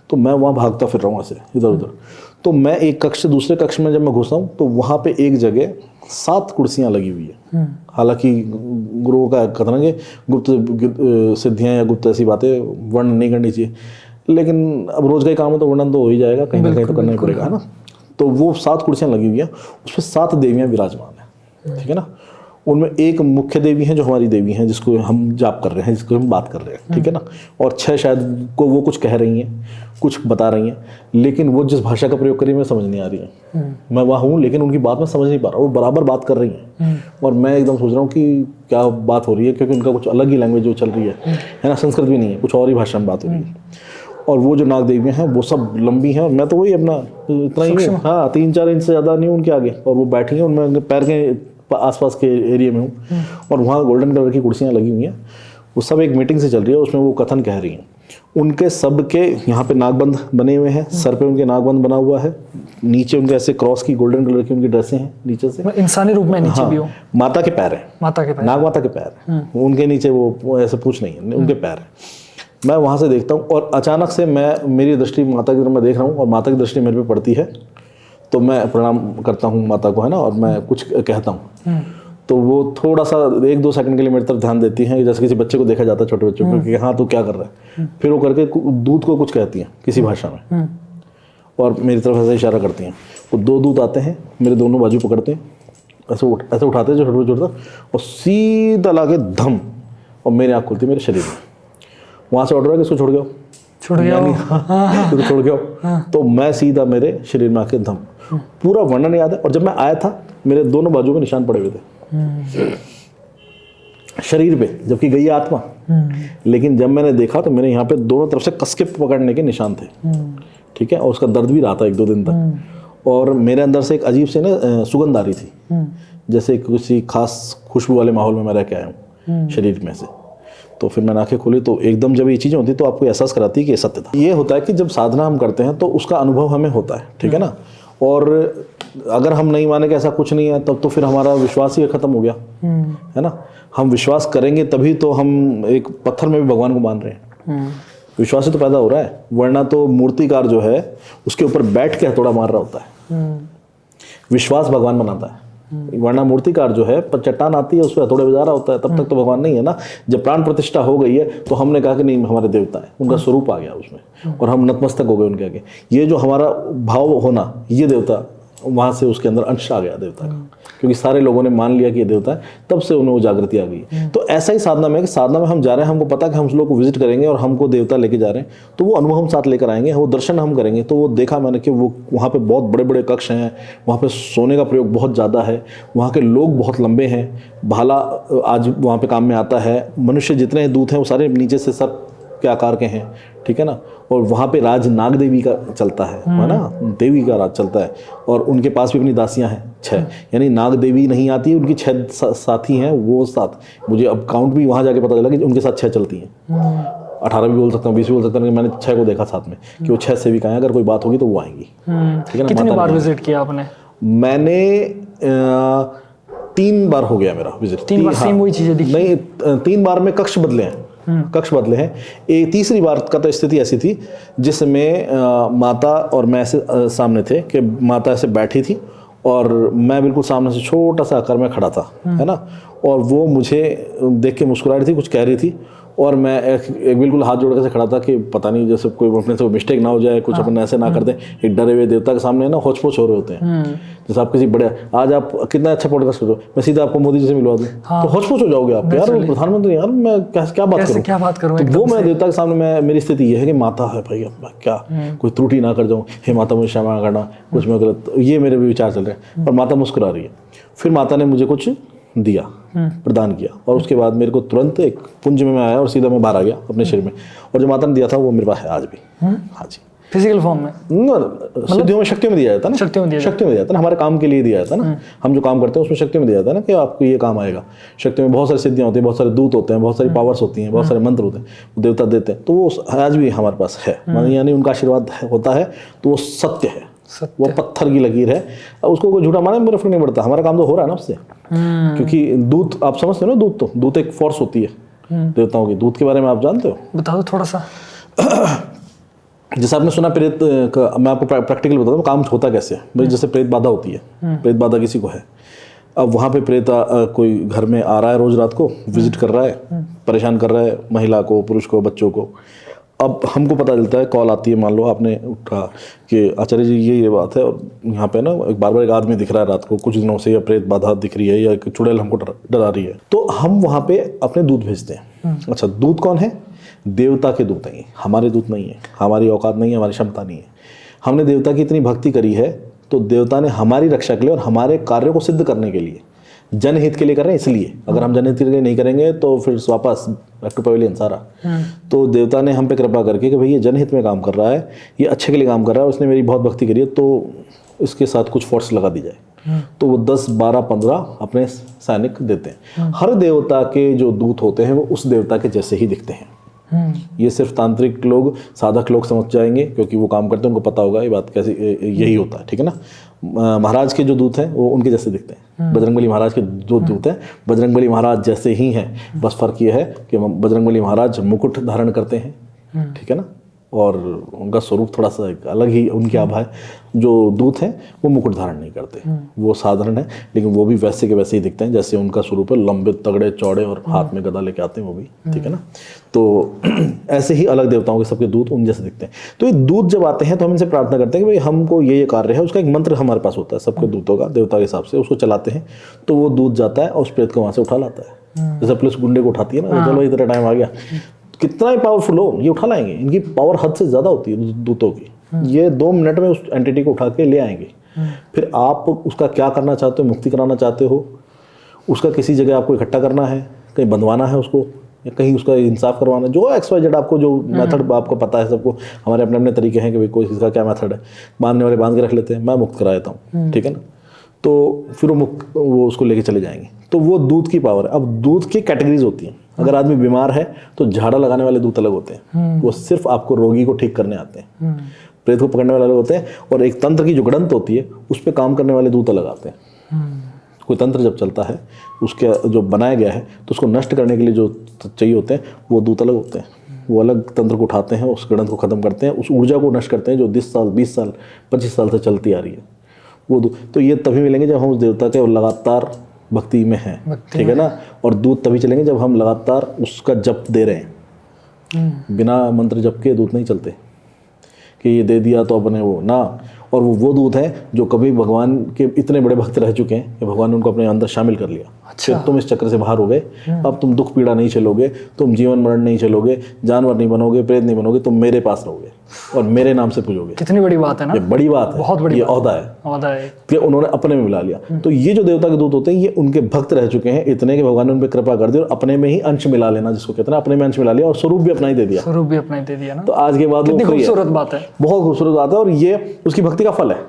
Speaker 1: तो मैं वहाँ भागता फिर रहा हूँ ऐसे इधर उधर। तो मैं एक कक्ष से दूसरे कक्ष में जब मैं घुसा हूँ तो वहाँ पे एक जगह 7 कुर्सियाँ लगी हुई है। हालांकि गुरुओं का कथन है कि गुप्त सिद्धियाँ या गुप्त ऐसी बातें वर्णन नहीं करनी चाहिए, लेकिन अब रोज का ही काम है तो वर्णन तो हो ही जाएगा, कहीं ना कहीं तो करना ही पड़ेगा, है ना। तो वो 7 कुर्सियाँ लगी हुई हैं, उसमें 7 देवियाँ विराजमान हैं, ठीक है ना। उनमें एक मुख्य देवी है जो हमारी देवी हैं, जिसको हम जाप कर रहे हैं, जिसको हम बात कर रहे हैं, ठीक है ना। और 6 शायद को वो कुछ कह रही हैं, कुछ बता रही हैं, लेकिन वो जिस भाषा का प्रयोग कर रही है मुझे समझ नहीं आ रही है। मैं वहाँ हूँ लेकिन उनकी बात मैं समझ नहीं पा रहा, वो बराबर बात कर रही हैं और मैं एकदम सोच रहा हूँ कि क्या बात हो रही है, क्योंकि उनका कुछ अलग ही लैंग्वेज जो चल रही है ना, संस्कृत भी नहीं है, कुछ और ही भाषा में बात हो रही है। और वो जो नाग देवियाँ हैं वो सब लंबी हैं, और मैं तो वही अपना इतना ही हूँ, हाँ 3-4 इंच से ज़्यादा नहीं हूँ उनके आगे, और वो बैठी हैं, उनमें पैर के आसपास के एरिया में हूँ। और वहाँ गोल्डन कलर की कुर्सियाँ लगी हुई हैं, वो सब एक मीटिंग से चल रही है, उसमें वो कथन कह रही हैं। उनके सब के यहाँ पे नागबंद बने हुए हैं, सर पे उनके नागबंद बना हुआ है, नीचे उनके ऐसे क्रॉस की गोल्डन कलर की उनकी ड्रेसें हैं नीचे से,
Speaker 2: इंसानी रूप में नीचे भी हो,
Speaker 1: माता के पैर हैं,
Speaker 2: माता के पैर,
Speaker 1: नाग माता के पैर हैं, उनके नीचे वो ऐसे पूछ नहीं है, उनके पैर हैं। मैं वहाँ से देखता हूँ और अचानक से मेरी दृष्टि माता की तरफ मैं देख रहा हूँ, और माता की दृष्टि मेरे पे पड़ती है, तो मैं प्रणाम करता हूँ माता को, है ना, और मैं कुछ कहता हूँ। तो वो थोड़ा सा 1-2 सेकंड के लिए मेरी तरफ ध्यान देती हैं, जैसे किसी बच्चे को देखा जाता है, छोटे बच्चों को, कि हाँ तू क्या कर रहा है। फिर वो करके दूध को कुछ कहती हैं किसी भाषा में, और मेरी तरफ ऐसे इशारा करती हैं। वो 2 दूध आते हैं, मेरे दोनों बाजू पकड़ते हैं, ऐसे उठाते हैं जो छोटा, और सीधा लाके धम, और मेरी आँख खुलती है मेरे शरीर में। वहाँ से ऑर्डर है कि इसको छोड़ गया,
Speaker 2: छोड़ गया,
Speaker 1: तो मैं सीधा मेरे शरीर में आके धम, पूरा वर्णन याद है। और जब मैं आया था मेरे दोनों बाजू में निशान पड़े हुए थे शरीर पे, जबकि गई आत्मा। लेकिन जब मैंने देखा तो मेरे यहाँ पे दोनों तरफ से कस के पकड़ने के निशान थे, ठीक है, और उसका दर्द भी रहा था 1-2 दिन तक। और मेरे अंदर से एक अजीब से ना सुगंध आ रही थी, जैसे किसी खास खुशबू वाले माहौल में मैं रह के आया हूँ शरीर में से। तो फिर मैंने आंखें खोली, तो एकदम जब ये चीज़ें होती तो आपको एहसास कराती है कि ये सत्य था। ये होता है कि जब साधना हम करते हैं तो उसका अनुभव हमें होता है, ठीक है ना। और अगर हम नहीं माने कि ऐसा कुछ नहीं है, तब तो फिर हमारा विश्वास ही खत्म हो गया, है ना। हम विश्वास करेंगे तभी तो हम एक पत्थर में भी भगवान को मान रहे हैं, विश्वास ही तो पैदा हो रहा है, वरना तो मूर्तिकार जो है उसके ऊपर बैठ के हथौड़ा मार रहा होता है, विश्वास भगवान बनाता है। वरना मूर्तिकार जो है चट्टान आती है उसमें हथौड़े बजा रहा होता है, तब तक तो भगवान नहीं है ना। जब प्राण प्रतिष्ठा हो गई है तो हमने कहा कि नहीं हमारे देवता है, उनका स्वरूप आ गया उसमें, और हम नतमस्तक हो गए उनके आगे। ये जो हमारा भाव होना, ये देवता वहाँ से उसके अंदर अंश आ गया देवता का, क्योंकि सारे लोगों ने मान लिया कि ये देवता है, तब से उन्हें वो जागृति आ गई। तो ऐसा ही साधना में कि साधना में हम जा रहे हैं, हमको पता है कि हम उस लोग को विजिट करेंगे और हमको देवता लेके जा रहे हैं, तो वो अनुभव हम साथ लेकर आएंगे, वो दर्शन हम करेंगे। तो वो देखा मैंने कि वो वहाँ पे बहुत बड़े बड़े कक्ष हैं, वहाँ पे सोने का प्रयोग बहुत ज़्यादा है, वहाँ के लोग बहुत लंबे हैं, भाला आज वहाँ पे काम में आता है, मनुष्य जितने दूत हैं वो सारे नीचे से सब के आकार के हैं, ठीक है ना। और वहाँ पे राज नाग देवी का चलता है ना, देवी का राज चलता है, और उनके पास भी अपनी दासियाँ हैं 6, यानी नाग देवी नहीं आती है, उनकी 6 साथी हैं, वो 7, मुझे अब काउंट भी वहाँ जाके पता चला कि उनके साथ 6 चलती हैं। 18 भी बोल सकता हूँ, 20 भी बोल सकता हूँ, मैंने 6 को देखा साथ में कि वो 6 सेविकाएं हैं, अगर कोई बात होगी तो वो आएंगी, ठीक है ना।
Speaker 2: कितनी बार विजिट किया आपने?
Speaker 1: मैंने 3 बार हो गया मेरा विजिट।
Speaker 2: 3 बार सेम वही चीजें दिखी?
Speaker 1: नहीं, 3 बार में कक्ष बदले हैं, कक्ष बदले हैं। एक तीसरी बार का तो स्थिति ऐसी थी जिसमें माता और मैं ऐसे सामने थे कि माता ऐसे बैठी थी और मैं बिल्कुल सामने से छोटा सा आकार में खड़ा था, है ना, और वो मुझे देख के मुस्कुरा रही थी, कुछ कह रही थी, और मैं एक बिल्कुल हाथ जोड़ के से खड़ा था कि पता नहीं जैसे कोई अपने से मिस्टेक ना हो जाए, कुछ अपन ऐसे ना कर दें। एक डरे हुए देवता के सामने ना होच पोच हो रहे होते हैं, जैसे आप किसी बड़े, आज आप कितना अच्छा पॉडकास्ट कर रहे हो, मैं सीधा आपको मोदी जी से मिलवा दूं तो होच पोच हो जाओगे आप, यार वो प्रधानमंत्री, यार मैं क्या बात करूं। तो वो मैं देवता के सामने मेरी स्थिति ये है कि माता है भाई, अब मैं क्या कोई त्रुटि ना कर जाऊँ, हे माता मुझे क्षमा करना, कुछ मैं गलत, ये मेरे भी विचार चल रहे हैं। और माता मुस्कुरा रही है। फिर माता ने मुझे कुछ दिया, प्रदान किया, और उसके बाद मेरे को तुरंत एक पुंज में मैं आया और सीधा मैं बाहर आ गया अपने शरीर में, और जो माता ने दिया था वो मेरे पास है आज भी। हाँ जी,
Speaker 2: फिजिकल फॉर्म में,
Speaker 1: सिद्धियों में, शक्तियों में दिया जाता है ना, शक्तियों में दिया जाता है ना, हमारे काम के लिए दिया जाता है ना, हम जो काम करते हैं उसमें शक्तियों में दिया जाता है ना कि आपको ये काम आएगा। शक्तियों में बहुत सारी सिद्धियाँ होती हैं, बहुत सारे दूत होते हैं, बहुत सारी पावर्स होती हैं, बहुत सारे मंत्र होते हैं, वो देवता देते हैं, तो वो आज भी हमारे पास है, यानी उनका आशीर्वाद होता है, तो वो सत्य है, वो पत्थर की लकीर है, उसको कोई झूठा माने मेरा फर्क नहीं पड़ता, हमारा काम तो हो रहा है ना उससे। क्योंकि दूत, आप समझते हो ना, दूत एक फोर्स होती है देवताओं की। दूत के बारे में आप जानते हो?
Speaker 2: बताओ थोड़ा सा।
Speaker 1: जैसे आपने सुना प्रेत का, मैं आपको प्रैक्टिकल बताता हूँ काम होता कैसे है। भाई जैसे प्रेत बाधा होती है, प्रेत बाधा किसी को है, अब वहाँ पे प्रेत कोई घर में आ रहा है, रोज रात को विजिट कर रहा है, परेशान कर रहा है महिला को, पुरुष को, बच्चों को। अब हमको पता चलता है, कॉल आती है, मान लो आपने उठा कि आचार्य जी ये बात है, और यहाँ पे ना एक बार एक आदमी दिख रहा है रात को कुछ दिनों से, या प्रेत बाधा दिख रही है, या एक चुड़ैल हमको डरा रही है, तो हम वहाँ पे अपने दूत भेजते हैं। अच्छा, दूत कौन है? देवता के दूत हैं, हमारे दूत नहीं है, हमारी औकात नहीं है, हमारी क्षमता नहीं है। हमने देवता की इतनी भक्ति करी है, तो देवता ने हमारी रक्षा के लिए और हमारे कार्यों को सिद्ध करने के लिए, जनहित के लिए कर रहे हैं। इसलिए अगर हम जनहित के लिए नहीं करेंगे तो फिर वापस बैक टू पवेलियन सारा। तो देवता ने हम पे कृपा करके कि भाई ये जनहित में काम कर रहा है, ये अच्छे के लिए काम कर रहा है, उसने मेरी बहुत भक्ति करी है, तो इसके साथ कुछ फोर्स लगा दी जाए। तो वो 10, 12, 15 अपने सैनिक देते हैं। हर देवता के जो दूत होते हैं वो उस देवता के जैसे ही दिखते हैं। ये सिर्फ तांत्रिक लोग, साधक लोग समझ जाएंगे, क्योंकि वो काम करते हैं, उनको पता होगा ये बात कैसे, यही होता है, ठीक है ना। महाराज के जो दूत हैं वो उनके जैसे दिखते हैं। बजरंगबली महाराज के जो दूत हैं बजरंगबली महाराज जैसे ही हैं, बस फर्क ये है कि बजरंगबली महाराज मुकुट धारण करते हैं, ठीक है ना, और उनका स्वरूप थोड़ा सा अलग ही उनकी आभा है। जो दूत हैं वो मुकुट धारण नहीं करते, वो साधारण है, लेकिन वो भी वैसे के वैसे ही दिखते हैं जैसे उनका स्वरूप है, लंबे तगड़े चौड़े, और हाथ में गदा लेके आते हैं वो भी, ठीक है ना। तो ऐसे ही अलग देवताओं के सबके दूत उन जैसे दिखते हैं। तो ये दूत जब आते हैं तो हम इनसे प्रार्थना करते हैं कि भाई हमको ये कार्य है, उसका एक मंत्र हमारे पास होता है सबके दूतों का, देवता के हिसाब से उसको चलाते हैं, तो वो दूत जाता है और उस प्रेत को वहाँ से उठा लाता है। जैसे पुलिस गुंडे को उठाती है ना, चलो इतना टाइम आ गया, कितना ही पावरफुल हो ये उठा लाएंगे, इनकी पावर हद से ज़्यादा होती है दूतों की। ये 2 मिनट में उस एंटिटी को उठा के ले आएंगे। फिर आप उसका क्या करना चाहते हो, मुक्ति कराना चाहते हो, उसका किसी जगह आपको इकट्ठा करना है, कहीं बंधवाना है उसको, या कहीं उसका इंसाफ करवाना है, जो XYZ आपको जो मेथड आपको पता है, सबको हमारे अपने अपने तरीके हैं कि भाई कोई इसका क्या मेथड है। बांधने वाले बांध के रख लेते हैं, मैं मुक्त करा देता हूँ, ठीक है ना। तो फिर वो उसको लेके चले जाएंगे। तो वो दूध की पावर है। अब दूध की कैटेगरीज होती हैं। अगर आदमी बीमार है तो झाड़ा लगाने वाले दूत अलग होते हैं, वो सिर्फ आपको रोगी को ठीक करने आते हैं। प्रेत को पकड़ने वाले अलग होते हैं, और एक तंत्र की जो गणंत होती है उस पर काम करने वाले दूत अलग आते हैं। कोई तंत्र जब चलता है, उसके जो बनाया गया है, तो उसको नष्ट करने के लिए जो चाहिए होते हैं वो दूत अलग होते हैं। वो अलग तंत्र को उठाते हैं, उस गणंत को ख़त्म करते हैं, उस ऊर्जा को नष्ट करते हैं जो 10 साल, 20 साल, 25 साल से चलती आ रही है वो दूत। तो ये तभी मिलेंगे जब हम उस देवता के लगातार भक्ति में हैं, ठीक है ना। और दूत तभी चलेंगे जब हम लगातार उसका जप दे रहे हैं। बिना मंत्र जप के दूत नहीं चलते कि ये दे दिया तो अपने वो ना। और वो दूत हैं जो कभी भगवान के इतने बड़े भक्त रह चुके हैं कि भगवान ने उनको अपने अंदर शामिल कर लिया।
Speaker 2: अच्छा।
Speaker 1: फिर तुम इस चक्र से बाहर हो गए, अब तुम दुख पीड़ा नहीं चलोगे, तुम जीवन मरण नहीं चलोगे, जानवर नहीं बनोगे, प्रेत नहीं बनोगे, तुम मेरे पास रहोगे और मेरे नाम से पूजोगे।
Speaker 2: कितनी बड़ी बात है ना,
Speaker 1: ये बड़ी बात है,
Speaker 2: बहुत बड़ी
Speaker 1: ये
Speaker 2: बात
Speaker 1: ओहदा है
Speaker 2: ओहदा है।
Speaker 1: कि उन्होंने अपने में मिला लिया। तो ये जो देवता के दूत होते हैं ये उनके भक्त रह चुके हैं इतने कि भगवान ने उन पर कृपा कर दी और अपने में ही अंश मिला लेना, जिसको कहते हैं अपने में अंश मिला लिया और स्वरूप भी अपना ही दे दिया।
Speaker 2: स्वरूप भी अपना ही दे दिया ना,
Speaker 1: तो आज के बाद वो
Speaker 2: कितनी
Speaker 1: free है।
Speaker 2: खूबसूरत बात है।
Speaker 1: बहुत खूबसूरत बात है और ये उसकी भक्ति का फल है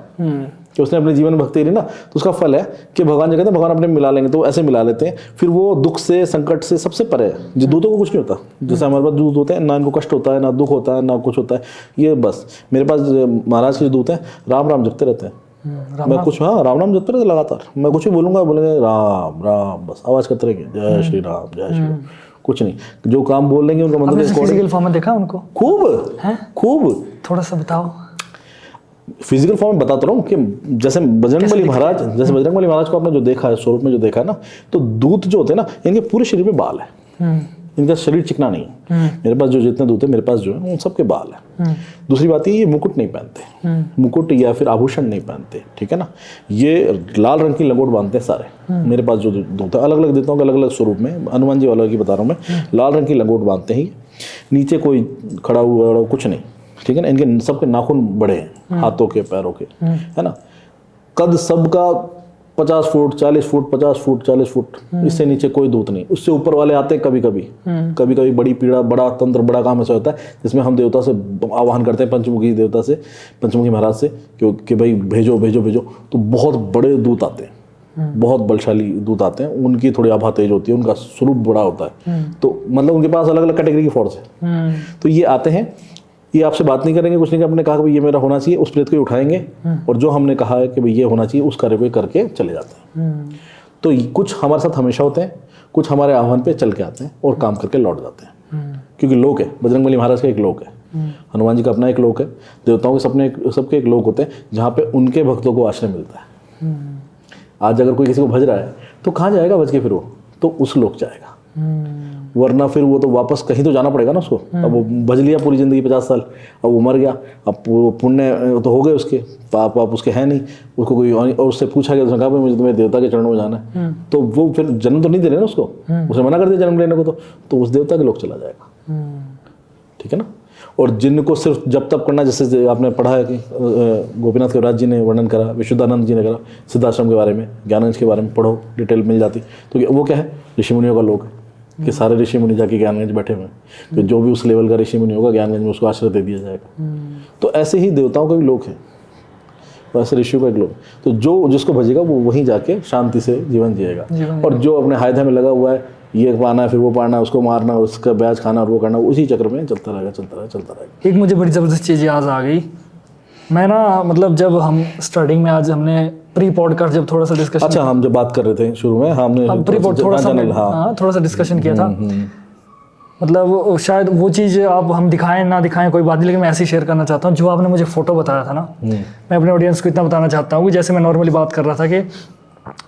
Speaker 1: कि उसने अपने जीवन में भक्ति ली ना, तो उसका फल है कि भगवान जो कहते हैं भगवान अपने में मिला लेंगे, तो ऐसे मिला लेते हैं। फिर वो दुख से, संकट से सबसे परे है। जो दूतों को कुछ नहीं होता, जैसे हमारे पास दूत होते हैं ना, इनको कष्ट होता है ना दुख होता है ना कुछ होता है। ये बस मेरे पास महाराज के जो दूत हैं राम राम जपते रहते हैं। मैं कुछ राम राम जपते रहते लगातार, मैं कुछ भी बोलूंगा बोलेंगे राम राम, बस आवाज करते रहेंगे जय श्री राम जय श्री राम, कुछ नहीं। जो काम बोल लेंगे उनका मतलब
Speaker 2: फिजिकल फॉर्म में देखा उनको
Speaker 1: खूब
Speaker 2: थोड़ा सा बताओ।
Speaker 1: फिजिकल फॉर्म में बताता रहा हूँ कि जैसे बजरंगबली महाराज को आपने जो देखा है स्वरूप में जो देखा है ना, तो दूत जो होते हैं ना इनके पूरे शरीर में बाल है, इनका शरीर चिकना नहीं है। मेरे पास जो जितने दूत है मेरे पास जो है उन सबके बाल है। दूसरी बात ये मुकुट नहीं पहनते, मुकुट या फिर आभूषण नहीं पहनते, ठीक है ना। ये लाल रंग की लंगोट बांधते हैं सारे। मेरे पास जो दूत है अलग अलग देता हूँ, अलग अलग स्वरूप में, हनुमान जी वाला की बता रहा हूँ मैं। लाल रंग की लंगोट बांधते हैं, नीचे कोई खड़ा हुआ कुछ नहीं, ठीक है ना। इनके सबके नाखून बड़े हैं, हाथों के पैरों के, है ना। कद सबका 50 फुट 40 फुट 50 फुट 40 फुट, इससे नीचे कोई दूत नहीं। उससे ऊपर वाले आते हैं कभी कभी बड़ी पीड़ा, बड़ा तंत्र, बड़ा काम ऐसा होता है जिसमें हम देवता से आह्वान करते हैं, पंचमुखी देवता से, पंचमुखी महाराज से कि भाई भेजो भेजो भेजो। तो बहुत बड़े दूत आते हैं, बहुत बलशाली दूत आते हैं, उनकी थोड़ी आभा तेज होती है, उनका स्वरूप बड़ा होता है। तो मतलब उनके पास अलग अलग कैटेगरी की फोर्स है। तो ये आते हैं, ये आपसे बात नहीं करेंगे, कुछ नहीं, आपने कहा कि ये मेरा होना चाहिए, उस प्रेत को उठाएंगे और जो हमने कहा है कि भाई ये होना चाहिए उस कार्य को करके चले जाते हैं। तो कुछ हमारे साथ हमेशा होते हैं, कुछ हमारे आह्वान पे चल के आते हैं और काम करके लौट जाते हैं। क्योंकि लोक है, बजरंगबली महाराज का एक लोक है, हनुमान जी का अपना एक लोक है, देवताओं के सबके एक लोक होते हैं जहाँ पे उनके भक्तों को आश्रय मिलता है। आज अगर कोई किसी को भज रहा है तो कहाँ जाएगा भज के, फिर वो तो उस लोक जाएगा, वरना फिर वो तो वापस कहीं तो जाना पड़ेगा ना उसको। अब वो भज लिया पूरी जिंदगी 50 साल, अब वो मर गया, अब पुण्य तो हो गए उसके, पाप उसके हैं नहीं, उसको कोई और उससे पूछा गया, उसने कहा भाई मुझे तुम्हें देवता के चरणों में जाना है, तो वो फिर जन्म तो नहीं दे रहे ना उसको, उसने मना कर दिया जन्म लेने को, तो उस देवता के लोग चला जाएगा, ठीक है ना। और जिनको सिर्फ जब तब करना, जैसे आपने पढ़ा है कि गोपीनाथ कविराज जी ने वर्णन करा, विशुद्धानंद जी ने करा सिद्धाश्रम के बारे में, ज्ञानांश के बारे में पढ़ो, डिटेल मिल जाती। तो वो क्या है, ऋषि मुनियों का लोक है कि सारे ऋषि मुनि जाके ज्ञानगंज बैठे हुए हैं, तो जो भी उस लेवल का ऋषि मुनि होगा ज्ञानगंज में उसको आश्रय दे दिया जाएगा। तो ऐसे ही देवताओं का भी लोक है, वैसे ऋषियों का एक लोक। तो जो जिसको भजेगा वो वहीं जाके शांति से जीवन जिएगा। और जो अपने हायदे में लगा हुआ है, ये पाना है फिर वो पाना है, उसको मारना, उसका ब्याज खाना और वो करना, उसी चक्र में चलता रहेगा।
Speaker 2: एक मुझे बड़ी ज़बरदस्त चीज़ याद आ गई। मैं ना मतलब जब हम स्टार्टिंग में, आज हमने प्री पॉडकास्ट जब थोड़ा सा डिस्कशन,
Speaker 1: अच्छा हम जब बात कर रहे थे शुरू में, हमने
Speaker 2: प्री पॉड थोड़ा सा डिस्कशन किया था। मतलब शायद वो चीज़ आप हम दिखाएं ना दिखाएं कोई बात नहीं, लेकिन मैं ऐसे ही शेयर करना चाहता हूँ। जो आपने मुझे फ़ोटो बताया था ना, मैं अपने ऑडियंस को इतना बताना चाहता हूँ कि जैसे मैं नॉर्मली बात कर रहा था कि,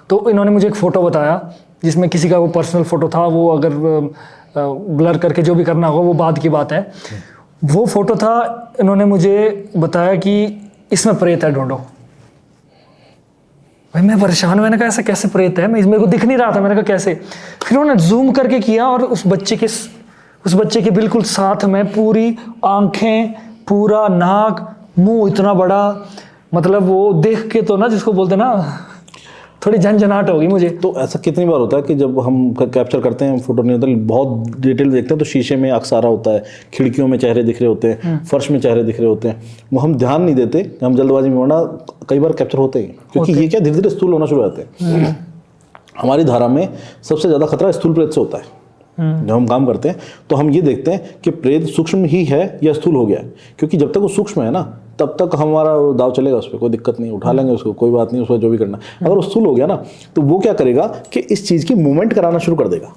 Speaker 2: तो इन्होंने मुझे एक फ़ोटो बताया जिसमें किसी का वो पर्सनल फ़ोटो था, वो अगर ब्लर करके जो भी करना होगा वो बाद की बात है। वो फ़ोटो था, इन्होंने मुझे बताया कि इसमें प्रेत है, ढूंढो। भाई मैं परेशान, मैंने कहा ऐसा कैसे प्रेत है, मैं मेरे को दिख नहीं रहा था, मैंने कहा कैसे। फिर उन्होंने जूम करके किया और उस बच्चे के बिल्कुल साथ में पूरी आंखें, पूरा नाक, मुंह इतना बड़ा, मतलब वो देख के तो ना, जिसको बोलते ना, थोड़ी झंझनाहट होगी मुझे।
Speaker 1: तो ऐसा कितनी बार होता है कि जब हम कैप्चर करते हैं, फोटो नहीं होता, बहुत डिटेल देखते हैं, तो शीशे में अक्सारा होता है, खिड़कियों में चेहरे दिख रहे होते हैं, फर्श में चेहरे दिख रहे होते हैं, वो हम ध्यान नहीं देते, हम जल्दबाजी में, वरना कई बार कैप्चर होते हैं, क्योंकि ये क्या धीरे धीरे स्थूल होना शुरू हो जाते हैं। हमारी धारा में सबसे ज़्यादा खतरा स्थूल प्रेत से होता है। जब हम काम करते हैं तो हम ये देखते हैं कि प्रेत सूक्ष्म ही है या स्थूल हो गया है, क्योंकि जब तक वो सूक्ष्म है ना तब तक हमारा दाव चलेगा, उस पर कोई दिक्कत नहीं, उठा लेंगे उसको, कोई बात नहीं, उसको जो भी करना। अगर वो स्थूल हो गया ना तो वो क्या करेगा कि इस चीज़ की मूवमेंट कराना शुरू कर देगा।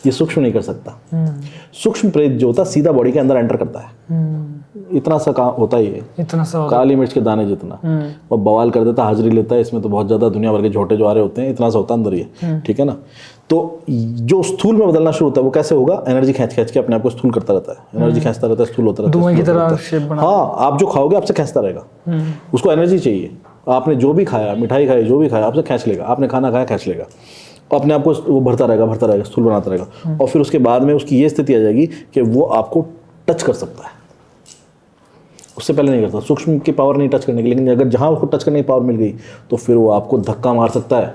Speaker 1: ये सूक्ष्म नहीं कर सकता। सूक्ष्म प्रेत जो होता है सीधा बॉडी के अंदर एंटर करता है, इतना सा काम होता ही है,
Speaker 2: इतना सा
Speaker 1: काली मिर्च के दाने जितना, और बवाल कर देता, हाजिरी लेता है। इसमें तो बहुत ज़्यादा दुनिया भर के झोटे जो आ रहे होते हैं, इतना सा होता अंदर ही है, ठीक है ना। तो जो स्थूल में बदलना शुरू होता है वो कैसे होगा? एनर्जी खींच खींच के अपने आप को स्थूल करता रहता है, एनर्जी खींचता रहता है, स्थूल होता रहता है,
Speaker 2: धुएं की
Speaker 1: स्थूल होता
Speaker 2: तरह
Speaker 1: रहता है।
Speaker 2: शेप बना।
Speaker 1: हाँ, आप जो खाओगे आपसे खींचता रहेगा, उसको एनर्जी चाहिए। आपने जो भी खाया, मिठाई खाई, जो भी खाया, आपसे खींच लेगा। आपने खाना खाया, खींच लेगा, अपने आप को वो भरता रहेगा, स्थूल बनाता रहेगा। और फिर उसके बाद में उसकी ये स्थिति आ जाएगी कि वो आपको टच कर सकता है, उससे पहले नहीं करता। सूक्ष्म की पावर नहीं टच करने की, लेकिन अगर जहाँ उसको टच करने की पावर मिल गई तो फिर वो आपको धक्का मार सकता है,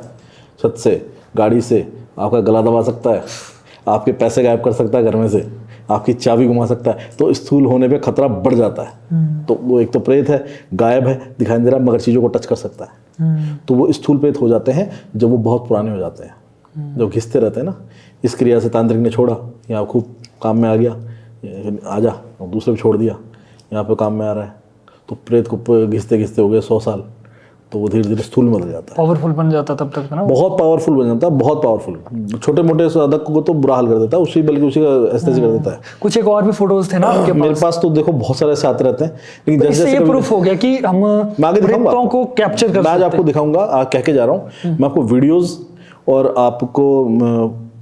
Speaker 1: छत से, गाड़ी से, आपका गला दबा सकता है, आपके पैसे गायब कर सकता है घर में से, आपकी चाबी घुमा सकता है। तो स्थूल होने पे खतरा बढ़ जाता है। तो वो एक तो प्रेत है, गायब है, दिखाई नहीं दे रहा, मगर चीज़ों को टच कर सकता है। तो वो स्थूल प्रेत हो जाते हैं जब वो बहुत पुराने हो जाते हैं, जब घिसते रहते हैं ना। इस क्रिया से तांत्रिक ने छोड़ा, यहाँ खूब काम में आ गया, आजा, और दूसरे भी छोड़ दिया, यहाँ पे काम में आ रहा है। तो प्रेत को घिसते घिसते हो गए 100 साल, तो वो धीरे धीरे स्थूल में बदल जाता है,
Speaker 2: पावरफुल बन जाता तब तक ना,
Speaker 1: बहुत पावरफुल बन जाता है, बहुत पावरफुल। छोटे मोटे साधक को तो बुरा हाल कर देता है, उसी बल्कि उसी का ऐसे कर देता है।
Speaker 2: कुछ एक और भी फोटोज थे ना आपके पास?
Speaker 1: मेरे पास तो देखो बहुत सारे ऐसे आते रहते हैं, लेकिन
Speaker 2: तो
Speaker 1: जैसे
Speaker 2: इससे ये प्रूफ हो गया कि हम
Speaker 1: मैं आगे दिखाऊंगा
Speaker 2: प्रेतों को कैप्चर कर
Speaker 1: मैं आज
Speaker 2: सकते
Speaker 1: आपको दिखाऊंगा, कह के जा रहा हूँ। मैं आपको वीडियोस और आपको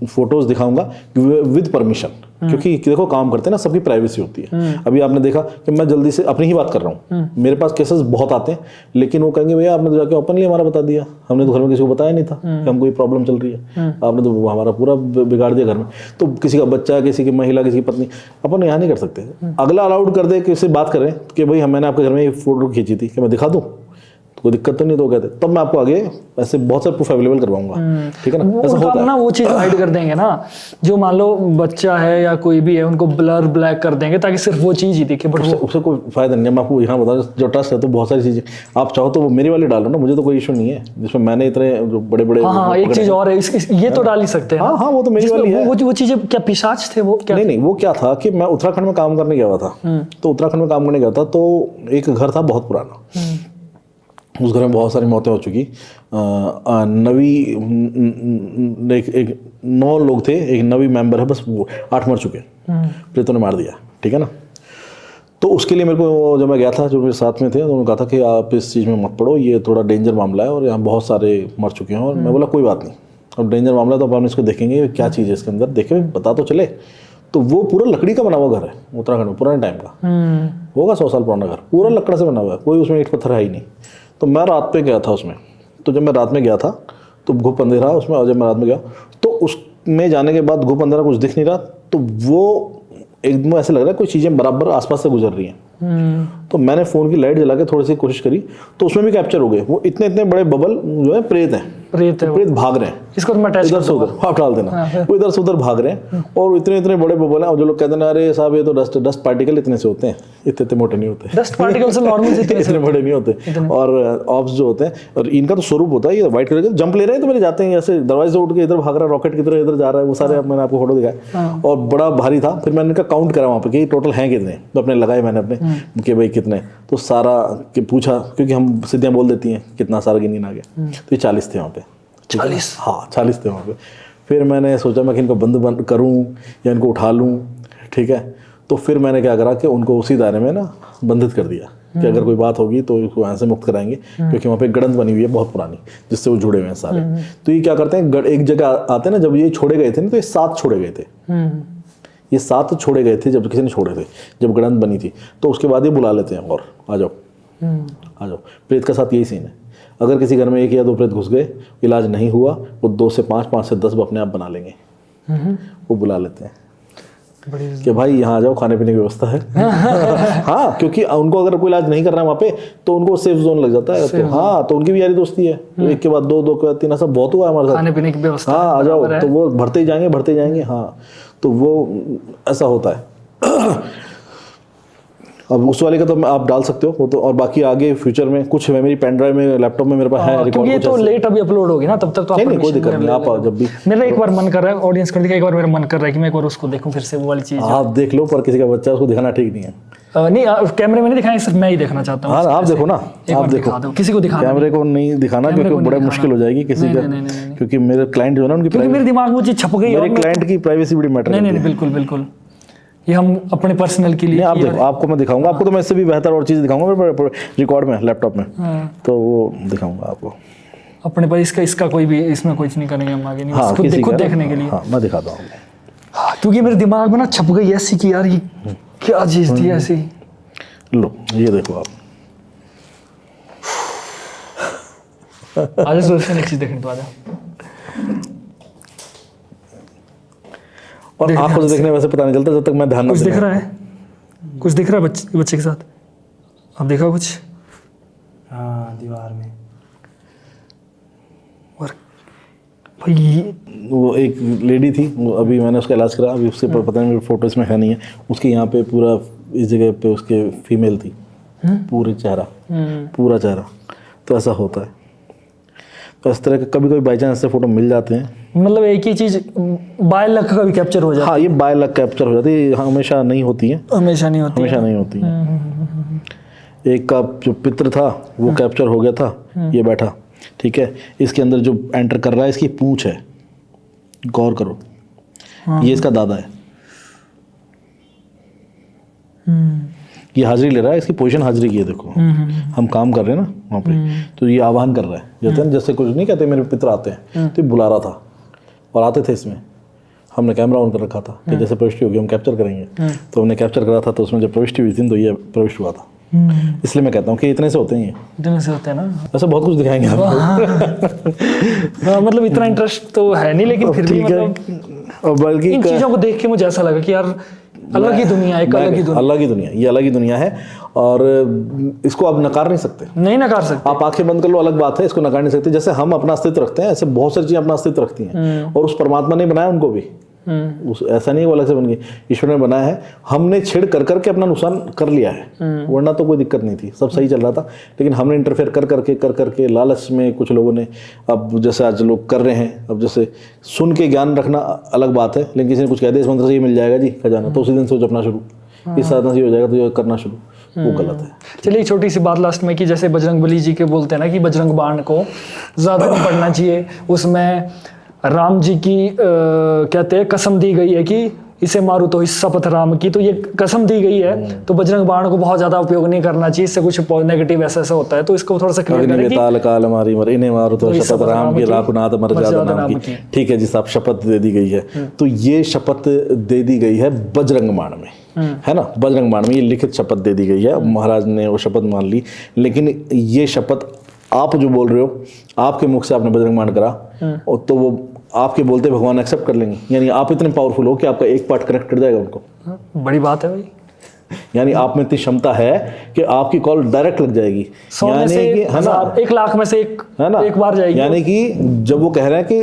Speaker 1: फोटोज दिखाऊंगा विद परमिशन, क्योंकि देखो काम करते हैं ना, सबकी प्राइवेसी होती है। अभी आपने देखा कि मैं जल्दी से अपनी ही बात कर रहा हूँ, मेरे पास केसेस बहुत आते हैं, लेकिन वो कहेंगे भैया आपने तो जाके ओपनली हमारा बता दिया, हमने तो घर में किसी को बताया नहीं था कि हमको ये प्रॉब्लम चल रही है, आपने तो हमारा पूरा बिगाड़ दिया घर में। तो किसी का बच्चा, किसी की महिला, किसी की पत्नी, अपन यहाँ नहीं कर सकते। अगला अलाउड कर दे कि उससे बात करें कि भाई मैंने आपके घर में ये फोटो खींची थी, कि मैं दिखा दूँ, कोई दिक्कत तो नहीं, तो कहते तब मैं आपको आगे ऐसे बहुत सारे प्रूफ अवेलेबल करवाऊंगा, ठीक है ना। ऐसा होता है
Speaker 2: ना, वो चीज हाइड कर देंगे ना, जो मान लो बच्चा है या कोई भी है, उनको ब्लर ब्लैक कर देंगे ताकि सिर्फ वो चीज ही दिखे, बट
Speaker 1: उससे कोई फायदा नहीं है। मैं आपको यहाँ बता दूं, जो ट्रस्ट है तो बहुत सारी चीजें आप चाहो तो वो मेरी वाली डालो ना, मुझे तो कोई इशू नहीं है, जिसमें मैंने इतने जो बड़े बड़े।
Speaker 2: हाँ, एक चीज और है, ये तो डाल ही सकते हैं।
Speaker 1: हाँ, वो तो मेरी वाली है।
Speaker 2: वो चीजें क्या पिशाच थे वो? क्या
Speaker 1: नहीं, वो क्या था कि मैं उत्तराखंड में काम करने गया हुआ था। तो उत्तराखंड में काम करने गया था, तो एक घर था बहुत पुराना, उस घर में बहुत सारी मौतें हो चुकी। एक 9 लोग थे, एक नवी मेंबर है, बस वो 8 मर चुके, प्रेतों ने मार दिया, ठीक है ना। तो उसके लिए मेरे को, जब मैं गया था, जो मेरे साथ में थे, तो उन्होंने कहा था कि आप इस चीज़ में मत पड़ो, ये थोड़ा डेंजर मामला है और यहाँ बहुत सारे मर चुके हैं। और मैं बोला कोई बात नहीं, अब डेंजर मामला तो अपन इसको देखेंगे क्या चीज़ है इसके अंदर, देखे पता तो चले। तो वो पूरा लकड़ी का बना हुआ घर है उत्तराखंड में, पुराने टाइम का होगा, 100 साल पुराना घर, पूरा लकड़ से बना हुआ है, कोई उसमें ईंट पत्थर है ही नहीं। तो मैं रात पे गया था उसमें, तो जब मैं रात में गया था तो घुप अंधेरा उसमें, और जब मैं रात में गया तो उसमें जाने के बाद घुप अंधेरा, कुछ दिख नहीं रहा, तो वो एकदम ऐसे लग रहा है कोई चीज़ें बराबर आसपास से गुजर रही हैं। तो मैंने फ़ोन की लाइट जला के थोड़ी सी कोशिश करी, तो उसमें भी कैप्चर हो गए वो इतने इतने बड़े बबल जो है, प्रेत हैं, प्रेत भाग रहे हैं,
Speaker 2: इसको मैं
Speaker 1: इधर से उधर, आप डाल देना, वो इधर से उधर भाग रहे हैं, और इतने इतने बड़े बबल हैं। और जो लोग कहते हैं अरे साहब ये तो डस्ट पार्टिकल इतने से होते हैं, इतने मोटे नहीं होते,
Speaker 2: डस्ट पार्टिकल से नॉर्मल
Speaker 1: इतने बड़े नहीं होते। और ऑब्स जो होते हैं, और इनका तो स्वरूप होता है, ये व्हाइट कलर के जंप ले रहे हैं, तो मेरे जाते हैं ऐसे दरवाजे से उठ के इधर भाग रहा है, रॉकेट की तरह इधर जा रहा है, वो सारे मैंने आपको फोटो दिखाया, और बड़ा भारी था। फिर मैंने इनका काउंट करा वहाँ पे कि टोटल हैं कितने, तो अपने लगाए मैंने अपने कि भाई कितने, तो सारा के पूछा, क्योंकि हम सिद्धियाँ बोल देती हैं, कितना सारा गिनी आ गया, तो ये 40 थे वहाँ पे।
Speaker 2: 40?
Speaker 1: हाँ, 40 थे वहाँ पे। फिर मैंने सोचा मैं कि इनको बंद करूँ या इनको उठा लूँ, ठीक है। तो फिर मैंने क्या करा कि उनको उसी दायरे में ना बंधित कर दिया कि अगर कोई बात होगी तो इसको यहाँ से मुक्त कराएंगे, क्योंकि वहाँ पे गड़ंद बनी हुई है बहुत पुरानी, जिससे वो जुड़े हुए हैं सारे। तो ये क्या करते हैं, एक जगह आते हैं ना, जब ये छोड़े गए थे ना, तो ये 7 छोड़े गए थे, ये 7 छोड़े गए थे जब किसी ने छोड़े थे, जब गड़ंद बनी थी। तो उसके बाद ये बुला लेते हैं और आ जाओ आ जाओ। प्रेत का साथ यही सीन है, अगर किसी घर में 1 या 2 प्रेत घुस गए, इलाज नहीं हुआ, वो 2 से 5, 5 से 10 अपने आप बना लेंगे, वो बुला लेते हैं कि भाई यहाँ आ जाओ, खाने पीने की व्यवस्था है। हाँ, क्योंकि उनको अगर कोई इलाज नहीं कर रहा है वहाँ पे, तो उनको सेफ जोन लग जाता है। तो हाँ, तो उनकी भी यारी दोस्ती है, तो 1 के बाद 2, 2 के बाद 3, ऐसा बहुत हुआ है हमारे साथ,
Speaker 2: खाने पीने की व्यवस्था।
Speaker 1: हाँ, आ जाओ, तो वो भरते ही जाएंगे। हाँ, तो वो ऐसा होता है। अब उस वाले का तो आप डाल सकते हो वो तो, और बाकी आगे फ्यूचर में कुछ मेमोरी पेन ड्राइव में, लैपटॉप में मेरे पास है रिकॉर्ड।
Speaker 2: ये तो लेट अभी अपलोड होगी ना, तब तक तो
Speaker 1: नहीं, कोई दिक्कत नहीं, आप जब भी।
Speaker 2: मेरा एक बार मन कर रहा है, ऑडियंस कर दिखा, एक बार मेरा मन कर रहा है कि मैं एक बार उसको देखूं फिर से, वो वाली चीज।
Speaker 1: आप देख लो, पर किसी का बच्चा उसको दिखाना ठीक नहीं है।
Speaker 2: नहीं, कैमरे में नहीं दिखाएंगे, सिर्फ मैं ही देखना चाहता हूँ।
Speaker 1: हाँ, आप देखो ना, आप देखो,
Speaker 2: किसी को दिखाना,
Speaker 1: कैमरे को नहीं दिखाना, क्योंकि बड़ा मुश्किल हो जाएगी किसी का, क्योंकि मेरे क्लाइंट जो है ना, उनकी
Speaker 2: मेरे दिमाग में वो चीज छप गई,
Speaker 1: मेरे क्लाइंट की प्राइवेसी बड़ी मैटर।
Speaker 2: नहीं, बिल्कुल, ये हम अपने पर्सनल के लिए।
Speaker 1: आप देखो, आपको मैं दिखाऊंगा, आपको तो मैं इससे भी बेहतर और चीज़ दिखाऊंगा रिकॉर्ड में, लैपटॉप में, तो वो दिखाऊंगा आपको।
Speaker 2: अपने पर इसका कोई भी इसमें कुछ नहीं करेंगे हम आगे नहीं,
Speaker 1: हाँ,
Speaker 2: बस खुद
Speaker 1: किसी का
Speaker 2: देखने के लिए।
Speaker 1: हाँ, मैं दिखाता हूँ।
Speaker 2: क्योंकि मेरे दिमाग में ना छप गई ऐसी कि यार ये क्या चीज़ थी ऐसी।
Speaker 1: लो ये देखो आप।
Speaker 2: आज सोचते एक चीज़ देखने तो आजा।
Speaker 1: और आंखों से देखने वैसे पता नहीं चलता जब तक मैं ध्यान ना
Speaker 2: कुछ दिख
Speaker 1: दूं।
Speaker 2: रहा है, कुछ दिख रहा है बच्चे के साथ। अब देखा कुछ?
Speaker 3: हाँ, दीवार में।
Speaker 2: और भाई
Speaker 1: वो एक लेडी थी, वो अभी मैंने उसका इलाज करा, अभी उससे पता नहीं, मेरे फोटो इसमें है नहीं है, उसके यहाँ पे पूरा इस जगह पे उसके फीमेल थी, पूरा चेहरा। तो ऐसा होता है। तो इस तरह के कभी कभी बाई चांस ऐसे फोटो मिल जाते हैं।
Speaker 2: मतलब एक ही चीज़ बाय लक का भी कैप्चर हो जाता
Speaker 1: हाँ, ये बाय लक कैप्चर हो जाती है, हमेशा नहीं होती है।
Speaker 2: है, हमेशा नहीं होती।
Speaker 1: हमेशा नहीं होती है। एक का जो पित्र था वो कैप्चर हो गया था, ये बैठा, ठीक है। इसके अंदर जो एंटर कर रहा है इसकी पूंछ है, गौर करो। ये इसका दादा है। ये हाजिरी ले रहा है, इसकी पोजीशन हाजिरी की है, देखो। हम काम कर रहे हैं ना वहाँ पे, तो ये आह्वान कर रहा है, जैसे जैसे कुछ नहीं कहते मेरे पितर आते हैं, तो ये बुला रहा था और आते थे इसमें। हमने कैमरा ऑन कर रखा था कि जैसे प्रविष्टि होगी हम कैप्चर करेंगे, तो हमने कैप्चर करा था, तो उसमें जब प्रविष्टि हुई थी तो ये प्रविष्ट हुआ था। इसलिए मैं कहता हूँ कि इतने से होते हैं,
Speaker 2: इतने से होते हैं ना।
Speaker 1: ऐसा बहुत कुछ दिखाएंगे आपको।
Speaker 2: हाँ, मतलब इतना इंटरेस्ट तो है नहीं, लेकिन फिर भी
Speaker 1: ठीक है।
Speaker 2: मतलब
Speaker 1: और बल्कि
Speaker 2: इन चीज़ों को देख के मुझे ऐसा लगा कि यार अलग ही दुनिया है, एक अलग ही दुनिया।
Speaker 1: अलग ही दुनिया, ये अलग ही दुनिया है, और इसको आप नकार नहीं सकते।
Speaker 2: नहीं नकार सकते।
Speaker 1: आप आंखें बंद कर लो, अलग बात है, इसको नकार नहीं सकते। जैसे हम अपना अस्तित्व रखते हैं, ऐसे बहुत सारी चीजें अपना अस्तित्व रखती हैं, और उस परमात्मा ने बनाया उनको भी। उस ऐसा नहीं है वो अलग से बन गई, ईश्वर ने बनाया है, हमने छेड़ कर करके अपना नुकसान कर लिया है। वरना तो कोई दिक्कत नहीं थी, सब सही चल रहा था, लेकिन हमने इंटरफेयर कर करके लालच में कुछ लोगों ने, अब जैसे आज लोग कर रहे हैं, अब जैसे सुन के ज्ञान रखना अलग बात है, लेकिन किसी ने कुछ कह दिया इस मंत्र से ये मिल जाएगा जी खजाना, तो उसी दिन से जपना शुरू, इस साधना से हो जाएगा तो ये करना शुरू, वो गलत है।
Speaker 2: चलिए एक छोटी सी बात लास्ट में, कि जैसे बजरंगबली जी के बोलते हैं ना कि बजरंग बाण को ज़्यादा नहीं पढ़ना चाहिए, उसमें राम जी की कहते हैं कसम दी गई है कि इसे मारू तो इस शपथ राम की, तो ये कसम दी गई है, तो बजरंग बाण को बहुत ज्यादा उपयोग नहीं करना चाहिए, इससे कुछ नेगेटिव ऐसा होता है, तो इसको थोड़ा सा क्लियर करें कि
Speaker 1: ताल काल मारी मर, इन्हें मारो तो शपथ राम की, राकुनाथ मर जादा नाम की। ठीक है जी साहब, शपथ दे दी गई है, तो ये शपथ दे दी गई है बजरंग बाण में, है ना। बजरंग बाण में ये लिखित शपथ दे दी गई है, महाराज ने वो शपथ मान ली, लेकिन ये शपथ आप जो बोल रहे हो, आपके मुख से आपने बजरंग बाण करा, और तो वो आपके बोलते भगवान एक्सेप्ट कर लेंगे, यानी आप इतने पावरफुल हो कि आपका एक पार्ट कनेक्ट कर जाएगा उनको।
Speaker 2: बड़ी बात है भाई,
Speaker 1: यानी आप में इतनी क्षमता है कि आपकी कॉल डायरेक्ट लग जाएगी,
Speaker 2: 100 में से
Speaker 1: यानी कि है ना,
Speaker 2: 1 लाख में से एक,
Speaker 1: है ना,
Speaker 2: एक बार जाएगी।
Speaker 1: यानी कि जब वो कह रहे हैं कि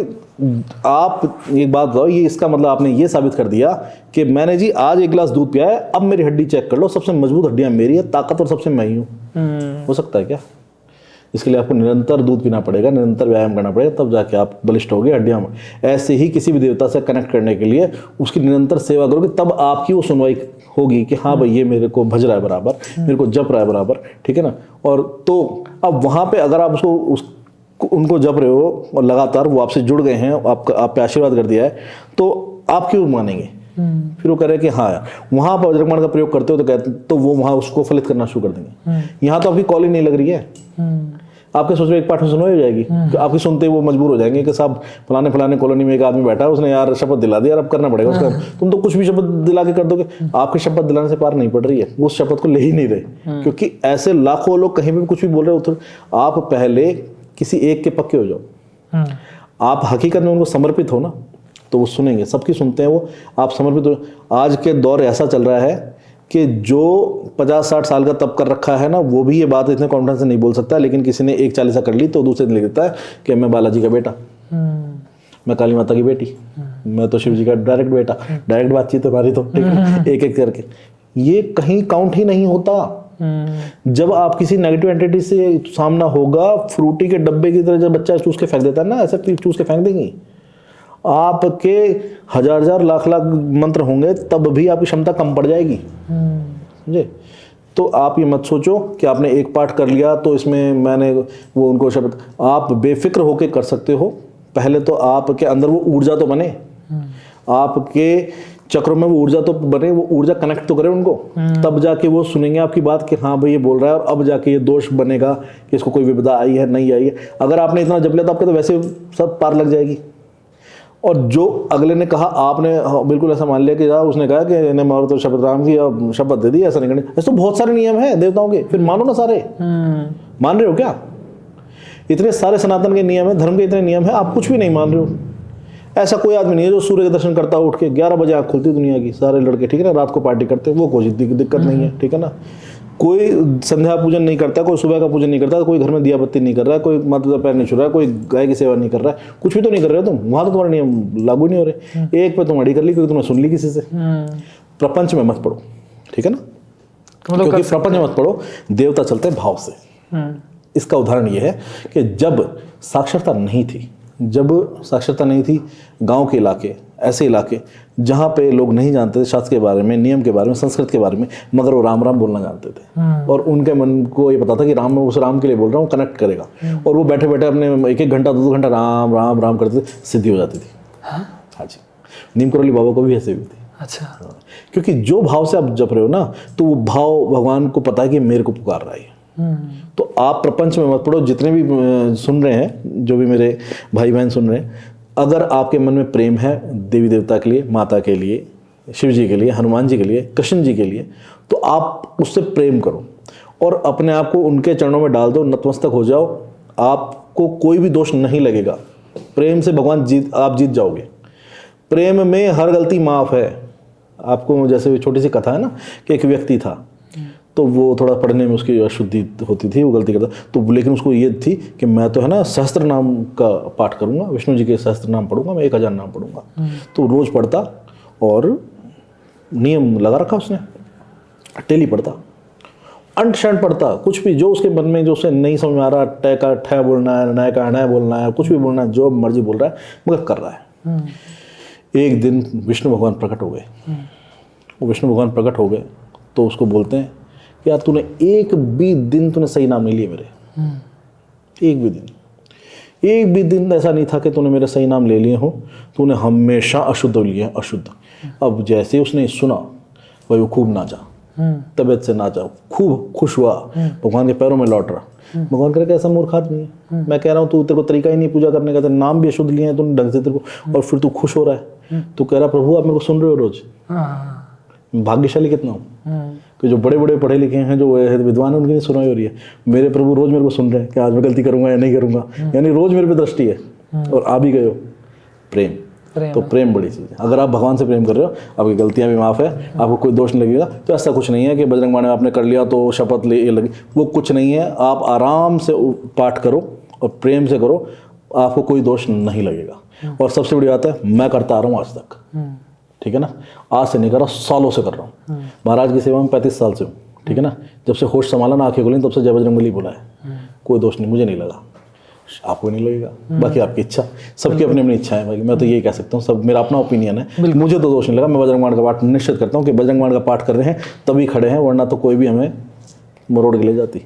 Speaker 1: आप एक बात बताओ, ये इसका मतलब आपने ये साबित कर दिया कि मैंने जी आज 1 गिलास दूध पिया है, अब मेरी हड्डी चेक कर लो, सबसे मजबूत हड्डियां मेरी है, ताकतवर सबसे मैं ही हूँ। हो सकता है क्या? इसके लिए आपको निरंतर दूध पीना पड़ेगा, निरंतर व्यायाम करना पड़ेगा, तब जाके आप बलिष्ठ होगे हड्डियां। ऐसे ही किसी भी देवता से कनेक्ट करने के लिए उसकी निरंतर सेवा करोगे, तब आपकी वो सुनवाई होगी कि हाँ भाई ये मेरे को भज रहा है बराबर, मेरे को जप रहा है बराबर, ठीक है ना। और तो अब वहाँ पे अगर आप उनको जप रहे हो और लगातार वो आपसे जुड़ गए हैं, आप पे आशीर्वाद कर दिया है, तो आप क्यों मानेंगे? फिर वो कह रहे हैं कि हाँ यार, वहां पर बजरंग बाण का प्रयोग करते हो तो कहते, तो वो वहां उसको फलित करना शुरू कर देंगे। यहाँ तो आपकी कॉल ही नहीं लग रही है, आपके सोच रहे एक पार्ट में सुनवाई हो जाएगी, तो आपकी सुनते ही वो मजबूर हो जाएंगे कि साहब फलाने फलाने कॉलोनी में एक आदमी बैठा है, उसने यार शपथ दिला दी, यार अब करना पड़ेगा उसका। तुम तो कुछ भी शपथ दिला के कर दोगे, आपकी शपथ दिलाने से पार नहीं पड़ रही है, वो उस शपथ को ले ही नहीं रहे, क्योंकि ऐसे लाखों लोग कहीं भी कुछ भी बोल रहे हो। आप पहले किसी एक के पक्के हो जाओ, आप हकीकत में उनको समर्पित हो ना, तो वो सुनेंगे, सबकी सुनते हैं वो, आप समर्पित हो। आज के दौर ऐसा चल रहा है कि जो 50-60 साल का तब कर रखा है ना, वो भी ये बात इतने कॉन्फिडेंस से नहीं बोल सकता, लेकिन किसी ने 1 40 कर ली तो दूसरे दिन लिख देता है कि मैं बालाजी का बेटा, मैं काली माता की बेटी, मैं तो शिव जी का डायरेक्ट बेटा। डायरेक्ट बातचीत हमारी तो, ठीक है, एक एक करके ये कहीं काउंट ही नहीं होता। जब आप किसी नेगेटिव एंटिटी से सामना होगा, फ्रूटी के डब्बे की तरह जब बच्चा चूस के फेंक देता है ना, ऐसे चूस के फेंक देंगी। आपके 1000 लाख मंत्र होंगे तब भी आपकी क्षमता कम पड़ जाएगी, समझे। तो आप ये मत सोचो कि आपने एक पार्ट कर लिया तो इसमें मैंने वो उनको शब्द, आप बेफिक्र होके कर सकते हो। पहले तो आपके अंदर वो ऊर्जा तो बने, आपके चक्रों में वो ऊर्जा तो बने, वो ऊर्जा कनेक्ट तो करे उनको, तब जाके वो सुनेंगे आपकी बात कि हाँ भाई ये बोल रहा है, और अब जाके ये दोष बनेगा कि इसको कोई विपदा आई है नहीं आई है। अगर आपने इतना जप लिया तो आपके तो वैसे सब पार लग जाएगी। और जो अगले ने कहा, आपने बिल्कुल ऐसा मान लिया कि उसने कहा कि इन्हें मारो तो शपथ राम की, और शपथ दे दी ऐसा नहीं करनी। ऐसे तो बहुत सारे नियम है देवताओं के, फिर मानो ना सारे। मान रहे हो क्या? इतने सारे सनातन के नियम है, धर्म के इतने नियम है, आप कुछ भी नहीं मान रहे हो। ऐसा कोई आदमी नहीं है जो सूर्य के दर्शन करता है उठ के 11 बजे आँख खुलती दुनिया की, सारे लड़के, ठीक है ना, रात को पार्टी करते हैं, वो कोई दिक्कत नहीं है, ठीक है ना। कोई संध्या पूजन नहीं करता, कोई सुबह का पूजन नहीं करता, कोई घर में दिया बत्ती नहीं कर रहा है, कोई माता का पैर नहीं छू रहा है, कोई गाय की सेवा नहीं कर रहा है, कुछ भी तो नहीं कर रहे हो तुम। वहाँ तो तुम्हारे नियम लागू नहीं हो रहे। एक पे तुम अड़ी कर ली क्योंकि तुमने सुन ली किसी से। प्रपंच में मत पढ़ो, ठीक है ना, क्योंकि प्रपंच में मत पढ़ो, देवता चलते हैं भाव से। इसका उदाहरण ये है कि जब साक्षरता नहीं थी, गांव के इलाके, ऐसे इलाके जहाँ पे लोग नहीं जानते थे शास्त्र के बारे में, नियम के बारे में, संस्कृत के बारे में, मगर वो राम राम बोलना जानते थे। और उनके मन को ये पता था कि राम उस राम के लिए बोल रहा हूँ, कनेक्ट करेगा। और वो बैठे बैठे अपने 1-1 घंटा 2-2 घंटा राम राम राम करते थे, सिद्धि हो जाती थी। हाँ जी, नीम करौली बाबा को भी ऐसे हुई थी।
Speaker 2: अच्छा,
Speaker 1: क्योंकि जो भाव से आप जप रहे हो ना, तो वो भाव भगवान को पता है कि मेरे को पुकार रहा है। तो आप प्रपंच में मत पड़ो। जितने भी सुन रहे हैं, जो भी मेरे भाई बहन सुन रहे हैं, अगर आपके मन में प्रेम है देवी देवता के लिए, माता के लिए, शिव जी के लिए, हनुमान जी के लिए, कृष्ण जी के लिए, तो आप उससे प्रेम करो और अपने आप को उनके चरणों में डाल दो, नतमस्तक हो जाओ। आपको कोई भी दोष नहीं लगेगा। प्रेम से भगवान आप जीत जाओगे। प्रेम में हर गलती माफ़ है। आपको जैसे छोटी सी कथा है ना कि एक व्यक्ति था, तो वो थोड़ा पढ़ने में उसकी अशुद्धि होती थी, वो गलती करता, तो लेकिन उसको ये थी कि मैं तो है ना सहस्त्र नाम का पाठ करूंगा, विष्णु जी के सहस्त्र नाम पढ़ूंगा, मैं 1000 नाम पढ़ूंगा। तो रोज़ पढ़ता और नियम लगा रखा उसने, डेली पढ़ता, अंट पढ़ता, कुछ भी जो उसके मन में, जो उसे नहीं समझ में आ रहा, टै का ठै बोलना है, नय का नय बोलना है, कुछ भी बोलना है, जो मर्जी बोल रहा है मगर कर रहा है। एक दिन विष्णु भगवान प्रकट हो गए। वो विष्णु भगवान प्रकट हो गए तो उसको बोलते हैं कि यार तूने एक भी दिन तूने सही नाम नहीं लिए मेरे। एक भी दिन ऐसा नहीं था कि तूने मेरे सही नाम ले लिए हो, तूने हमेशा अशुद्ध लिए हैं, अशुद्ध। अब जैसे उसने सुना वही वो खूब नाचा, तबीयत से नाचा, खूब खुश हुआ, भगवान के पैरों में लौट रहा। भगवान करे ऐसा मूर्ख आदमी है, मैं कह रहा हूँ तू, तेरे को तरीका ही नहीं पूजा करने का, तेरे नाम भी अशुद्ध लिए हैं तूने ढंग से, तेरे को, और फिर तू खुश हो रहा है। तू कह रहा प्रभु आप मेरे को सुन रहे हो रोज। भाग्यशाली कितना हूँ कि जो बड़े बड़े पढ़े लिखे हैं, जो विद्वान है, उनकी नहीं सुनाई हो रही है। मेरे प्रभु रोज मेरे को सुन रहे हैं कि आज मैं गलती करूंगा या नहीं करूंगा, यानी रोज मेरे पे दृष्टि है। और आ भी गए हो। प्रेम तो प्रेम बड़ी चीज़ है। अगर आप भगवान से प्रेम कर रहे हो, आपकी गलतियां भी माफ़ है, आपको कोई दोष नहीं लगेगा। तो ऐसा कुछ नहीं है कि बजरंग बाण आपने कर लिया तो शपथ ले लगी, वो कुछ नहीं है। आप आराम से पाठ करो और प्रेम से करो, आपको कोई दोष नहीं लगेगा। और सबसे बड़ी बात है, मैं करता आ रहा हूँ आज तक, ठीक है ना, आज से नहीं कर रहा, सालों से कर रहा हूँ। महाराज की सेवा में 35 साल से हूँ, ठीक है ना। जब से होश संभाला ना, आंखें खोली, तब से जय बजरंगबली बोला है। कोई दोष नहीं, मुझे नहीं लगा, आपको नहीं लगेगा। बाकी आपकी इच्छा, सबकी अपनी अपनी इच्छा है। बाकी मैं तो यही कह सकता हूँ, सब मेरा अपना ओपिनियन है, मुझे तो दोष नहीं लगा। मैं बजरंग बाण का पाठ निश्चित करता हूँ कि बजरंग बाण का पाठ कर रहे हैं तभी खड़े हैं, वरना तो कोई भी हमें मरोड़ के ले जाती,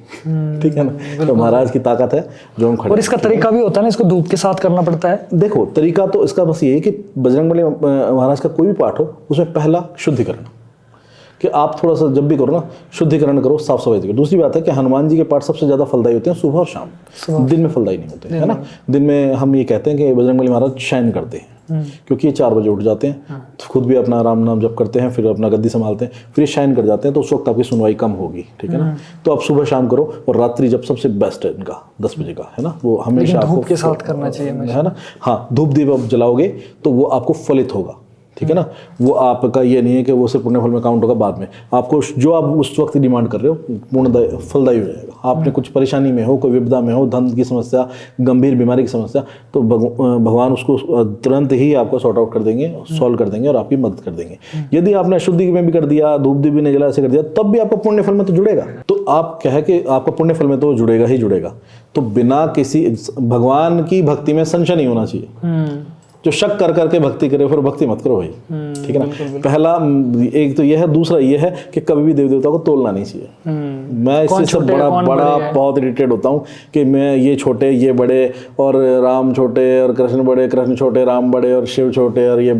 Speaker 1: ठीक है ना। तो महाराज की ताकत है जो हम खड़े।
Speaker 2: और इसका तरीका भी होता है ना, इसको धूप के साथ करना पड़ता है।
Speaker 1: देखो तरीका तो इसका बस ये है कि बजरंगबली महाराज का कोई भी पाठ हो, उसमें पहला शुद्धिकरण, कि आप थोड़ा सा जब भी करो ना, शुद्धिकरण करो, साफ सफाई करो। दूसरी बात है कि हनुमान जी के पाठ सबसे ज़्यादा फलदायी होते हैं सुबह और शाम, दिन में फलदायी नहीं होते, है ना। दिन में हम ये कहते हैं कि बजरंगबली महाराज शयन करते हैं, क्योंकि ये 4 बजे उठ जाते हैं, खुद भी अपना राम नाम जप करते हैं, फिर अपना गद्दी संभालते हैं, फिर ये शयन कर जाते हैं, तो उस वक्त आपकी सुनवाई कम होगी, ठीक है ना। तो आप सुबह शाम करो, और रात्रि जब सबसे बेस्ट है इनका 10 बजे का, है ना, वो हमेशा
Speaker 2: धूप के साथ करना चाहिए,
Speaker 1: है ना। हाँ, धूप दीप आप जलाओगे तो वो आपको फलित होगा, ठीक है ना। वो आपका ये नहीं है कि वो सिर्फ पुण्य फल में काउंट होगा बाद में। आपको जो आप उस वक्त डिमांड कर रहे हो पूर्ण फलदायी हो जाएगा। आपने कुछ परेशानी में हो, कोई विपदा में हो, धन की समस्या, गंभीर बीमारी की समस्या, तो भगवान उसको तुरंत ही आपको सॉर्ट आउट कर देंगे, सॉल्व कर देंगे और आपकी मदद कर देंगे। यदि आपने अशुद्धि में भी कर दिया, धूप दीप भी नहीं जला, ऐसे कर दिया, तब भी आपका पुण्य फल में तो जुड़ेगा। तो आप कहे कि आपका पुण्य फल में तो जुड़ेगा ही जुड़ेगा। तो बिना किसी भगवान की भक्ति में संशय नहीं होना चाहिए। जो शक कर करके भक्ति करे फिर भक्ति मत करो भाई, ठीक है ना। पहला एक तो यह है, दूसरा यह है कि कभी भी देवी देवता को तोलना नहीं चाहिए। मैं इससे सब बड़ा बहुत इरिटेट होता हूँ कि मैं ये छोटे ये बड़े और राम छोटे और कृष्ण बड़े, कृष्ण छोटे राम बड़े और शिव छोटे और ये।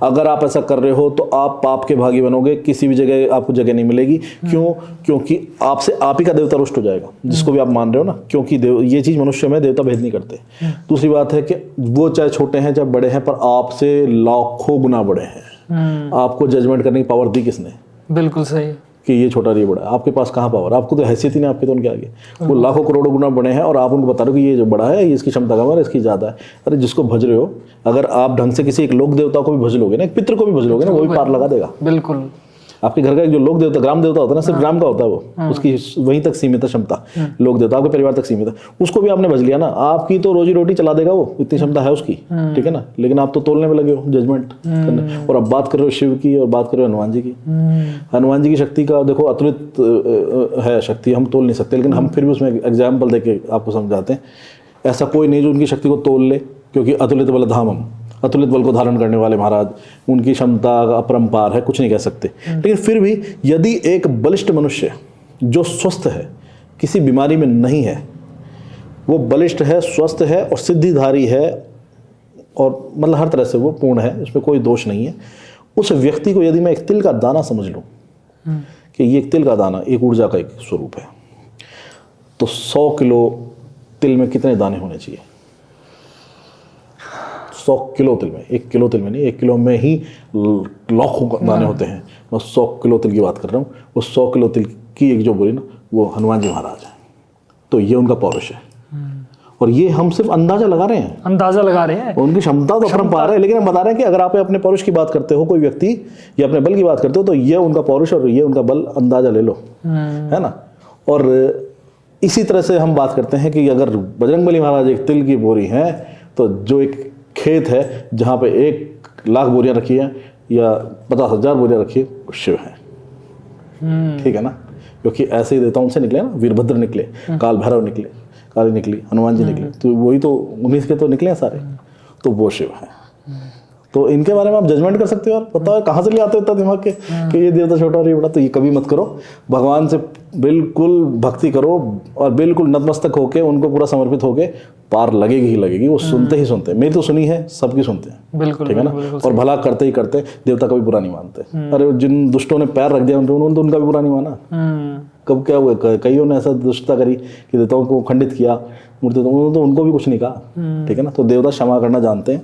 Speaker 1: अगर आप ऐसा कर रहे हो तो आप पाप के भागी बनोगे, किसी भी जगह आपको जगह नहीं मिलेगी। क्यों? क्योंकि आपसे आप ही का देवता रुष्ट हो जाएगा, जिसको भी आप मान रहे हो ना, क्योंकि ये चीज़ मनुष्य में देवता भेद नहीं करते। दूसरी बात है कि वो चाहे छोटे हैं चाहे बड़े हैं, पर आपसे लाखों गुना बड़े हैं। आपको जजमेंट करने की पावर दी किसने?
Speaker 2: बिल्कुल सही
Speaker 1: कि ये छोटा ये बड़ा है। आपके पास कहाँ पावर? आपको तो हैसियत ही नहीं आपके, तो उनके आगे वो लाखों करोड़ों गुना बड़े हैं और आप उनको बता रहे हो कि ये जो बड़ा है ये इसकी क्षमता कम है, इसकी ज़्यादा है। अरे जिसको भज रहे हो, अगर आप ढंग से किसी एक लोक देवता को भी भज लोगे ना, एक पितृ को भी भज लोगे ना, वो भी पार लगा देगा।
Speaker 2: बिल्कुल।
Speaker 1: आपके घर का एक जो लोक देवता ग्राम देवता होता है ना, सिर्फ ग्राम का होता है वो, उसकी वहीं तक सीमित है क्षमता। लोक देवता आपके परिवार तक सीमित है, उसको भी आपने भज लिया ना, आपकी तो रोजी रोटी चला देगा वो, इतनी क्षमता है उसकी, ठीक है ना। लेकिन आप तो तोलने में लगे हो, जजमेंट करने। और अब बात कर रहे हो शिव की और बात कर रहे हो हनुमान जी की। हनुमान जी की शक्ति का देखो अतुलित है शक्ति, हम तोल नहीं सकते, लेकिन हम फिर भी उसमें एग्जाम्पल देके आपको समझाते हैं। ऐसा कोई नहीं जो उनकी शक्ति को तोल ले, क्योंकि अतुलित बलधामम, अतुलित बल को धारण करने वाले महाराज, उनकी क्षमता अपरंपार है, कुछ नहीं कह सकते। लेकिन फिर भी यदि एक बलिष्ठ मनुष्य जो स्वस्थ है, किसी बीमारी में नहीं है, वो बलिष्ठ है, स्वस्थ है और सिद्धिधारी है, और मतलब हर तरह से वो पूर्ण है, उसमें कोई दोष नहीं है, उस व्यक्ति को यदि मैं एक तिल का दाना समझ लूँ कि ये एक तिल का दाना एक ऊर्जा का एक स्वरूप है, तो 100 किलो तिल में कितने दाने होने चाहिए? 100 किलो तिल में, 1 किलो तिल में नहीं, 1 किलो में ही लाखों दाने होते हैं। मैं 100 किलो तिल की बात कर रहा हूँ। वो 100 किलो तिल की एक जो बोली ना, वो हनुमान जी महाराज है। तो ये उनका पौरुष है, और ये हम सिर्फ अंदाजा लगा रहे हैं, उनकी क्षमता तो अपरंपार है। लेकिन हम बता रहे हैं कि अगर आप अपने पौरुष की बात करते हो, कोई व्यक्ति या अपने बल की बात करते हो, तो ये उनका पौरुष और ये उनका बल, अंदाजा ले लो, है ना। और इसी तरह से हम बात करते हैं कि अगर बजरंगबली महाराज एक तिल की बोरी हैं, तो जो एक खेत है जहाँ पे 1 लाख बोरियां रखी हैं या 50,000 बोरियां रखी है, वो शिव है, ठीक है ना। क्योंकि ऐसे ही देवताओं से निकले ना, वीरभद्र निकले, काल भैरव निकले, काली निकली, हनुमान जी निकले, तो वही तो उन्हीं के तो निकले हैं सारे, तो वो शिव है। तो इनके बारे में आप जजमेंट कर सकते हो। यार पता है कहाँ से ले आते हो इतना दिमाग के कि ये देवता छोटा और ये बड़ा? तो ये कभी मत करो। भगवान से बिल्कुल भक्ति करो और बिल्कुल नतमस्तक होके, उनको पूरा समर्पित होके, पार लगेगी ही लगेगी। वो सुनते ही सुनते, मेरी तो सुनी है, सबकी सुनते हैं,
Speaker 2: बिल्कुल,
Speaker 1: ठीक है ना। और भला करते ही करते, देवता कभी बुरा नहीं मानते। अरे जिन दुष्टों ने पैर रख दिया उन्होंने तो उनका भी बुरा नहीं माना। कब क्या हुआ, कईयों ने ऐसा दुष्टता करी कि देवताओं को खंडित किया, मूर्ति, तो उनको भी कुछ नहीं कहा, ठीक है ना। तो देवता क्षमा करना जानते हैं,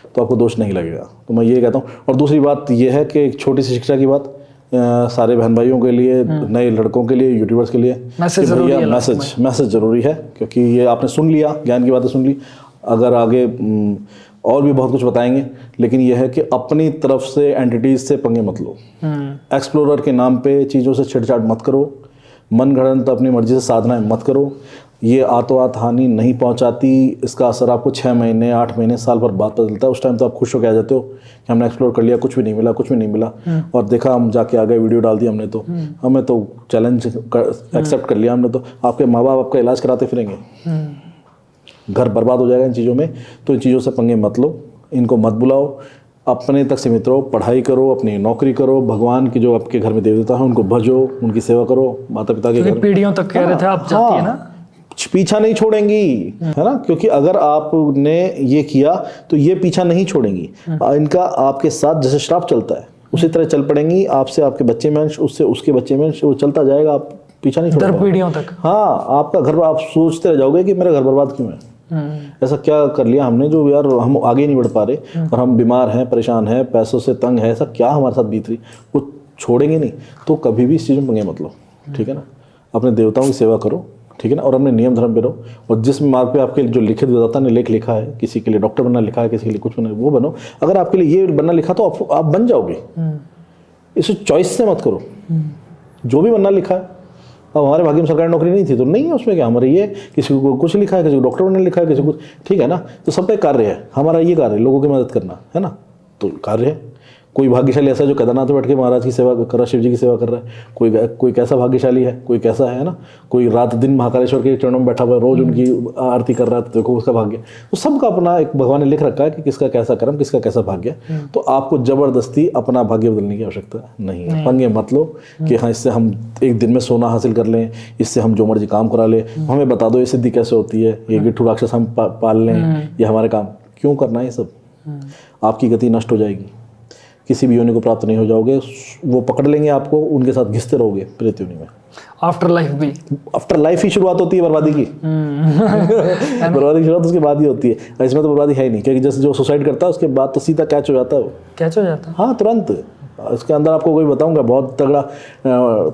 Speaker 1: तो आपको दोष नहीं लगेगा। तो मैं ये कहता हूँ। और दूसरी बात यह है कि एक छोटी सी शिक्षा की बात, सारे बहन भाइयों के लिए, नए लड़कों के लिए, यूट्यूबर्स के लिए, मैसेज ज़रूरी है। क्योंकि ये आपने सुन लिया, ज्ञान की बातें सुन ली, अगर आगे और भी बहुत कुछ बताएंगे, लेकिन यह है कि अपनी तरफ से एंटिटीज से पंगे मत लो। एक्सप्लोरर के नाम पे चीज़ों से छेड़छाड़ मत करो, मन गढ़ंत अपनी मर्जी से साधनाएं मत करो। ये आतोआत हानि नहीं पहुंचाती, इसका असर आपको 6 महीने, 8 महीने, साल भर बाद पता चलता है। उस टाइम तो आप खुश हो के आ जाते हो कि हमने एक्सप्लोर कर लिया, कुछ भी नहीं मिला, कुछ भी नहीं मिला, और देखा हम जाके आ गए, वीडियो डाल दी हमने, तो हमें तो चैलेंज एक्सेप्ट कर लिया हमने। तो आपके माँ बाप आपका इलाज कराते फिरेंगे, घर बर्बाद हो जाएगा इन चीज़ों में। तो इन चीज़ों से पंगे मत लो, इनको मत बुलाओ, अपने तक सीमित रहो, पढ़ाई करो, अपनी नौकरी करो, भगवान की जो आपके घर में देवता है उनको भजो, उनकी सेवा करो, माता पिता के घर
Speaker 2: पीढ़ियों तक कह रहे थे आप जाती है ना,
Speaker 1: पीछा नहीं छोड़ेंगी, है ना। क्योंकि अगर आपने ये किया तो ये पीछा नहीं छोड़ेंगी। इनका आपके साथ जैसे श्राप चलता है उसी तरह चल पड़ेंगी, आपसे आपके बच्चे में अंश, उससे उसके बच्चे में अंश, वो चलता जाएगा, आप पीछा नहीं छोड़ेंगे
Speaker 2: पीढ़ियों तक।
Speaker 1: हाँ, आपका घर, आप सोचते रह जाओगे कि मेरा घर बर्बाद क्यों है, ऐसा क्या कर लिया हमने जो यार हम आगे नहीं बढ़ पा रहे, और हम बीमार हैं, परेशान हैं, पैसों से तंग है, ऐसा क्या हमारे साथ बीत रही, वो छोड़ेंगे नहीं। तो कभी भी इस चीज़ में पंगे मत लो, ठीक है ना। अपने देवताओं की सेवा करो, ठीक है ना, और अपने नियम धर्म पे रहो। और जिस मार्ग पे आपके जो लिखित विधाता ने लेख लिखा है, किसी के लिए डॉक्टर बनना लिखा है, किसी के लिए कुछ बनना, वो बनो। अगर आपके लिए ये बनना लिखा तो आप बन जाओगे, इसे चॉइस से मत करो। जो भी बनना लिखा है, अब हमारे भाग्य में सरकारी नौकरी नहीं थी तो नहीं है, उसमें क्या, हमारे ये किसी को कुछ लिखा है, किसी को डॉक्टर बनने लिखा है, किसी को, ठीक है ना। तो सबका कार्य है, हमारा ये कार्य है लोगों की मदद करना, है ना, तो कार्य है। कोई भाग्यशाली ऐसा है जो केदारनाथ में बैठ के महाराज की सेवा कर रहा है, शिव जी की सेवा कर रहा है। कोई कैसा भाग्यशाली है, कोई कैसा है ना, कोई रात दिन महाकालेश्वर के चरणों में बैठा हुआ है, रोज उनकी आरती कर रहा है, तो देखो उसका भाग्य। तो सबका अपना एक भगवान ने लिख रखा है कि किसका कैसा कर्म, किसका कैसा भाग्य। तो आपको जबरदस्ती अपना भाग्य बदलने की आवश्यकता नहीं है। पंगे मत लो कि हाँ इससे हम एक दिन में सोना हासिल कर लें, इससे हम जो मर्जी काम करा ले, हमें बता दो ये सिद्धि कैसे होती है, ये गिट्ठू राक्षस हम पाल लें, ये हमारे काम क्यों करना है। ये सब आपकी गति नष्ट हो जाएगी, किसी भी योनि को प्राप्त नहीं हो जाओगे, वो पकड़ लेंगे आपको, उनके साथ घिसते रहोगे प्रेत योनि में।
Speaker 2: आफ्टर लाइफ भी,
Speaker 1: आफ्टर लाइफ ही शुरुआत होती है बर्बादी की। बर्बादी की शुरुआत उसके बाद ही होती है। इसमें तो बर्बादी है ही नहीं, क्योंकि जैसे जो सुसाइड करता है उसके बाद तो सीधा कैच हो जाता है वो,
Speaker 2: कैच हो जाता है।
Speaker 1: हाँ तुरंत। इसके अंदर आपको कोई बताऊंगा, बहुत तगड़ा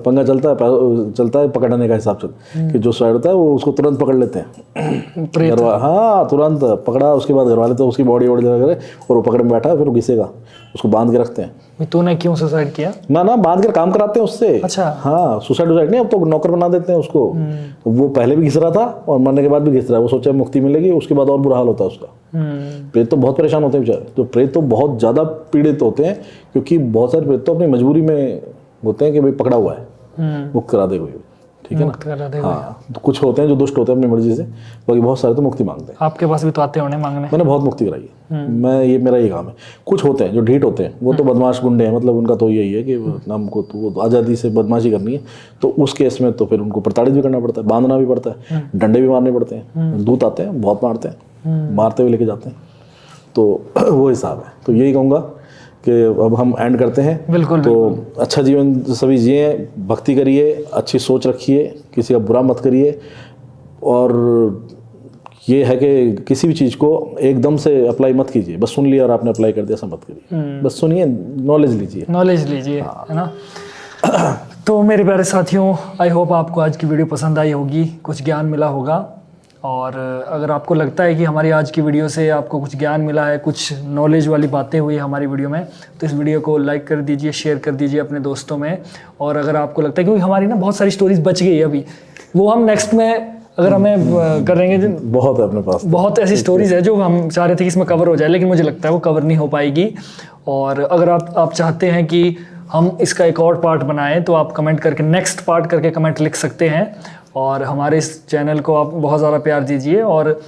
Speaker 1: पंगा चलता है पकड़ने का हिसाब से, कि जो सुसाइड होता है वो उसको तुरंत पकड़ लेते हैं। हाँ तुरंत पकड़ा, उसके बाद घर वाले तो उसकी बॉडी लगा करे और वो पकड़ में बैठा, फिर वो घिसेगा, उसको बांध के रखते हैं।
Speaker 2: तूने क्यों सुसाइड किया?
Speaker 1: ना बांध कर काम कराते हैं उससे।
Speaker 2: अच्छा।
Speaker 1: हाँ सुसाइड नहीं, अब तो नौकर बना देते हैं उसको। वो पहले भी घिस रहा था और मरने के बाद भी घिस रहा है, वो सोचा मुक्ति मिलेगी, उसके बाद और बुरा हाल होता है उसका। प्रेत तो बहुत परेशान होते हैं बेचारे, तो प्रेत तो बहुत ज़्यादा पीड़ित होते हैं, क्योंकि बहुत सारे प्रेत तो अपनी मजबूरी में होते हैं कि भाई पकड़ा हुआ है, मुक्त करा दे कोई, ठीक है ना। हाँ तो कुछ होते हैं जो दुष्ट होते हैं अपनी मर्जी से, बाकी बहुत सारे तो मुक्ति मांगते हैं।
Speaker 2: आपके पास भी तो आते होने मांगने?
Speaker 1: मैंने बहुत मुक्ति कराई है, मेरा ये काम है। कुछ होते हैं जो ढीठ होते हैं, वो तो बदमाश गुंडे हैं, मतलब उनका तो यही है कि हमको तो वो आज़ादी से बदमाशी करनी है, तो उस केस में तो फिर उनको प्रताड़ित भी करना पड़ता है, बांधना भी पड़ता है, डंडे भी मारने पड़ते हैं, दूत आते हैं बहुत मारते हैं, मारते हुए लेके जाते हैं, तो वो हिसाब है। तो यही कहूँगा कि अब हम एंड करते हैं।
Speaker 2: बिल्कुल।
Speaker 1: तो अच्छा जीवन सभी जिए, भक्ति करिए, अच्छी सोच रखिए, किसी का बुरा मत करिए, और ये है कि किसी भी चीज़ को एकदम से अप्लाई मत कीजिए, बस सुन लिया और आपने अप्लाई कर दिया, ऐसा मत करिए। बस सुनिए, नॉलेज लीजिए।
Speaker 2: हाँ। है ना। तो मेरे प्यारे साथियों, आई होप आपको आज की वीडियो पसंद आई होगी, कुछ ज्ञान मिला होगा। और अगर आपको लगता है कि हमारी आज की वीडियो से आपको कुछ ज्ञान मिला है, कुछ नॉलेज वाली बातें हुई हमारी वीडियो में, तो इस वीडियो को लाइक कर दीजिए, शेयर कर दीजिए अपने दोस्तों में। और अगर आपको लगता है, क्योंकि हमारी ना बहुत सारी स्टोरीज बच गई है अभी, वो हम नेक्स्ट में अगर हमें करेंगे,
Speaker 1: बहुत है अपने पास,
Speaker 2: बहुत ऐसी स्टोरीज है जो हम चाह रहे थे कि इसमें कवर हो जाए, लेकिन मुझे लगता है वो कवर नहीं हो पाएगी। और अगर आप चाहते हैं कि हम इसका एक और पार्ट बनाएं, तो आप कमेंट करके नेक्स्ट पार्ट करके कमेंट लिख सकते हैं। और हमारे इस चैनल को आप बहुत ज़्यादा प्यार दीजिए, और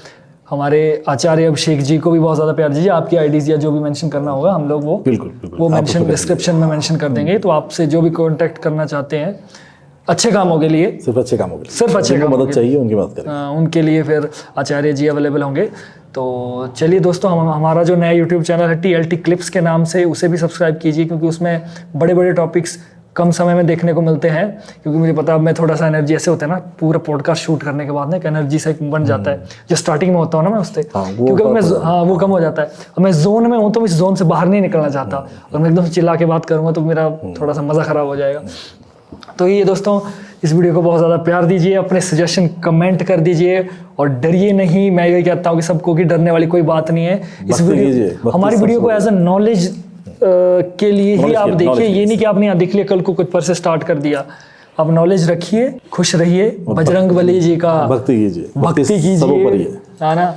Speaker 2: हमारे आचार्य अभिषेक जी को भी बहुत ज़्यादा प्यार दीजिए। आपकी आईडीज़ या जो भी मेंशन करना होगा, हम लोग वो
Speaker 1: बिल्कुल
Speaker 2: मेंशन डिस्क्रिप्शन में मेंशन कर देंगे। तो आपसे जो भी कांटेक्ट करना चाहते हैं अच्छे कामों के लिए,
Speaker 1: सिर्फ अच्छे कामों मदद चाहिए, उनकी मदद करें,
Speaker 2: उनके लिए फिर आचार्य जी अवेलेबल होंगे। तो चलिए दोस्तों, हमारा जो नया यूट्यूब चैनल है TLT क्लिप्स के नाम से, उसे भी सब्सक्राइब कीजिए, क्योंकि उसमें बड़े बड़े टॉपिक्स कम समय में देखने को मिलते हैं। क्योंकि मुझे पता है, मैं थोड़ा सा एनर्जी ऐसे होता है ना, पूरा पॉडकास्ट शूट करने के बाद ना एक एनर्जी से बन जाता है, जो स्टार्टिंग में होता हूँ ना मैं उससे, क्योंकि मैं वो कम हो जाता है। अब मैं जोन में हूँ तो मैं इस जोन से बाहर नहीं निकलना चाहता, और मैं एकदम चिल्ला के बात करूँगा तो मेरा थोड़ा सा मज़ा ख़राब हो जाएगा। तो ये दोस्तों, इस वीडियो को बहुत ज़्यादा प्यार दीजिए, अपने सजेशन कमेंट कर दीजिए, और डरिए नहीं। मैं यही कहता हूँ कि सबको कि डरने वाली कोई बात नहीं है। इस वीडियो, हमारी वीडियो को एज अ नॉलेज के लिए ही आप देखिए, ये नहीं कि आपने यहाँ देख लिया कल को कुछ पर से स्टार्ट कर दिया। आप नॉलेज रखिए, खुश रहिए, बजरंग बली जी का भक्ति कीजिए, है ना,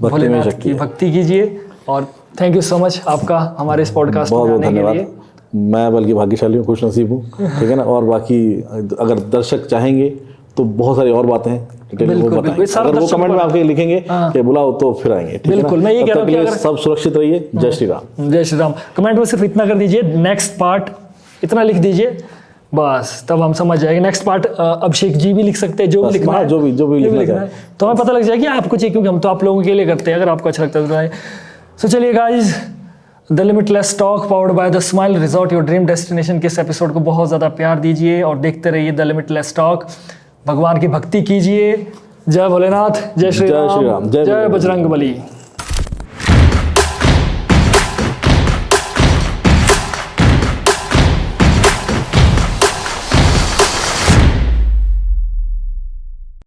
Speaker 2: भोलेनाथ की भक्ति कीजिए। और थैंक यू सो मच आपका हमारे इस पॉडकास्ट में आने के लिए।
Speaker 1: मैं बल्कि भाग्यशाली हूँ, खुश नसीब हूँ, ठीक है ना। और बाकी अगर दर्शक चाहेंगे तो बहुत सारी और बातें हैं,
Speaker 2: बिल्कुल,
Speaker 1: अगर वो कमेंट में आपके लिखेंगे कि बुलाओ तो फिर आएंगे, ठीक है ना।
Speaker 2: बिल्कुल, मैं ये कह रहा हूँ कि अगर
Speaker 1: सब सुरक्षित रहिए। जय श्री राम।
Speaker 2: जय श्री राम। कमेंट में सिर्फ इतना कर दीजिए, नेक्स्ट पार्ट, इतना लिख दीजिए बस, तब हम समझ जाएंगे। नेक्स्ट पार्ट अभिषेक जी भी लिख सकते हैं, जो भी लिखना है, जो भी लिखना है, तो हमें पता लग जाएगा कि आपको चाहिए, क्योंकि हम तो आप लोगों के लिए करते हैं, अगर आपको अच्छा लगता है तो। चलिए guys, the Limitless talk powered by the smile resort, your dream destination के इस एपिसोड को बहुत ज़्यादा प्यार दीजिए और देखते रहिए द लिमिटलेस टॉक। भगवान की भक्ति कीजिए। जय भोलेनाथ, जय श्री राम, जय बजरंग बली।